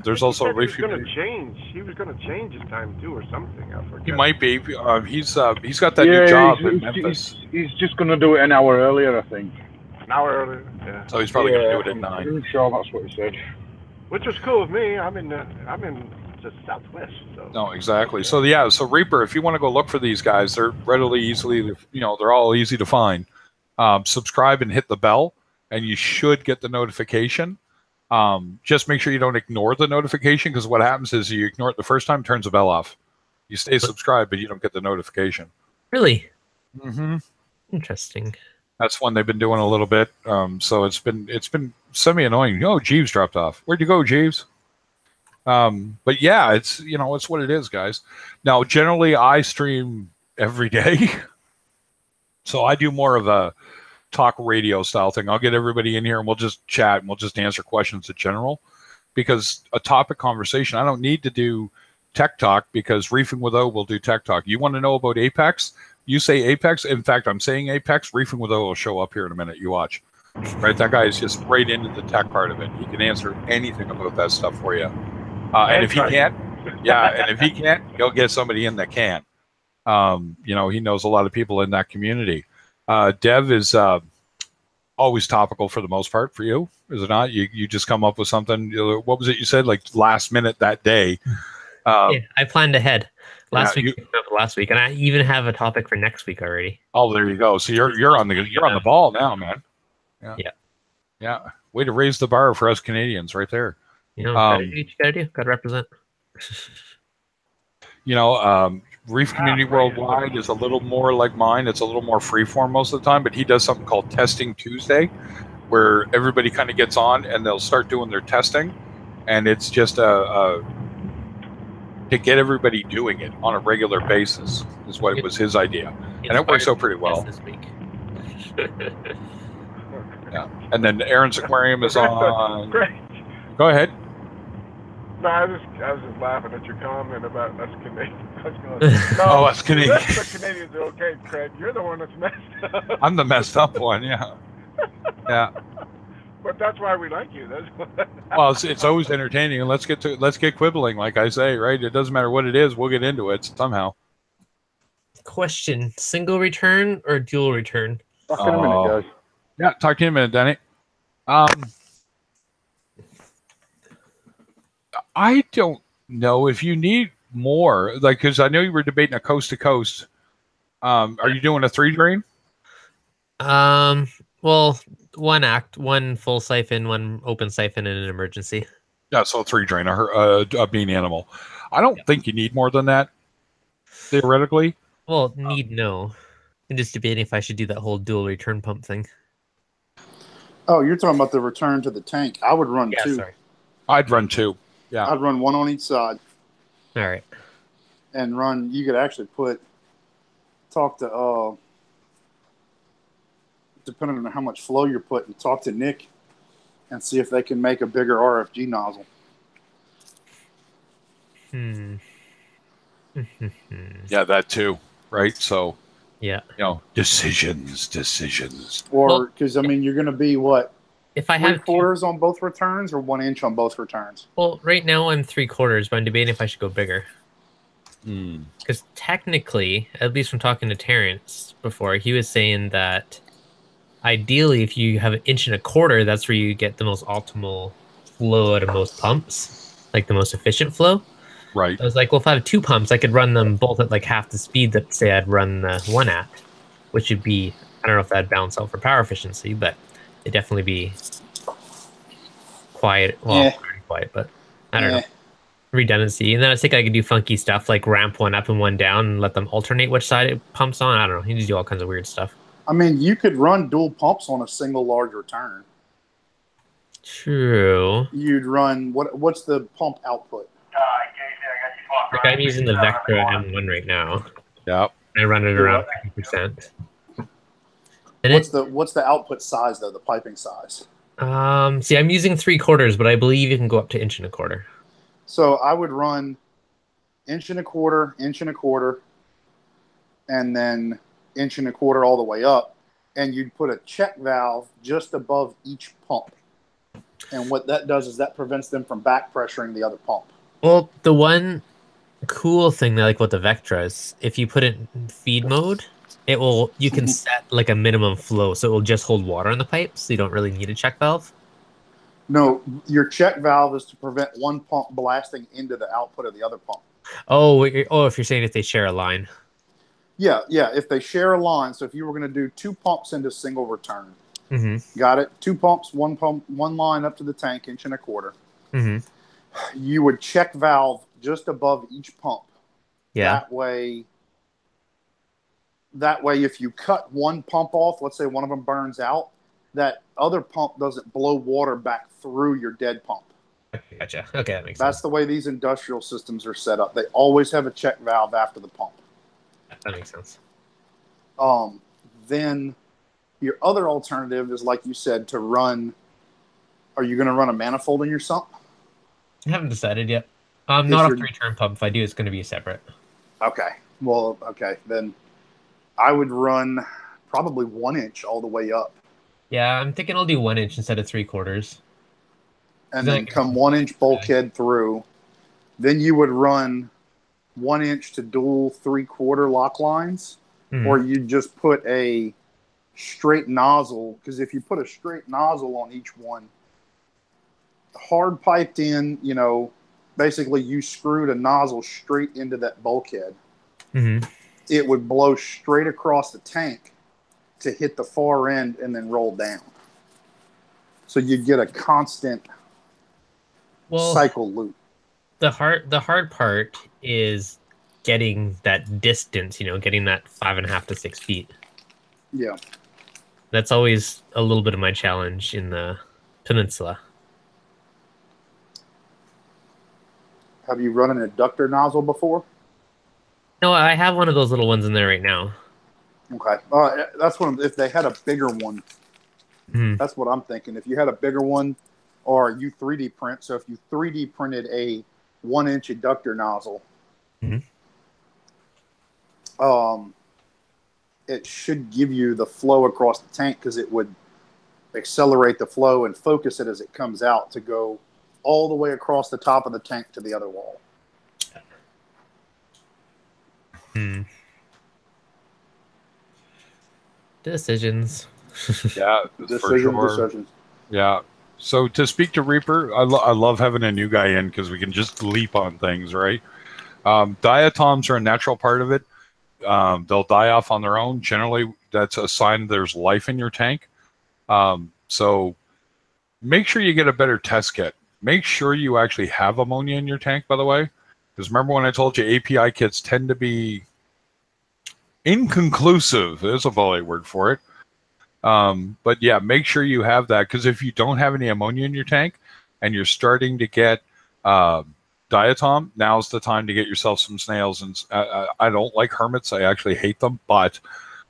there's also Reefing. He was going to change. He was going to change his time too, or something. I forget. He might be. He's got that new job in Memphis. He's just going to do it an hour earlier, I think. An hour earlier. Yeah. So he's probably going to do it at 9. I'm sure that's what he said. Which was cool with me. I'm in the Southwest. So. No, exactly. So yeah, so Reaper, if you want to go look for these guys, they're they're all easy to find. Subscribe and hit the bell, and you should get the notification. Just make sure you don't ignore the notification, because what happens is you ignore it the first time, turns the bell off. You stay subscribed, but you don't get the notification. Really? Mm-hmm. Interesting. That's one they've been doing a little bit. So it's been semi-annoying. Oh, Jeeves dropped off. Where'd you go, Jeeves? But yeah, it's what it is, guys. Now, generally, I stream every day, so I do more of a talk radio style thing. I'll get everybody in here and we'll just chat and we'll just answer questions in general. Because a topic conversation, I don't need to do tech talk because Reefing with O will do tech talk. You want to know about Apex? You say Apex. In fact, I'm saying Apex. Reefing with O will show up here in a minute. You watch. Right, that guy is just right into the tech part of it. He can answer anything about that stuff for you. And if he can't, and if he can't, he'll get somebody in that can. You know, he knows a lot of people in that community. Dev is always topical for the most part for you, is it not? You just come up with something. What was it you said? Like last minute that day. Yeah, I planned ahead. Last week, and I even have a topic for next week already. Oh, there you go. So you're on the ball now, man. Yeah. Way to raise the bar for us Canadians, right there. You know, gotta do what you gotta do. Gotta represent. You know, Reef Community Worldwide is a little more like mine. It's a little more freeform most of the time, but he does something called Testing Tuesday, where everybody kind of gets on and they'll start doing their testing, and it's just to get everybody doing it on a regular basis is what was his idea, and it works out pretty well. This week. Yeah, and then Aaron's Aquarium is on. Great. Go ahead. No, I was just laughing at your comment about us Canadians. No, us Canadians. The Canadians are okay, Craig. You're the one that's messed up. I'm the messed up one, yeah. Yeah. But that's why we like you. Well, it's always entertaining, and let's get quibbling, like I say, right? It doesn't matter what it is, we'll get into it somehow. Question: single return or dual return? Talk in a minute, guys. Yeah, talk to you in a minute, Danny. I don't know if you need more, like, because I know you were debating a coast to coast. Are you doing a 3-drain? Well, one full siphon, one open siphon in an emergency. Yeah, so a 3-drain, a bean animal. I don't think you need more than that, theoretically. Well, no. I'm just debating if I should do that whole dual return pump thing. Oh, you're talking about the return to the tank. I would run 2. Sorry. I'd run 2. Yeah. I'd run 1 on each side. All right. And run, you could actually talk to, depending on how much flow you're putting, talk to Nick and see if they can make a bigger RFG nozzle. Yeah, that too, right? So, yeah, you know, decisions. Or, because, I mean, you're going to be what? If I have 3/4 on both returns or 1 inch on both returns? Well, right now I'm 3/4, but I'm debating if I should go bigger. Because technically, at least from talking to Terrence before, he was saying that ideally, if you have 1.25 inches, that's where you get the most optimal flow out of most pumps, like the most efficient flow. Right. I was like, well, if I have 2 pumps, I could run them both at like half the speed that, say, I'd run the one at, which would be, I don't know if that'd balance out for power efficiency, but it'd definitely be quiet. Well, pretty quiet, but I don't know. Redundancy. And then I think I could do funky stuff like ramp one up and one down and let them alternate which side it pumps on. I don't know. You just do all kinds of weird stuff. I mean, you could run dual pumps on a single large return. True. You'd run, what's the pump output? Like I'm using the Vectra M1 right now. Yep. I run it around 50%. And what's the output size though? The piping size. See, I'm using 3/4, but I believe you can go up to 1.25 inches. So I would run 1.25 inches, 1.25 inches, and then 1.25 inches all the way up, and you'd put a check valve just above each pump. And what that does is that prevents them from back pressuring the other pump. Well, the one cool thing that I like about the Vectra is if you put it in feed mode, you can set like a minimum flow, so it will just hold water in the pipe, so you don't really need a check valve. No, your check valve is to prevent one pump blasting into the output of the other pump. Oh, if you're saying if they share a line. Yeah, if they share a line. So if you were going to do 2 pumps into single return, got it? 2 pumps, one line up to the tank, 1.25 inches. You would check valve just above each pump. Yeah. That way, if you cut one pump off, let's say one of them burns out, that other pump doesn't blow water back through your dead pump. Gotcha. Okay, that makes sense. That's the way these industrial systems are set up. They always have a check valve after the pump. That makes sense. Then Your other alternative is, like you said, to run. Are you going to run a manifold in your sump? I haven't decided yet. Not a 3-turn pump. If I do, it's going to be separate. Okay. Well, okay. Then I would run probably 1 inch all the way up. Yeah, I'm thinking I'll do 1 inch instead of 3/4. And then come 1 inch bulkhead through. Then you would run 1 inch to dual 3/4 lock lines, or you just put a straight nozzle. Because if you put a straight nozzle on each one, hard piped in, you know, basically you screwed a nozzle straight into that bulkhead. It would blow straight across the tank to hit the far end and then roll down. So you'd get a constant cycle loop. The hard part is getting that distance, you know, getting that 5.5 to 6 feet. Yeah. That's always a little bit of my challenge in the peninsula. Have you run an adductor nozzle before? No, I have one of those little ones in there right now. Okay. That's one. If they had a bigger one, that's what I'm thinking. If you had a bigger one, or you 3D print. So if you 3D printed a 1 inch adductor nozzle, it should give you the flow across the tank, because it would accelerate the flow and focus it as it comes out to go all the way across the top of the tank to the other wall. Decisions. Yeah, decisions. Yeah. So to speak to Reefer, I love having a new guy in, because we can just leap on things, right? Diatoms are a natural part of it. They'll die off on their own. Generally, that's a sign there's life in your tank. So make sure you get a better test kit. Make sure you actually have ammonia in your tank, by the way. Because remember when I told you API kits tend to be inconclusive. There's a volley word for it. But yeah, make sure you have that, because if you don't have any ammonia in your tank and you're starting to get diatom, now's the time to get yourself some snails. And I don't like hermits. I actually hate them, but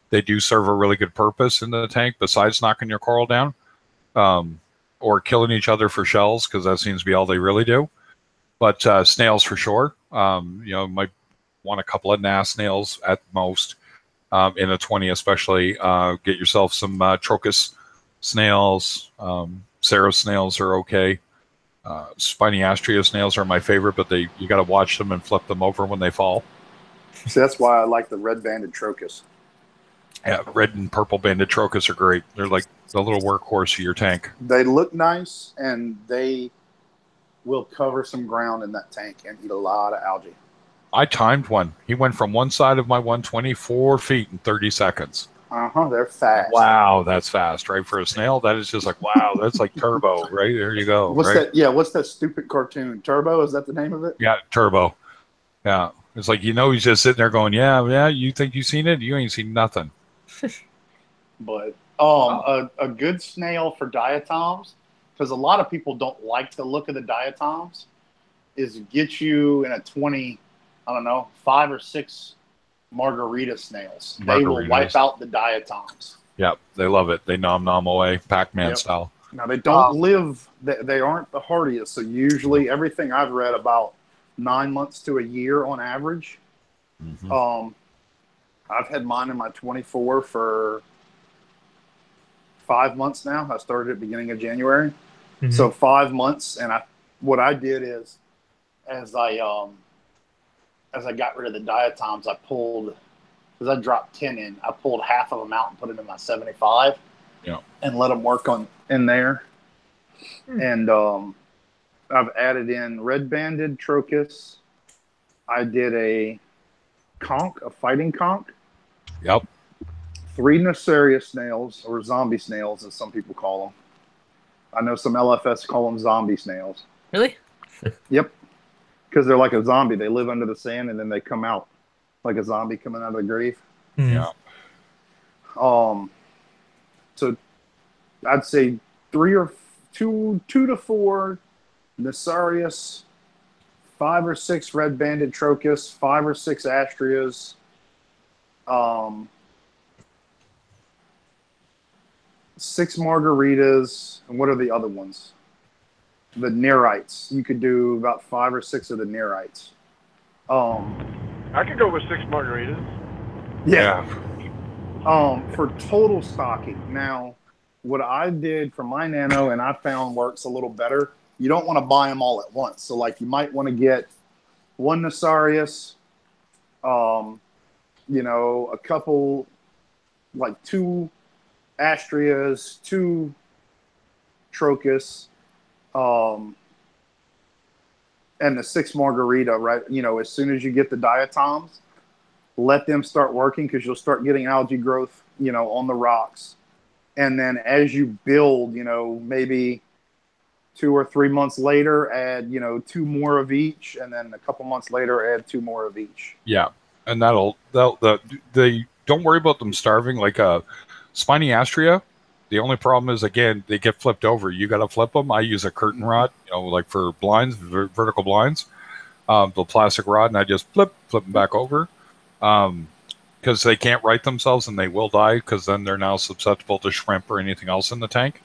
they do serve a really good purpose in the tank besides knocking your coral down or killing each other for shells, because that seems to be all they really do. But snails for sure. You know, might want a couple of NAS snails at most. In a 20 especially, get yourself some Trochus snails. Ceros snails are okay. Spiny Astrea snails are my favorite, but you got to watch them and flip them over when they fall. So that's why I like the red-banded Trochus. Yeah, red and purple-banded Trochus are great. They're like the little workhorse of your tank. They look nice, and they will cover some ground in that tank and eat a lot of algae. I timed one. He went from one side of my 120 4 feet in 30 seconds. They're fast. Wow, that's fast, right? For a snail, that is just like, wow, that's like Turbo, right? There you go. What's right? that? Yeah, what's that stupid cartoon? Turbo? Is that the name of it? Yeah, Turbo. Yeah. It's like, you know, he's just sitting there going, yeah, you think you've seen it? You ain't seen nothing. But a good snail for diatoms, because a lot of people don't like the look of the diatoms, is get you in a 20, I don't know, 5 or 6 margarita snails. They will wipe out the diatoms. Yep, they love it. They nom away, Pac-Man style. Now, they don't live, they aren't the hardiest. So usually everything I've read, about 9 months to a year on average. I've had mine in my 24 for 5 months now. I started at the beginning of January. So 5 months. And what I did is, as I got rid of the diatoms, I pulled, because I dropped 10 in, I pulled half of them out and put them in my 75 and let them work in there. And I've added in red-banded Trochus. I did a conch, a fighting conch. Yep. 3 Nacerius snails, or zombie snails, as some people call them. I know some LFS call them zombie snails. Really? Yep. Because they're like a zombie. They live under the sand, and then they come out like a zombie coming out of the grave. Yeah. So I'd say 2 to 4 Nacerius, 5 or 6 red-banded Trochus, 5 or 6 Astreas, 6 margaritas, and what are the other ones? The Nearites. You could do about 5 or 6 of the Nearites. I could go with 6 margaritas. Yeah. For total stocking. Now, what I did for my Nano, and I found works a little better, you don't want to buy them all at once. So, like, you might want to get 1 Nasarius, you know, a couple, like 2 Astrias, 2 Trocus, and the 6 margarita, right? You know, as soon as you get the diatoms, let them start working, because you'll start getting algae growth, you know, on the rocks. And then as you build, you know, maybe 2 or 3 months later, add, you know, 2 more of each, and then a couple months later, add 2 more of each. Yeah, and they don't worry about them starving. Like a spiny astrea, the only problem is, again, they get flipped over. You got to flip them. I use a curtain rod, you know, like for blinds, vertical blinds, the plastic rod, and I just flip them back over, because they can't right themselves and they will die, because then they're now susceptible to shrimp or anything else in the tank.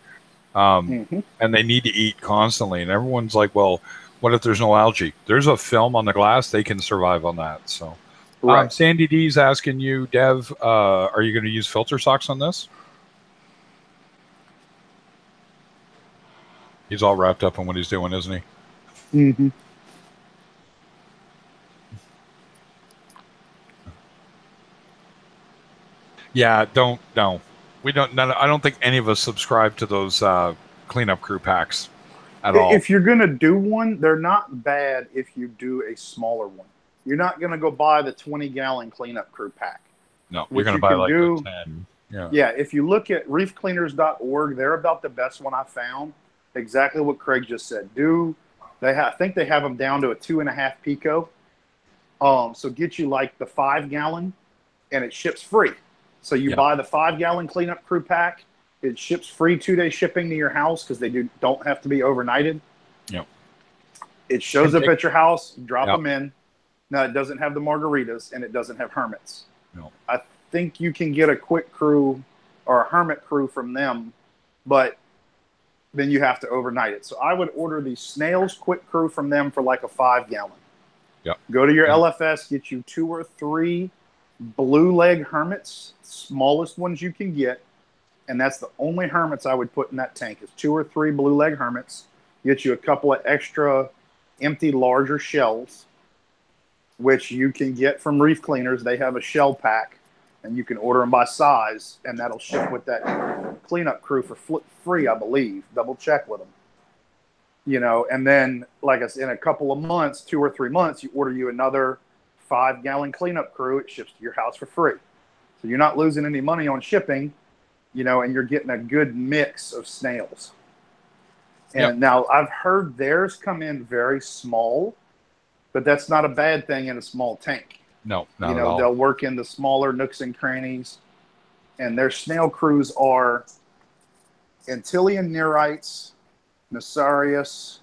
And they need to eat constantly. And everyone's like, well, what if there's no algae? There's a film on the glass. They can survive on that. So, Right. Sandy D's asking you, Dev, are you going to use filter socks on this? He's all wrapped up in what he's doing, isn't he? Mm-hmm. Yeah, no. We don't. I don't think any of us subscribe to those cleanup crew packs at all. If you're going to do one, they're not bad if you do a smaller one. You're not going to go buy the 20-gallon cleanup crew pack. No, you're going to buy like the 10. Yeah, if you look at reefcleaners.org, they're about the best one I found. Exactly what Craig just said. I think they have them down to a 2.5 pico. So get you like the 5-gallon, and it ships free. So you buy the 5-gallon cleanup crew pack. It ships free 2-day shipping to your house, because they don't have to be overnighted. Yep. It shows up at your house. You drop them in. Now, it doesn't have the margaritas, and it doesn't have hermits. No. I think you can get a quick crew or a hermit crew from them, but then you have to overnight it. So I would order the snails quick crew from them for like a 5-gallon. Yep. Go to your LFS, get you 2 or 3 blue leg hermits, smallest ones you can get. And that's the only hermits I would put in that tank, is 2 or 3 blue leg hermits. Get you a couple of extra empty larger shells, which you can get from Reef Cleaners. They have a shell pack, and you can order them by size, and that'll ship with that cleanup crew for free, I believe. Double check with them. You know, and then, like I said, in a couple of months, 2 or 3 months, you order you another 5-gallon cleanup crew. It ships to your house for free. So you're not losing any money on shipping, you know, and you're getting a good mix of snails. And now I've heard theirs come in very small, but that's not a bad thing in a small tank. No, not you at know, all. they'll work in the smaller nooks and crannies. And their snail crews are Antillean Nearites, Nasarius,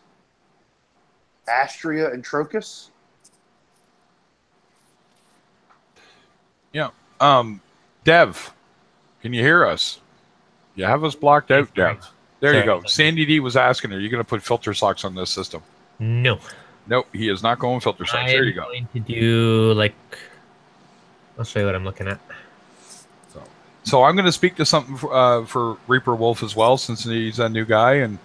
Astrea, and Trocus. Yeah. Dev, can you hear us? You have us blocked out, Dev. There you go. Sandy D was asking, are you going to put filter socks on this system? No. Nope, he is not going filter socks. There you go. I'm going to do, like, I'll show you what I'm looking at. So I'm going to speak to something for Reaper Wolf as well, since he's a new guy and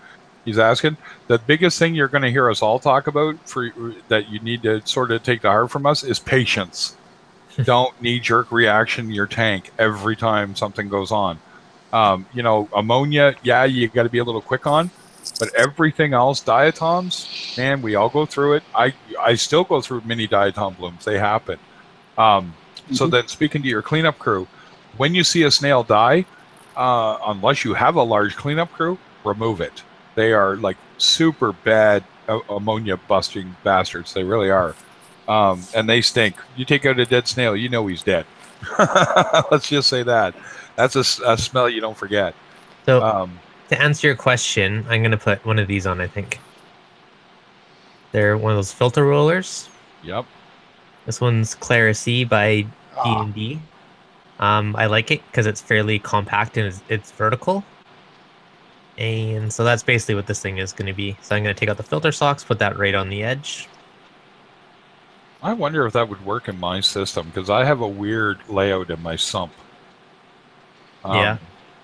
he's asking. The biggest thing you're going to hear us all talk about that you need to sort of take to heart from us is patience. Don't knee-jerk reaction to your tank every time something goes on. You know, ammonia, you got to be a little quick on, but everything else, diatoms, man, we all go through it. I still go through mini diatom blooms. They happen. So then, speaking to your cleanup crew, when you see a snail die, unless you have a large cleanup crew, remove it. They are like super bad ammonia busting bastards. They really are. And they stink. You take out a dead snail, you know he's dead. Let's just say that. That's a smell you don't forget. So, to answer your question, I'm going to put one of these on, I think. They're one of those filter rollers. Yep. This one's Clara C by D&D. I like it because it's fairly compact and it's vertical. And so that's basically what this thing is going to be. So I'm going to take out the filter socks, put that right on the edge. I wonder if that would work in my system, because I have a weird layout in my sump. Yeah.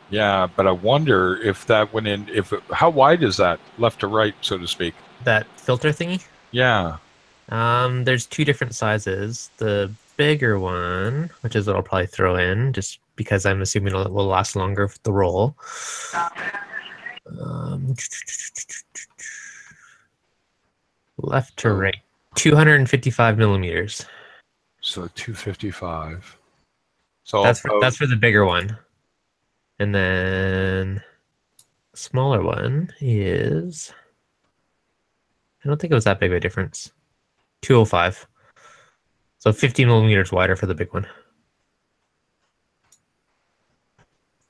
Yeah, but I wonder if that went in, how wide is that, left to right, so to speak? That filter thingy? Yeah. There's two different sizes. The bigger one, which is what I'll probably throw in, just because I'm assuming it will last longer with the roll. Left to right, 255 millimeters. So 255. So that's for the bigger one, and then the smaller one is, I don't think it was that big of a difference. 205. So 50 millimeters wider for the big one.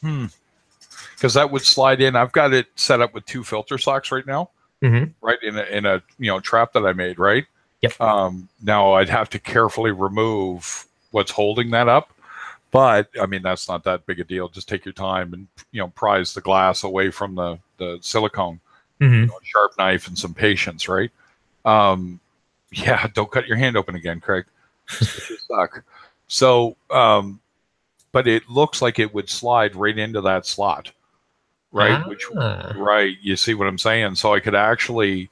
Because that would slide in. I've got it set up with 2 filter socks right now. Right in a trap that I made, right? Yep. Now I'd have to carefully remove what's holding that up, but I mean that's not that big a deal. Just take your time and prise the glass away from the silicone. A sharp knife and some patience, right? Yeah, don't cut your hand open again, Craig. You suck. So, but it looks like it would slide right into that slot. Right, right. You see what I'm saying? So I could actually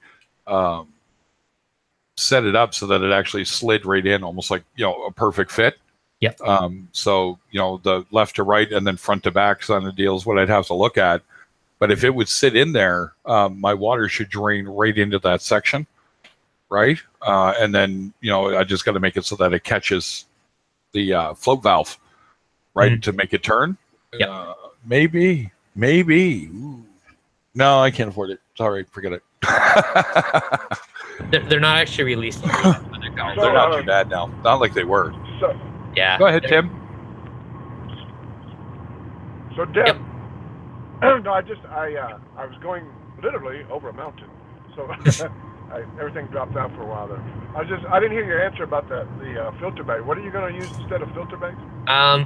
set it up so that it actually slid right in, almost like a perfect fit. Yep. So the left to right and then front to back kind of deal is what I'd have to look at. But if it would sit in there, my water should drain right into that section, right? And then I just got to make it so that it catches the float valve, right, to make it turn. Yep. Maybe. Ooh. No, I can't afford it. Sorry, forget it. They're not actually released. They're not too bad now. Not like they were. So, yeah. Go ahead, Tim. So, Deb, no, I was going literally over a mountain, so everything dropped out for a while there. I didn't hear your answer about the filter bag. What are you going to use instead of filter bags?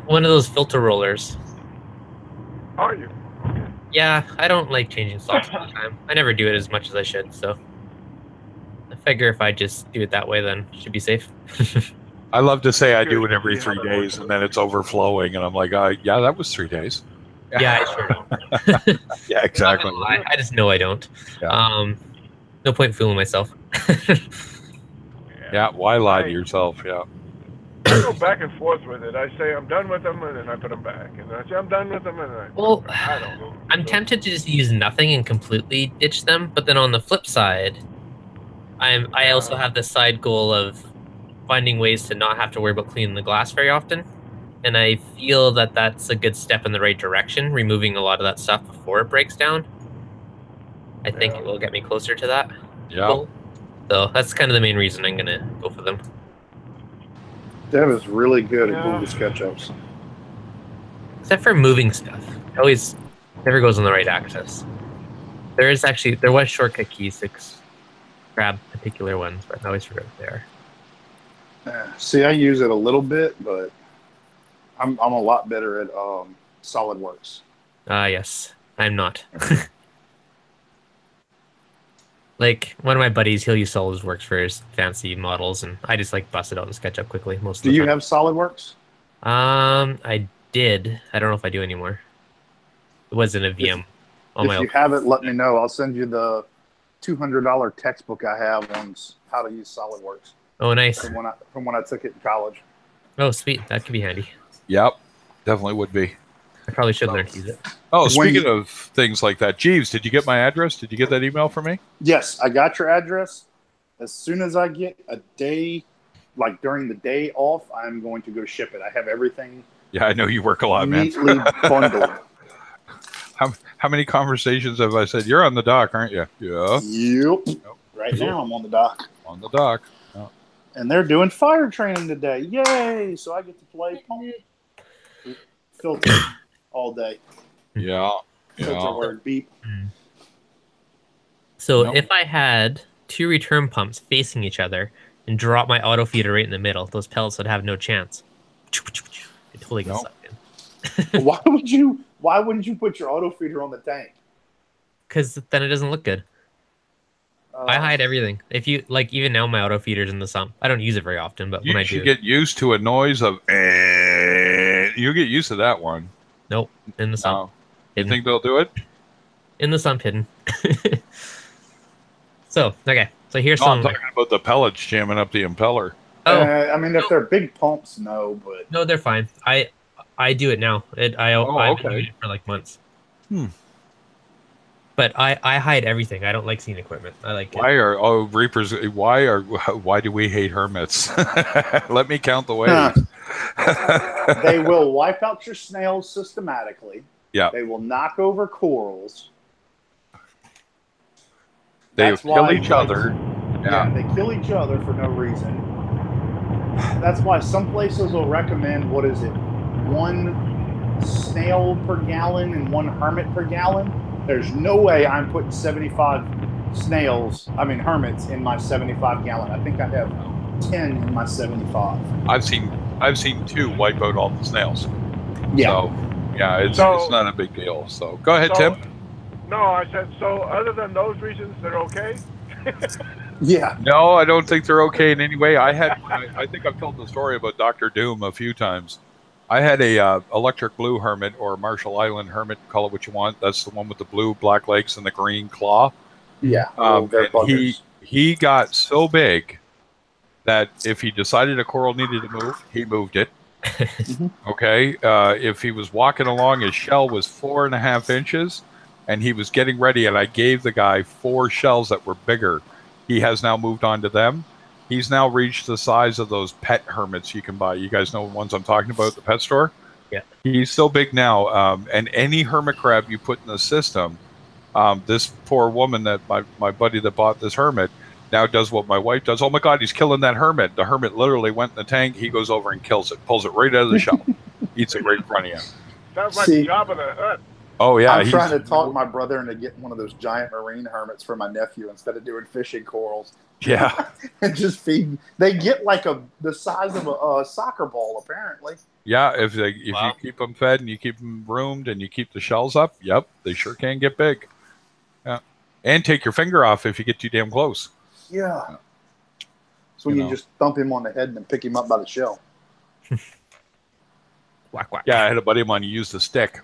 One of those filter rollers. Are you? Yeah, I don't like changing socks all the time. I never do it as much as I should, so I figure if I just do it that way, then it should be safe. I love to say I do it every 3 days, and then it's overflowing, and I'm like, yeah, that was 3 days. Yeah, I sure don't. Yeah, exactly. I just know I don't. Yeah. No point fooling myself. Yeah, why lie to yourself? Yeah. I go back and forth with it. I say I'm done with them, and then I put them back. And then I say I'm done with them, and then I don't know. I'm tempted to just use nothing and completely ditch them. But then on the flip side, I also have the side goal of finding ways to not have to worry about cleaning the glass very often. And I feel that that's a good step in the right direction, removing a lot of that stuff before it breaks down. I think it will get me closer to that goal. So that's kind of the main reason I'm going to go for them. Dev is really good at Google SketchUps. Except for moving stuff. It always never goes on the right axis. There was shortcut keys to grab particular ones, but I always forget there. See, I use it a little bit, but I'm a lot better at SolidWorks. Yes. I'm not. Like, one of my buddies, he'll use SolidWorks for his fancy models, and I just, bust it out in SketchUp quickly most of the time. Do you have SolidWorks? I did. I don't know if I do anymore. It was in a VM. If you have it, let me know. I'll send you the $200 textbook I have on how to use SolidWorks. Oh, nice. From when I took it in college. Oh, sweet. That could be handy. Yep, definitely would be. I probably should learn to use it. Oh, speaking of things like that, Jeeves, did you get my address? Did you get that email from me? Yes, I got your address. As soon as I get a day, during the day off, I'm going to go ship it. I have everything. Yeah, I know you work a lot, man. Neatly bundled. How many conversations have I said, you're on the dock, aren't you? Yeah. Yep. Right now I'm on the dock. On the dock. Oh. And they're doing fire training today. Yay! So I get to play filter all day. Yeah. Filter word beep. So if I had 2 return pumps facing each other and drop my auto feeder right in the middle, those pellets would have no chance. It totally gets sucked in. Why wouldn't you put your auto feeder on the tank? because then it doesn't look good. I hide everything. If you like, even now my auto feeder's in the sump. I don't use it very often, but when I do, you get used to a noise of. You get used to that one. Nope, in the sump. You think they'll do it? In the sump, hidden. So okay, so here's I'm some. talking about the pellets jamming up the impeller. Oh, I mean, if they're big pumps, no, but no, they're fine. I do it now. I've been doing it for like months. But I hide everything. I don't like seeing equipment. I like Reapers? Why do we hate hermits? Let me count the ways. They will wipe out your snails systematically. Yeah. They will knock over corals. They kill each other. Yeah, they kill each other for no reason. That's why some places will recommend, what is it, 1 snail per gallon and 1 hermit per gallon. There's no way I'm putting 75 hermits in my 75 gallon. I think I have 10 in my 75. I've seen 2 wipe out all the snails. Yeah. So, yeah, it's not a big deal. So go ahead, Tim. No, I said, so other than those reasons, they're okay? Yeah. No, I don't think they're okay in any way. I think I've told the story about Dr. Doom a few times. I had a electric blue hermit, or Marshall Island hermit, call it what you want. That's the one with the blue black legs and the green claw. Yeah. And he got so big that if he decided a coral needed to move, he moved it. Okay. If he was walking along, his shell was 4.5 inches, and he was getting ready, and I gave the guy 4 shells that were bigger. He has now moved on to them. He's now reached the size of those pet hermits you can buy. You guys know the ones I'm talking about at the pet store? Yeah. He's so big now. And any hermit crab you put in the system, this poor woman, that my buddy that bought this hermit, now does what my wife does. Oh my God, he's killing that hermit. The hermit literally went in the tank. He goes over and kills it, pulls it right out of the shell, eats it right in front of you. Sounds like the job of the Hutt. Oh yeah, I'm trying to talk my brother into getting one of those giant marine hermits for my nephew instead of doing fishing corals. Yeah, and just feed. They get like the size of a soccer ball, apparently. Yeah, if you keep them fed and you keep them groomed and you keep the shells up, yep, they sure can get big. Yeah, and take your finger off if you get too damn close. Yeah. So you just thump him on the head and then pick him up by the shell. Whack, whack. Yeah, I had a buddy of mine who used a stick.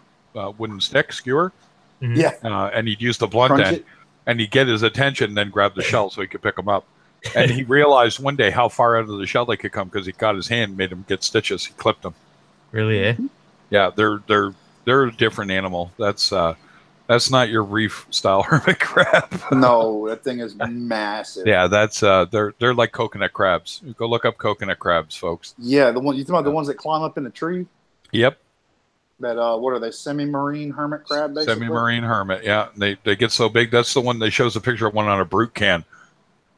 Wooden stick skewer, Yeah, and he'd use the blunt end, and he'd get his attention, and then grab the shell so he could pick them up. And he realized one day how far out of the shell they could come because he got his hand, made him get stitches. He clipped them. Really? Eh? Yeah, they're a different animal. That's not your reef style hermit crab. No, that thing is massive. Yeah, that's they're like coconut crabs. Go look up coconut crabs, folks. Yeah, the one you talking about, the ones that climb up in a tree. Yep. That what are they? Semi-marine hermit crab, basically. Semi-marine hermit. Yeah, they get so big. That's the one they shows a picture of one on a brute can,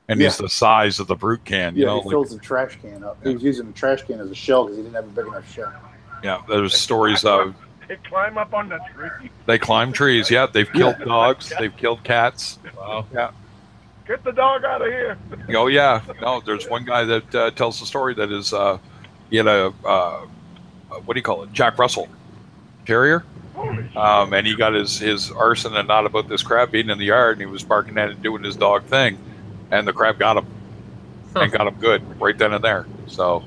and he's the size of the brute can. Yeah, he fills the trash can up. He was using the trash can as a shell because he didn't have a big enough shell. Yeah, there's stories of they climb up on the tree. They climb trees. Yeah, they've killed dogs. They've killed cats. Wow. Yeah. Get the dog out of here. Oh yeah. No, there's one guy that tells the story that is he had a what do you call it? Jack Russell Terrier. And he got his arse in a knot about this crab being in the yard, and he was barking at it, doing his dog thing, and the crab got him, and got him good right then and there. So,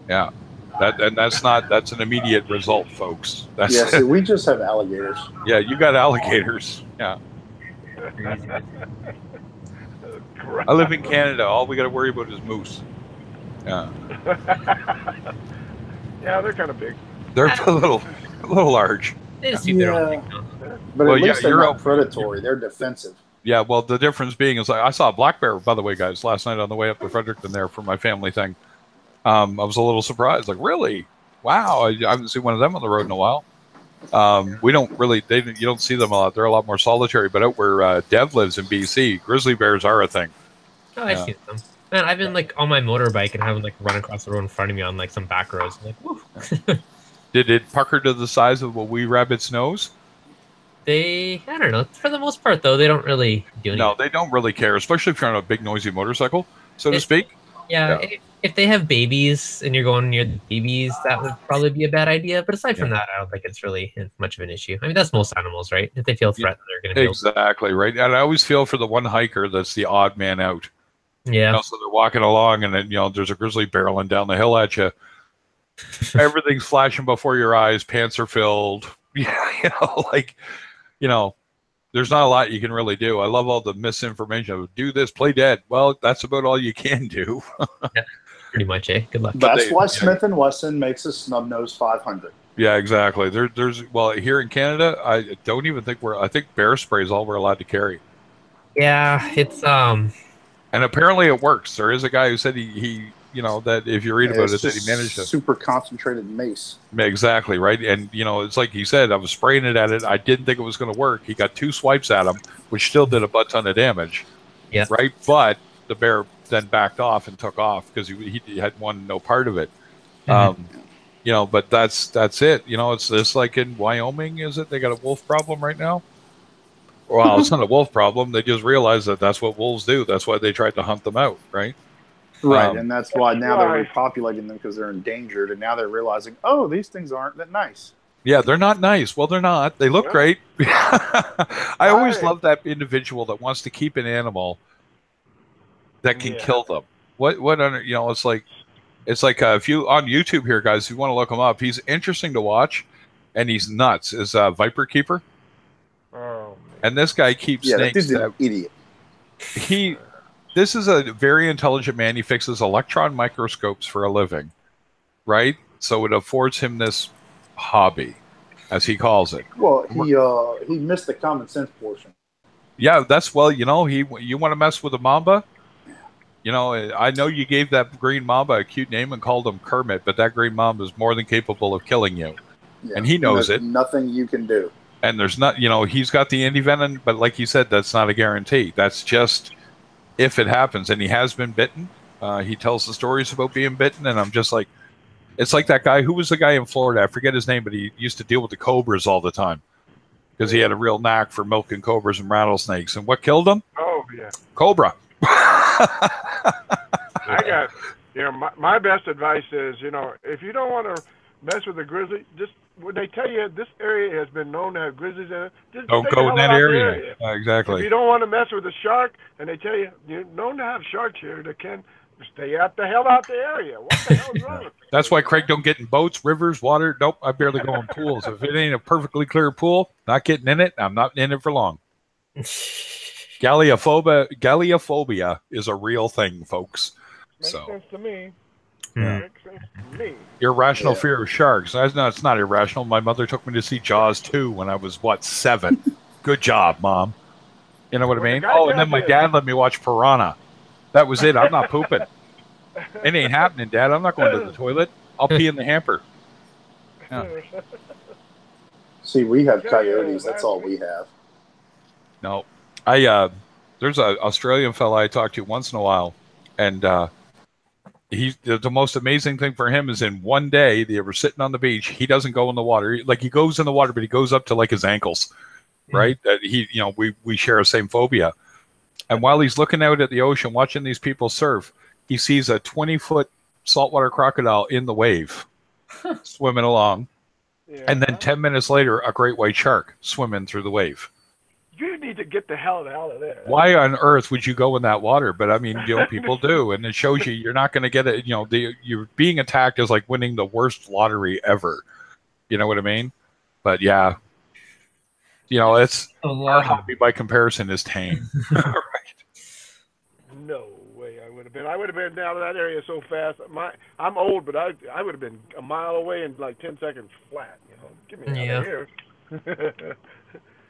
yeah, that's an immediate result, folks. See, we just have alligators. Yeah, you got alligators. Yeah. I live in Canada. All we got to worry about is moose. Yeah. Yeah, they're kind of big. They're a little large. They just keep their own thing, but at least they're not predatory. They're defensive. Yeah, well, the difference being is I saw a black bear, by the way, guys, last night on the way up to Fredericton there for my family thing. I was a little surprised. Like, really? Wow, I haven't seen one of them on the road in a while. We don't really, you don't see them a lot. They're a lot more solitary. But out where Dev lives in BC, grizzly bears are a thing. Oh, I've seen them. Man, I've been like on my motorbike and having like run across the road in front of me on like some back roads. I'm like, woo. Did it pucker to the size of a wee rabbit's nose? I don't know. For the most part, though, they don't really do anything. No, they don't really care, especially if you're on a big, noisy motorcycle, so to speak. Yeah, If they have babies and you're going near the babies, that would probably be a bad idea. But aside from that, I don't think it's really much of an issue. I mean, that's most animals, right? If they feel threatened, they're going to be exactly right. And I always feel for the one hiker that's the odd man out. Yeah. So they're walking along, and then there's a grizzly barreling down the hill at you. Everything's flashing before your eyes. Pants are filled. There's not a lot you can really do. I love all the misinformation of do this, play dead. Well, that's about all you can do. Yeah, pretty much, eh? Good luck. That's why Smith & Wesson makes a snub nose 500. Yeah, exactly. There's here in Canada, I don't even think I think bear spray is all we're allowed to carry. Yeah, it's and apparently it works. There is a guy who said he that if you read about it, that he managed to super concentrated mace. Exactly right, and it's like he said, I was spraying it at it. I didn't think it was going to work. He got 2 swipes at him, which still did a butt ton of damage. Yeah, right. But the bear then backed off and took off because he had no part of it. But that's it. It's just like in Wyoming, is it? They got a wolf problem right now. Well, it's not a wolf problem. They just realized that that's what wolves do. That's why they tried to hunt them out, right? Right, and that's why now they're repopulating them because they're endangered, and now they're realizing, oh, these things aren't that nice. Yeah, they're not nice. Well, they're not. They look great. I always love that individual that wants to keep an animal that can kill them. It's like if you on YouTube here, guys, if you want to look him up, he's interesting to watch, and he's nuts. Is Viper Keeper. Oh. And this guy keeps snakes. That dude's an idiot. This is a very intelligent man. He fixes electron microscopes for a living, right? So it affords him this hobby, as he calls it. Well, he missed the common sense portion. Yeah, you want to mess with a mamba? I know you gave that green mamba a cute name and called him Kermit, but that green mamba is more than capable of killing you. Yeah, and he knows it. Nothing you can do. And there's not, he's got the anti-venom, but like you said, that's not a guarantee. That's just if it happens. And he has been bitten. He tells the stories about being bitten, and I'm just like, it's like that guy. Who was the guy in Florida? I forget his name, but he used to deal with the cobras all the time because he had a real knack for milking cobras and rattlesnakes. And what killed him? Oh, yeah. Cobra. I got, my best advice is, if you don't want to mess with a grizzly, just when they tell you this area has been known to have grizzlies in it, just don't go in that area. Exactly. If you don't want to mess with a shark, and they tell you you're known to have sharks here that can stay out the hell out the area. What the hell is wrong with you? That's why Craig don't get in boats, rivers, water. Nope, I barely go in pools. If it ain't a perfectly clear pool, not getting in it. I'm not in it for long. Galleophobia is a real thing, folks. Makes sense to me. Yeah. Makes sense to me. Irrational fear of sharks. No, it's not irrational. My mother took me to see Jaws 2 when I was, 7? Good job, Mom. You know what I mean? Oh, and then my dad let me watch Piranha. That was it. I'm not pooping. It ain't happening, Dad. I'm not going to the toilet. I'll pee in the hamper. Yeah. See, we have coyotes. That's all we have. No. There's an Australian fella I talk to once in a while, and the most amazing thing for him is in one day they were sitting on the beach. He doesn't go in the water. He goes in the water, but he goes up to his ankles, right? That we share the same phobia. And while he's looking out at the ocean, watching these people surf, he sees a 20-foot saltwater crocodile in the wave swimming along. Yeah. And then 10 minutes later, a great white shark swimming through the wave. You need to get the hell out of there. Why on earth would you go in that water? But I mean, people do, and it shows you're not going to get it. You're being attacked is like winning the worst lottery ever. You know what I mean? But yeah, it's our hobby by comparison is tame. Right? No way, I would have been. I would have been down to that area so fast. I'm old, but I would have been a mile away in like 10 seconds flat. Get me out of here.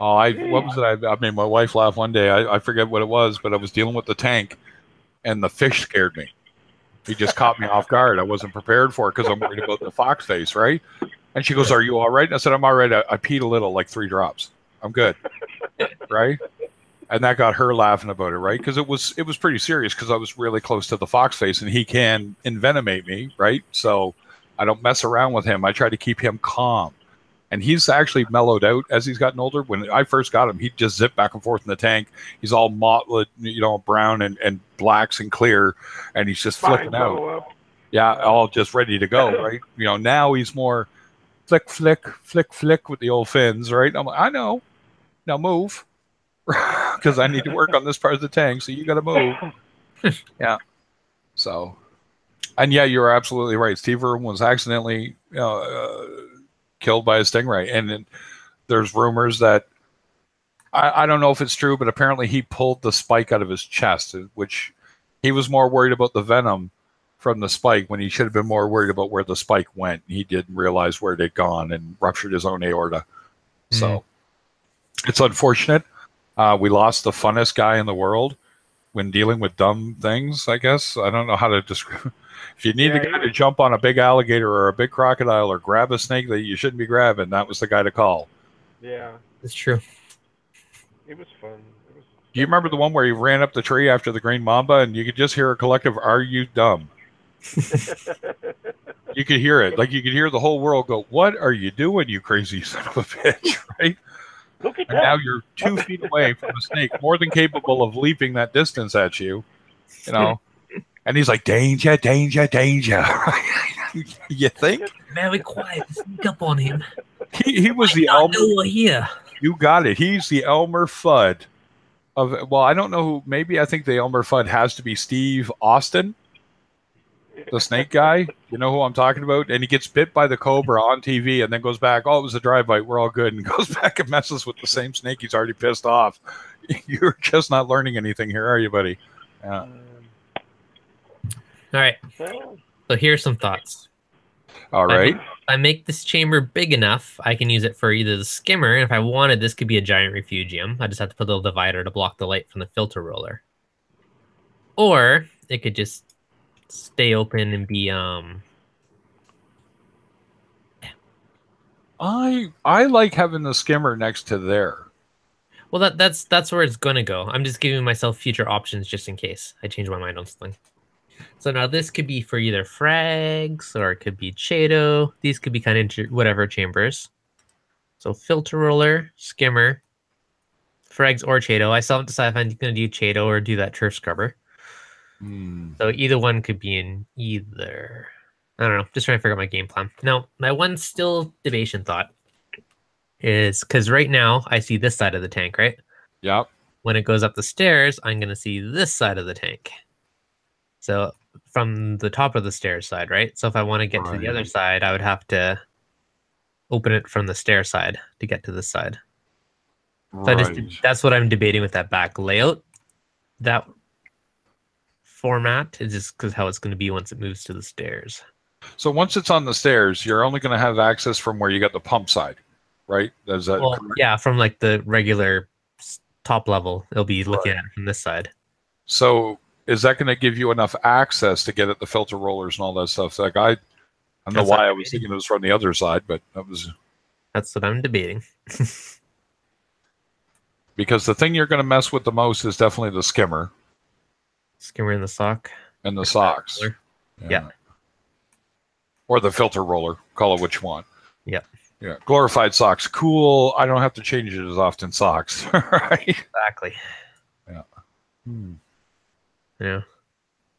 Oh, what was it? I made my wife laugh one day. I forget what it was, but I was dealing with the tank, and the fish scared me. He just caught me off guard. I wasn't prepared for it because I'm worried about the fox face, right? And she goes, "Are you all right?" And I said, "I'm all right. I peed a little, like 3 drops. I'm good." Right? And that got her laughing about it, right? Because it was pretty serious because I was really close to the fox face, and he can envenomate me, right? So I don't mess around with him. I try to keep him calm. And he's actually mellowed out as he's gotten older. When I first got him, he'd just zip back and forth in the tank. He's all mottled, brown and blacks and clear, and he's just flipping out. Yeah, all just ready to go, right? You know, now he's more flick, flick, flick, flick with the old fins, right? I'm like, I know. Now move. Because I need to work on this part of the tank, so you got to move. Yeah. So, and yeah, you're absolutely right. Steve Irwin was accidentally killed by a stingray. And there's rumors that, I don't know if it's true, but apparently he pulled the spike out of his chest, which he was more worried about the venom from the spike when he should have been more worried about where the spike went. He didn't realize where it had gone and ruptured his own aorta. So it's unfortunate. We lost the funnest guy in the world when dealing with dumb things, I guess. I don't know how to describe. If you need a guy to jump on a big alligator or a big crocodile or grab a snake that you shouldn't be grabbing, that was the guy to call. Yeah. It's true. It was fun. Do you remember the one where he ran up the tree after the green mamba and you could just hear a collective, "Are you dumb?" You could hear it. Like you could hear the whole world go, "What are you doing, you crazy son of a bitch?" Right? Look at and that. Now you're 2 feet away from a snake, more than capable of leaping that distance at you. You know? And he's like, "Danger, danger, danger." You think? Very quiet. Sneak up on him. He was the Elmer. Elmer. We're here. You got it. He's the Elmer Fudd of. Well, I don't know who. Maybe I think the Elmer Fudd has to be Steve Austin, the snake guy. You know who I'm talking about? And he gets bit by the cobra on TV, and then goes back. "Oh, it was a dry bite. We're all good." And goes back and messes with the same snake he's already pissed off. You're just not learning anything here, are you, buddy? Yeah. All right. So here's some thoughts. All right. If I make this chamber big enough, I can use it for either the skimmer, and if I wanted, this could be a giant refugium. I just have to put a little divider to block the light from the filter roller. Or it could just stay open and be I like having the skimmer next to there. Well, that's where it's gonna go. I'm just giving myself future options just in case I change my mind on something. So now this could be for either frags or it could be Chaeto. These could be kind of whatever chambers. So filter roller, skimmer, frags or Chaeto. I still haven't decided if I'm going to do Chaeto or do that turf scrubber. So either one could be in either. I don't know. Just trying to figure out my game plan. Now, my one still debation thought is because right now I see this side of the tank, right? Yep. When it goes up the stairs, I'm going to see this side of the tank. So from the top of the stairs side, right? So if I want to get to the other side, I would have to open it from the stair side to get to this side. So that's what I'm debating with that back layout. That format is just because how it's going to be once it moves to the stairs. So once it's on the stairs, you're only going to have access from where you got the pump side, right? Is that correct? Yeah, from like the regular top level, it'll be looking at it from this side. So is that going to give you enough access to get at the filter rollers and all that stuff? So like I don't know why I was thinking it was from the other side, but that's what I'm debating. Because the thing you're going to mess with the most is definitely the skimmer. Skimmer in the sock. And the socks. Yeah. Or the filter roller. Call it what you want. Yeah. Yeah. Glorified socks. Cool. I don't have to change it as often. Socks. Right? Exactly. Yeah. Yeah.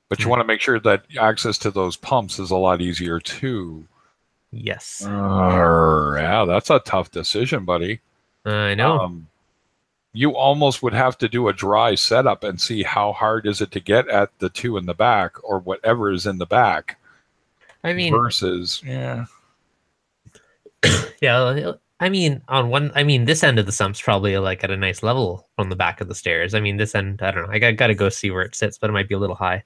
But you want to make sure that access to those pumps is a lot easier too. Yes. Yeah, that's a tough decision, buddy. I know. You almost would have to do a dry setup and see how hard is it to get at the two in the back or whatever is in the back. I mean, versus yeah. I mean, this end of the sump's probably like at a nice level from the back of the stairs. I mean, this end, I don't know. I got to go see where it sits, but it might be a little high.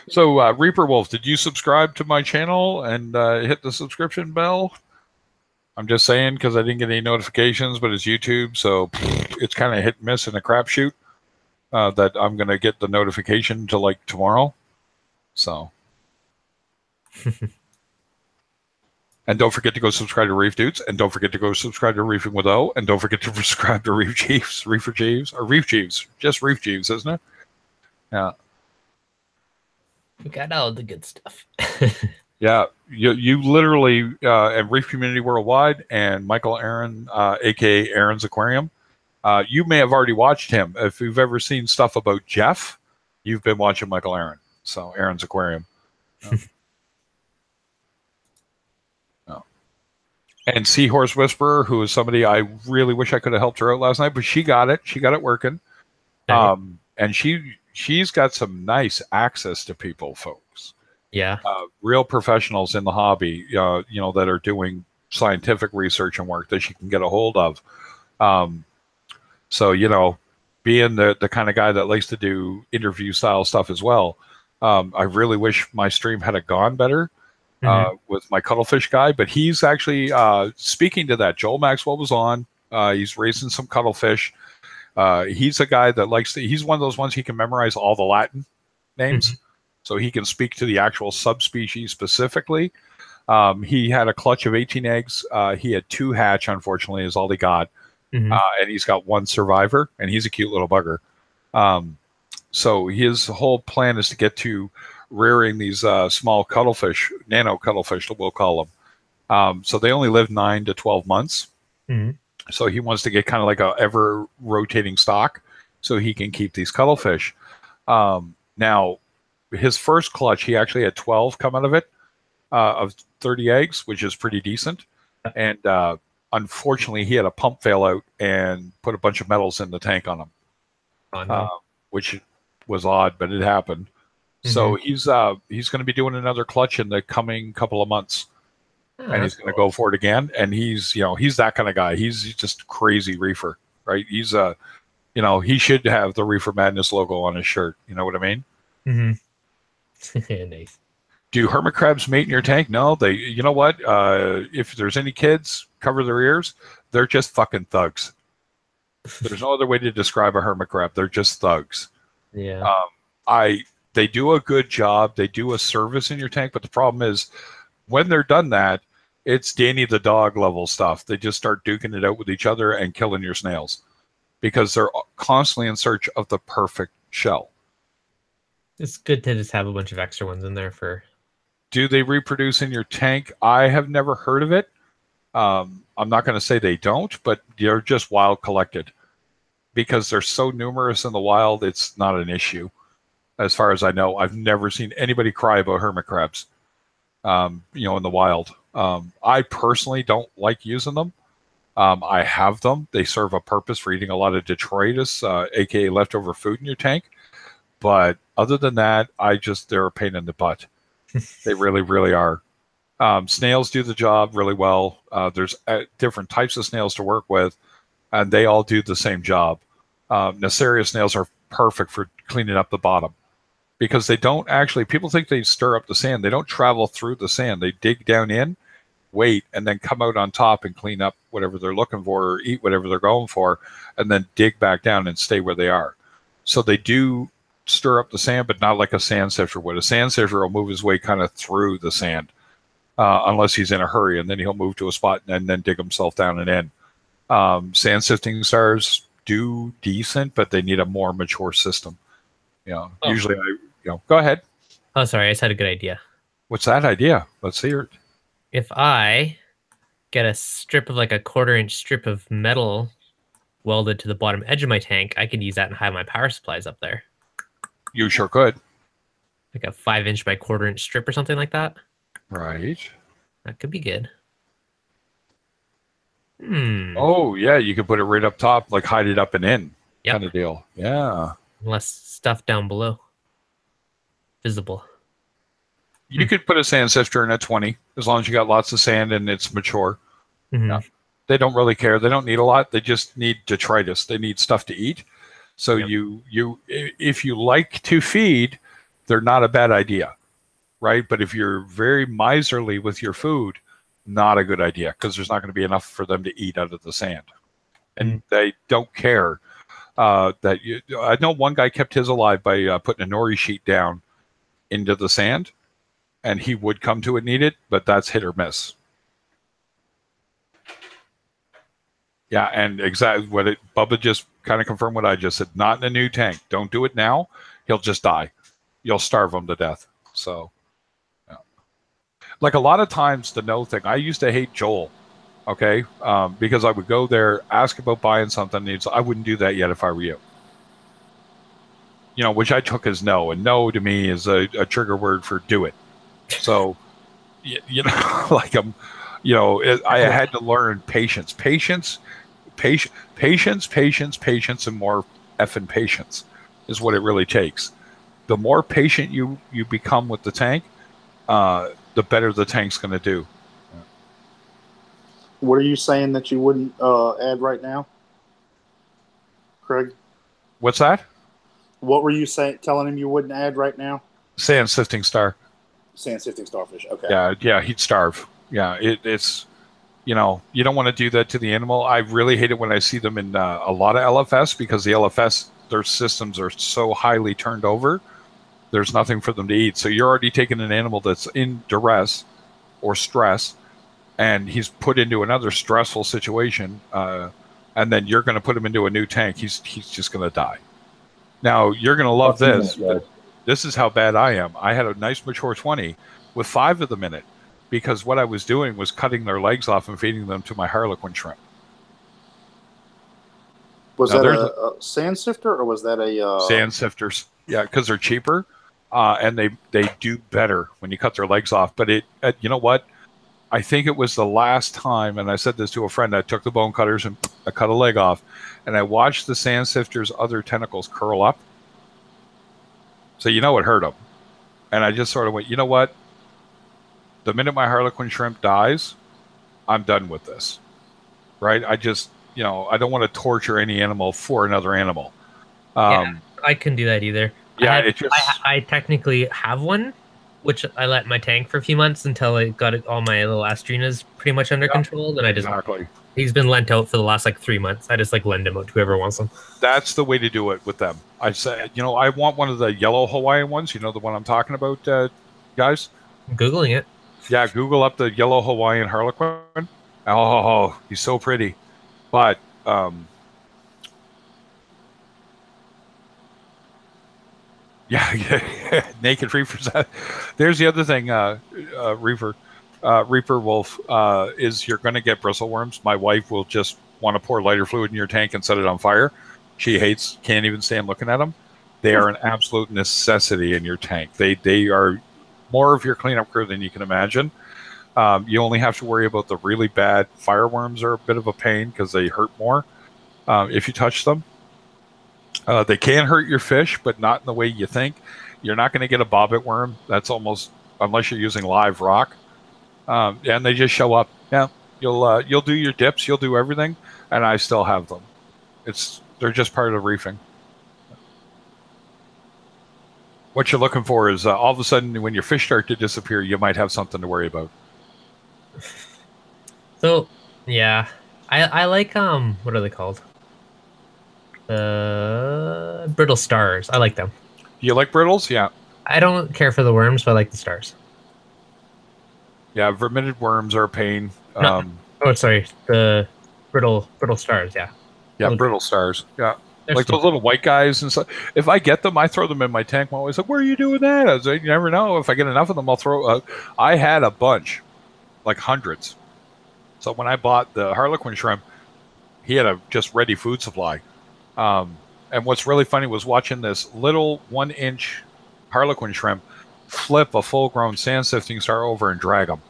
So, Reaper Wolf, did you subscribe to my channel and hit the subscription bell? I'm just saying because I didn't get any notifications, but it's YouTube, so it's kind of hit and miss in a crapshoot that I'm going to get the notification to like tomorrow. So. And don't forget to go subscribe to Reef Dudes, and don't forget to go subscribe to Reefing with O, and don't forget to subscribe to Reef Chiefs, Reefer Chiefs, or Reef Chiefs, just Reef Chiefs, isn't it? Yeah. We got all the good stuff. Yeah, you literally, and Reef Community Worldwide, and Michael Aaron, a.k.a. Aaron's Aquarium, You may have already watched him. If you've ever seen stuff about Jeff, you've been watching Michael Aaron. So Aaron's Aquarium. Oh. And Seahorse Whisperer, who is somebody I really wish I could have helped her out last night, but she got it. She got it working. Nice. And she's got some nice access to people, folks. Yeah. Real professionals in the hobby, that are doing scientific research and work that she can get a hold of. So, being the kind of guy that likes to do interview style stuff as well, I really wish my stream had gone better with my cuttlefish guy, but he's actually speaking to that. Joel Maxwell was on. He's raising some cuttlefish. He's a guy that he's one of those ones he can memorize all the Latin names, so he can speak to the actual subspecies specifically. He had a clutch of 18 eggs. He had 2 hatch, unfortunately, is all he got. And he's got 1 survivor, and he's a cute little bugger. So his whole plan is to get to rearing these small cuttlefish, nano cuttlefish, we'll call them. So they only live 9 to 12 months. So he wants to get kind of like a ever rotating stock so he can keep these cuttlefish. Now, his first clutch, he actually had 12 come out of it, of 30 eggs, which is pretty decent. And unfortunately, he had a pump fail out and put a bunch of metals in the tank on him, which was odd, but it happened. So he's going to be doing another clutch in the coming couple of months. And he's going to go for it again. And he's that kind of guy. He's just crazy reefer, right? He's he should have the Reefer Madness logo on his shirt. You know what I mean? Nice. Do hermit crabs mate in your tank? No, they. You know what? If there's any kids, cover their ears. They're just fucking thugs. There's no other way to describe a hermit crab. They're just thugs. Yeah. They do a good job. They do a service in your tank, but the problem is when they're done that, it's Danny the dog level stuff. They just start duking it out with each other and killing your snails because they're constantly in search of the perfect shell. It's good to just have a bunch of extra ones in there for. Do they reproduce in your tank? I have never heard of it. I'm not going to say they don't, but they're just wild collected because they're so numerous in the wild. It's not an issue. As far as I know, I've never seen anybody cry about hermit crabs, in the wild. I personally don't like using them. I have them. They serve a purpose for eating a lot of detritus, aka leftover food in your tank. But other than that, they're a pain in the butt. They really, really are. Snails do the job really well. There's different types of snails to work with, and they all do the same job. Nassarius snails are perfect for cleaning up the bottom because they don't actually, people think they stir up the sand. They don't travel through the sand. They dig down in, wait, and then come out on top and clean up whatever they're looking for or eat whatever they're going for, and then dig back down and stay where they are. So they do stir up the sand, but not like a sand sifter would. A sand sifter will move his way kind of through the sand unless he's in a hurry, and then he'll move to a spot and then dig himself down and in. Sand sifting stars do decent, but they need a more mature system. Usually go ahead. Oh, sorry, I just had a good idea. What's that idea? Let's hear it. If I get a strip of like a 1/4-inch strip of metal welded to the bottom edge of my tank, I could use that and hide my power supplies up there. You sure could. Like a 5-inch by 1/4-inch strip or something like that. Right. That could be good. Oh, yeah, you could put it right up top, like hide it up and in kind of deal. Yeah. Less stuff down below. Visible. You could put a sand sifter in at 20, as long as you got lots of sand and it's mature. Yeah. They don't really care. They don't need a lot. They just need detritus. They need stuff to eat. So if you like to feed, they're not a bad idea, right? But if you're very miserly with your food, not a good idea because there's not going to be enough for them to eat out of the sand. And they don't care that you. I know one guy kept his alive by putting a nori sheet down into the sand, and he would come to it and eat it, but that's hit or miss. Yeah, and exactly Bubba just kind of confirmed what I just said. Not in a new tank. Don't do it now. He'll just die. You'll starve him to death. So, yeah. Like a lot of times, the no thing. I used to hate Joel Okay, because I would go there, ask about buying something. And I wouldn't do that yet if I were you. You know, which I took as no, and no to me is a trigger word for do it. So, you know, like I had to learn patience, and more effing patience is what it really takes. The more patient you become with the tank, the better the tank's going to do. What are you saying that you wouldn't add right now, Craig? What's that? What were you telling him you wouldn't add right now? Sand sifting star. Sand sifting starfish. Okay. Yeah, he'd starve. Yeah, it's you know, you don't want to do that to the animal. I really hate it when I see them in a lot of LFS because the LFS, their systems are so highly turned over. There's nothing for them to eat. So you're already taking an animal that's in duress or stress, and he's put into another stressful situation, and then you're going to put him into a new tank. He's just going to die. Now, you're going to love this. This is how bad I am. I had a nice mature 20 with 5 of them in it because what I was doing was cutting their legs off and feeding them to my Harlequin shrimp. Was that a sand sifter or was that a... Sand sifters. Yeah, because they're cheaper, and they do better when you cut their legs off. But you know what? I think it was the last time, and I said this to a friend, I took the bone cutters and I cut a leg off, and I watched the sand sifter's other tentacles curl up. So you know it hurt them. And I just sort of went, you know what? The minute my Harlequin shrimp dies, I'm done with this. Right? I just, I don't want to torture any animal for another animal. Yeah, I couldn't do that either. Yeah, I technically have one, which I let my tank for a few months until I got all my little Astrinas pretty much under control. Then I just he's been lent out for the last 3 months. I just lend him out to whoever wants them. That's the way to do it with them. I said, I want one of the yellow Hawaiian ones. You know the one I'm talking about, guys? I'm Googling it. Yeah, Google up the yellow Hawaiian Harlequin. Oh, he's so pretty. But yeah, naked reefers. There's the other thing, Reefer. Reaper Wolf, is you're going to get bristleworms. My wife will just want to pour lighter fluid in your tank and set it on fire. She can't even stand looking at them. They are an absolute necessity in your tank. They are more of your cleanup crew than you can imagine. You only have to worry about the really bad fireworms are a bit of a pain because they hurt more if you touch them. They can hurt your fish, but not in the way you think. You're not going to get a bobbit worm. That's almost, unless you're using live rock. And they just show up. Yeah, you'll do your dips, you'll do everything, and I still have them. They're just part of reefing. What you're looking for is all of a sudden when your fish start to disappear, you might have something to worry about. So, yeah, I like what are they called? Brittle stars. I like them. You like brittles? Yeah. I don't care for the worms, but I like the stars. Yeah, vermitid worms are a pain. No. Oh, sorry. The brittle stars, yeah. Yeah, brittle stars. Yeah. Like those little white guys and stuff. If I get them, I throw them in my tank. I'm always like, where are you doing that? I was like, you never know. If I get enough of them, I'll throw... I had a bunch. Like hundreds. So when I bought the Harlequin shrimp, he had a just ready food supply. And what's really funny was watching this little 1-inch Harlequin shrimp flip a full-grown sand sifting star over and drag them.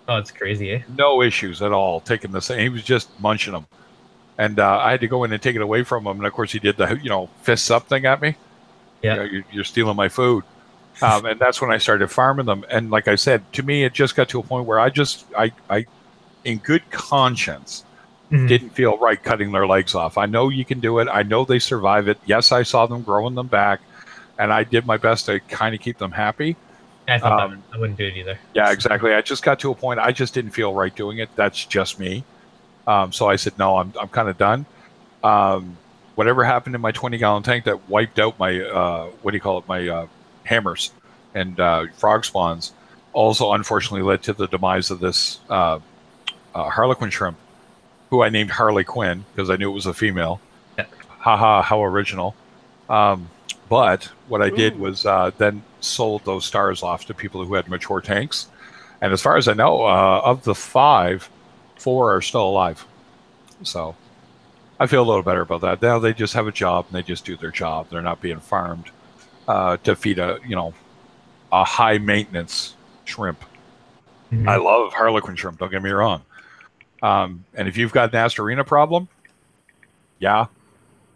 Oh, it's crazy, eh? No issues at all taking this. He was just munching them. And I had to go in and take it away from him. And, of course, he did the, fists up thing at me. Yeah. You're stealing my food. And that's when I started farming them. And like I said, to me, it just got to a point where I in good conscience, didn't feel right cutting their legs off. I know you can do it. I know they survive it. Yes, I saw them growing them back. And I did my best to kind of keep them happy. I thought I wouldn't do it either. Yeah, exactly. I just got to a point I just didn't feel right doing it. That's just me. So I said, no, I'm kind of done. Whatever happened in my 20-gallon tank that wiped out my, my hammers and frog spawns also unfortunately led to the demise of this Harlequin shrimp, who I named Harley Quinn because I knew it was a female. Yeah. Haha, how original. But what I did was then sold those stars off to people who had mature tanks. And as far as I know, of the 5, 4 are still alive. So I feel a little better about that. Now they just have a job and they just do their job. They're not being farmed to feed a high maintenance shrimp. Mhm. I love Harlequin shrimp. Don't get me wrong. And if you've got an Astorina problem, yeah,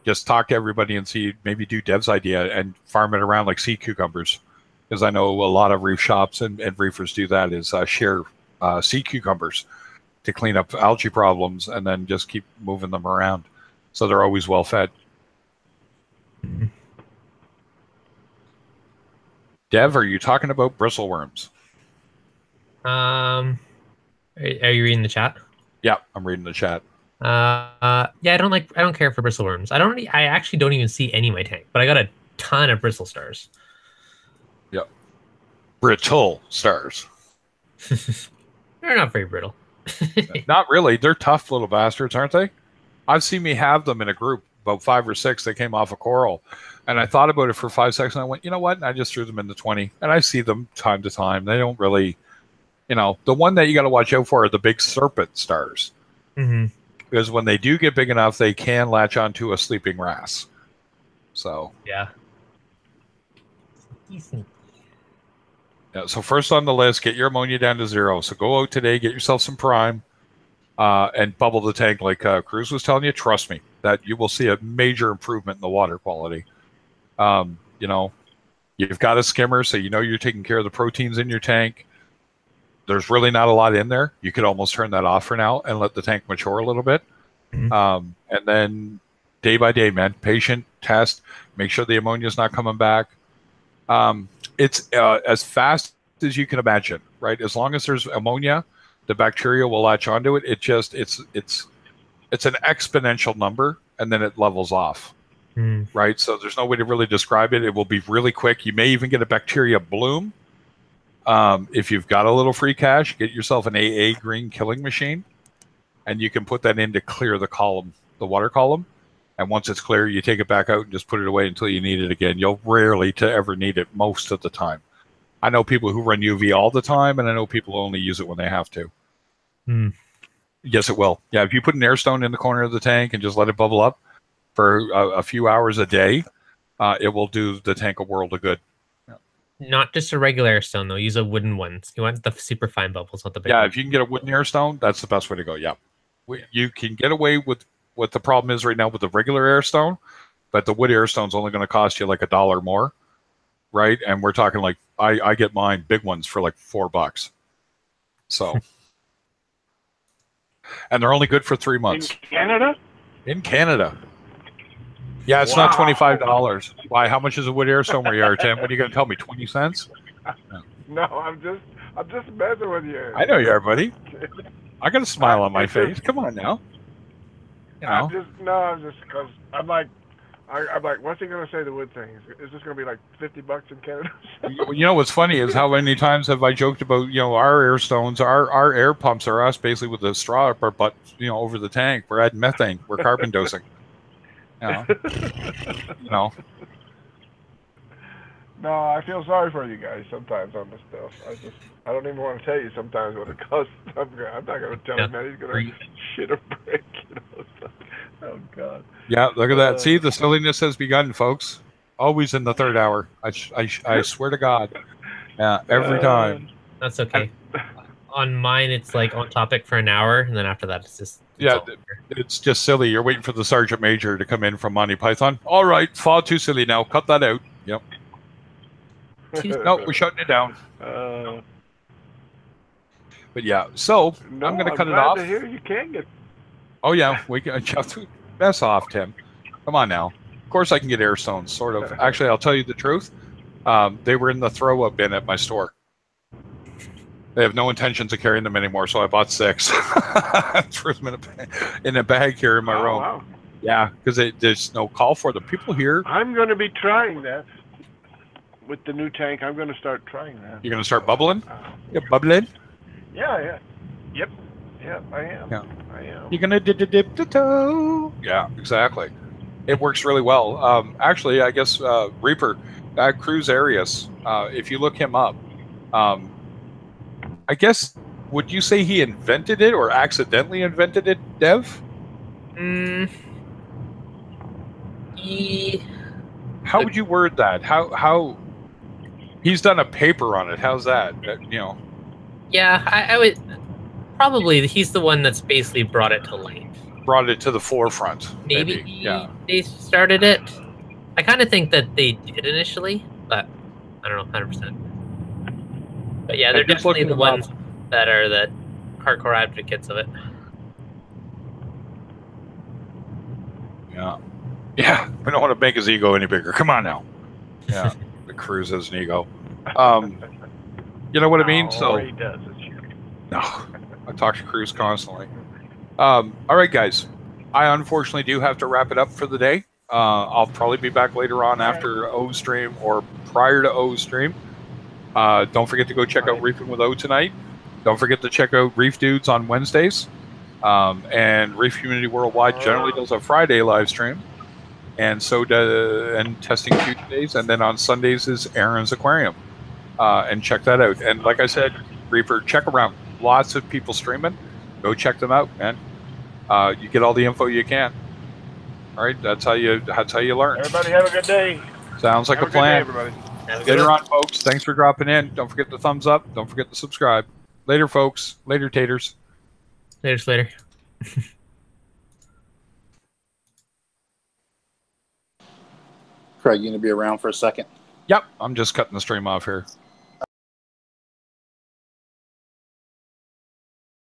just talk to everybody and see, maybe do Dev's idea and farm it around like sea cucumbers. Because I know a lot of reef shops and reefers do that, is share sea cucumbers to clean up algae problems and then just keep moving them around. So they're always well fed. Mhm. Dev, are you talking about bristleworms? Are you reading the chat? Yeah, I'm reading the chat. Yeah, I don't care for bristleworms. I actually don't even see any in my tank, but I got a ton of bristle stars. Yep. Brittle stars. They're not very brittle. Not really. They're tough little bastards, aren't they? I've seen me have them in a group, about 5 or 6. They came off a coral. And I thought about it for 5 seconds, and I went, you know what? And I just threw them in the 20. And I see them time to time. They don't really, the one that you got to watch out for are the big serpent stars. Mm-hmm. Because when they do get big enough, they can latch onto a sleeping wrasse. So yeah. So first on the list, get your ammonia down to 0. So go out today, get yourself some prime, and bubble the tank like Cruz was telling you. Trust me, that you will see a major improvement in the water quality. You've got a skimmer, so you're taking care of the proteins in your tank. There's really not a lot in there. You could almost turn that off for now and let the tank mature a little bit. Mm-hmm. And then day by day, man, patient, test, make sure the ammonia is not coming back. It's as fast as you can imagine, right? As long as there's ammonia, the bacteria will latch onto it. It's an exponential number, and then it levels off, right? So there's no way to really describe it. It will be really quick. You may even get a bacteria bloom. If you've got a little free cash, get yourself an AA green killing machine, and you can put that in to clear the water column. And once it's clear, you take it back out and just put it away until you need it again. You'll rarely to ever need it most of the time. I know people who run UV all the time, and I know people who only use it when they have to. Yes, it will. Yeah, if you put an air stone in the corner of the tank and just let it bubble up for a few hours a day, it will do the tank a world of good. Not just a regular air stone, though. Use a wooden one. You want the super fine bubbles, not the big one. If you can get a wooden air stone, that's the best way to go. Yeah. You can get away with what the problem is right now with the regular air stone, but the wood air stone's only going to cost you like $1 more, right? And we're talking like I get mine big ones for like $4. So, and they're only good for 3 months. In Canada? In Canada. Yeah, it's not $25. Why? How much is a wood air stone where you are, Tim? What are you going to tell me? 20 cents? No, I'm just messing with you. I know you are, buddy. I got a smile on my face. Come on now. I'm just because I'm like, what's he gonna say the wood thing? Is this gonna be like $50 in Canada? What's funny is how many times have I joked about our air stones, our air pumps are us basically with a straw up our butt, over the tank. We're adding methane. We're carbon dosing. No, I feel sorry for you guys sometimes on this stuff. I don't even want to tell you sometimes what it costs. I'm not going to tell him that he's going to shit a brick. Oh, God. Yeah, look at that. See, the silliness has begun, folks. Always in the third hour. I swear to God. Yeah, every time. That's okay. On mine, it's like on topic for an hour, and then after that, it's just silly. You're waiting for the Sergeant Major to come in from Monty Python. All right, far too silly now. Cut that out. Yep. No, we're shutting it down. But yeah, so I'm going to cut it off. To hear you can get. Oh yeah, we can. Mess off, Tim. Come on now. Of course, I can get air stones. Sort of. Actually, I'll tell you the truth. They were in the throw-up bin at my store. They have no intentions of carrying them anymore, so I bought 6. Threw them in a bag here in my room. Wow. Yeah, because there's no call for them. People here. I'm going to be trying that. With the new tank, I'm going to start trying that. You're going to start bubbling? Yeah, bubbling? Yeah. Yep, I am. Yeah. I am. You're going to dip the toe. Yeah, exactly. It works really well. Actually, I guess Reefer, Cruz Arias, if you look him up, I guess would you say he invented it or accidentally invented it, Dev? How would you word that? How he's done a paper on it? How's that? You know? Yeah, I would probably. He's the one that's basically brought it to light. Brought it to the forefront. Maybe yeah. they started it. I kind of think that they did initially, but I don't know, 100%. But yeah, they're definitely the ones that are the hardcore advocates of it. Yeah. Yeah. We don't want to make his ego any bigger. Come on now. Yeah. The Cruz has an ego. You know what I mean? So he does. no, I talk to Cruz constantly. All right, guys. I unfortunately do have to wrap it up for the day. I'll probably be back later on after O stream or prior to O stream. Don't forget to go check out Reefing with O tonight. Don't forget to check out Reef Dudes on Wednesdays. And Reef Community Worldwide generally does a Friday live stream. And so and Testing Tuesdays. And then on Sundays is Aaron's Aquarium. And check that out. And like I said, Reefer, check around. Lots of people streaming. Go check them out, man. You get all the info you can. All right, that's how you learn. Everybody have a good day. Sounds like a plan. Good day, everybody. Later on, folks. Thanks for dropping in. Don't forget the thumbs up. Don't forget to subscribe. Later, folks. Later, taters. Later. Craig, you gonna be around for a second? Yep, I'm just cutting the stream off here.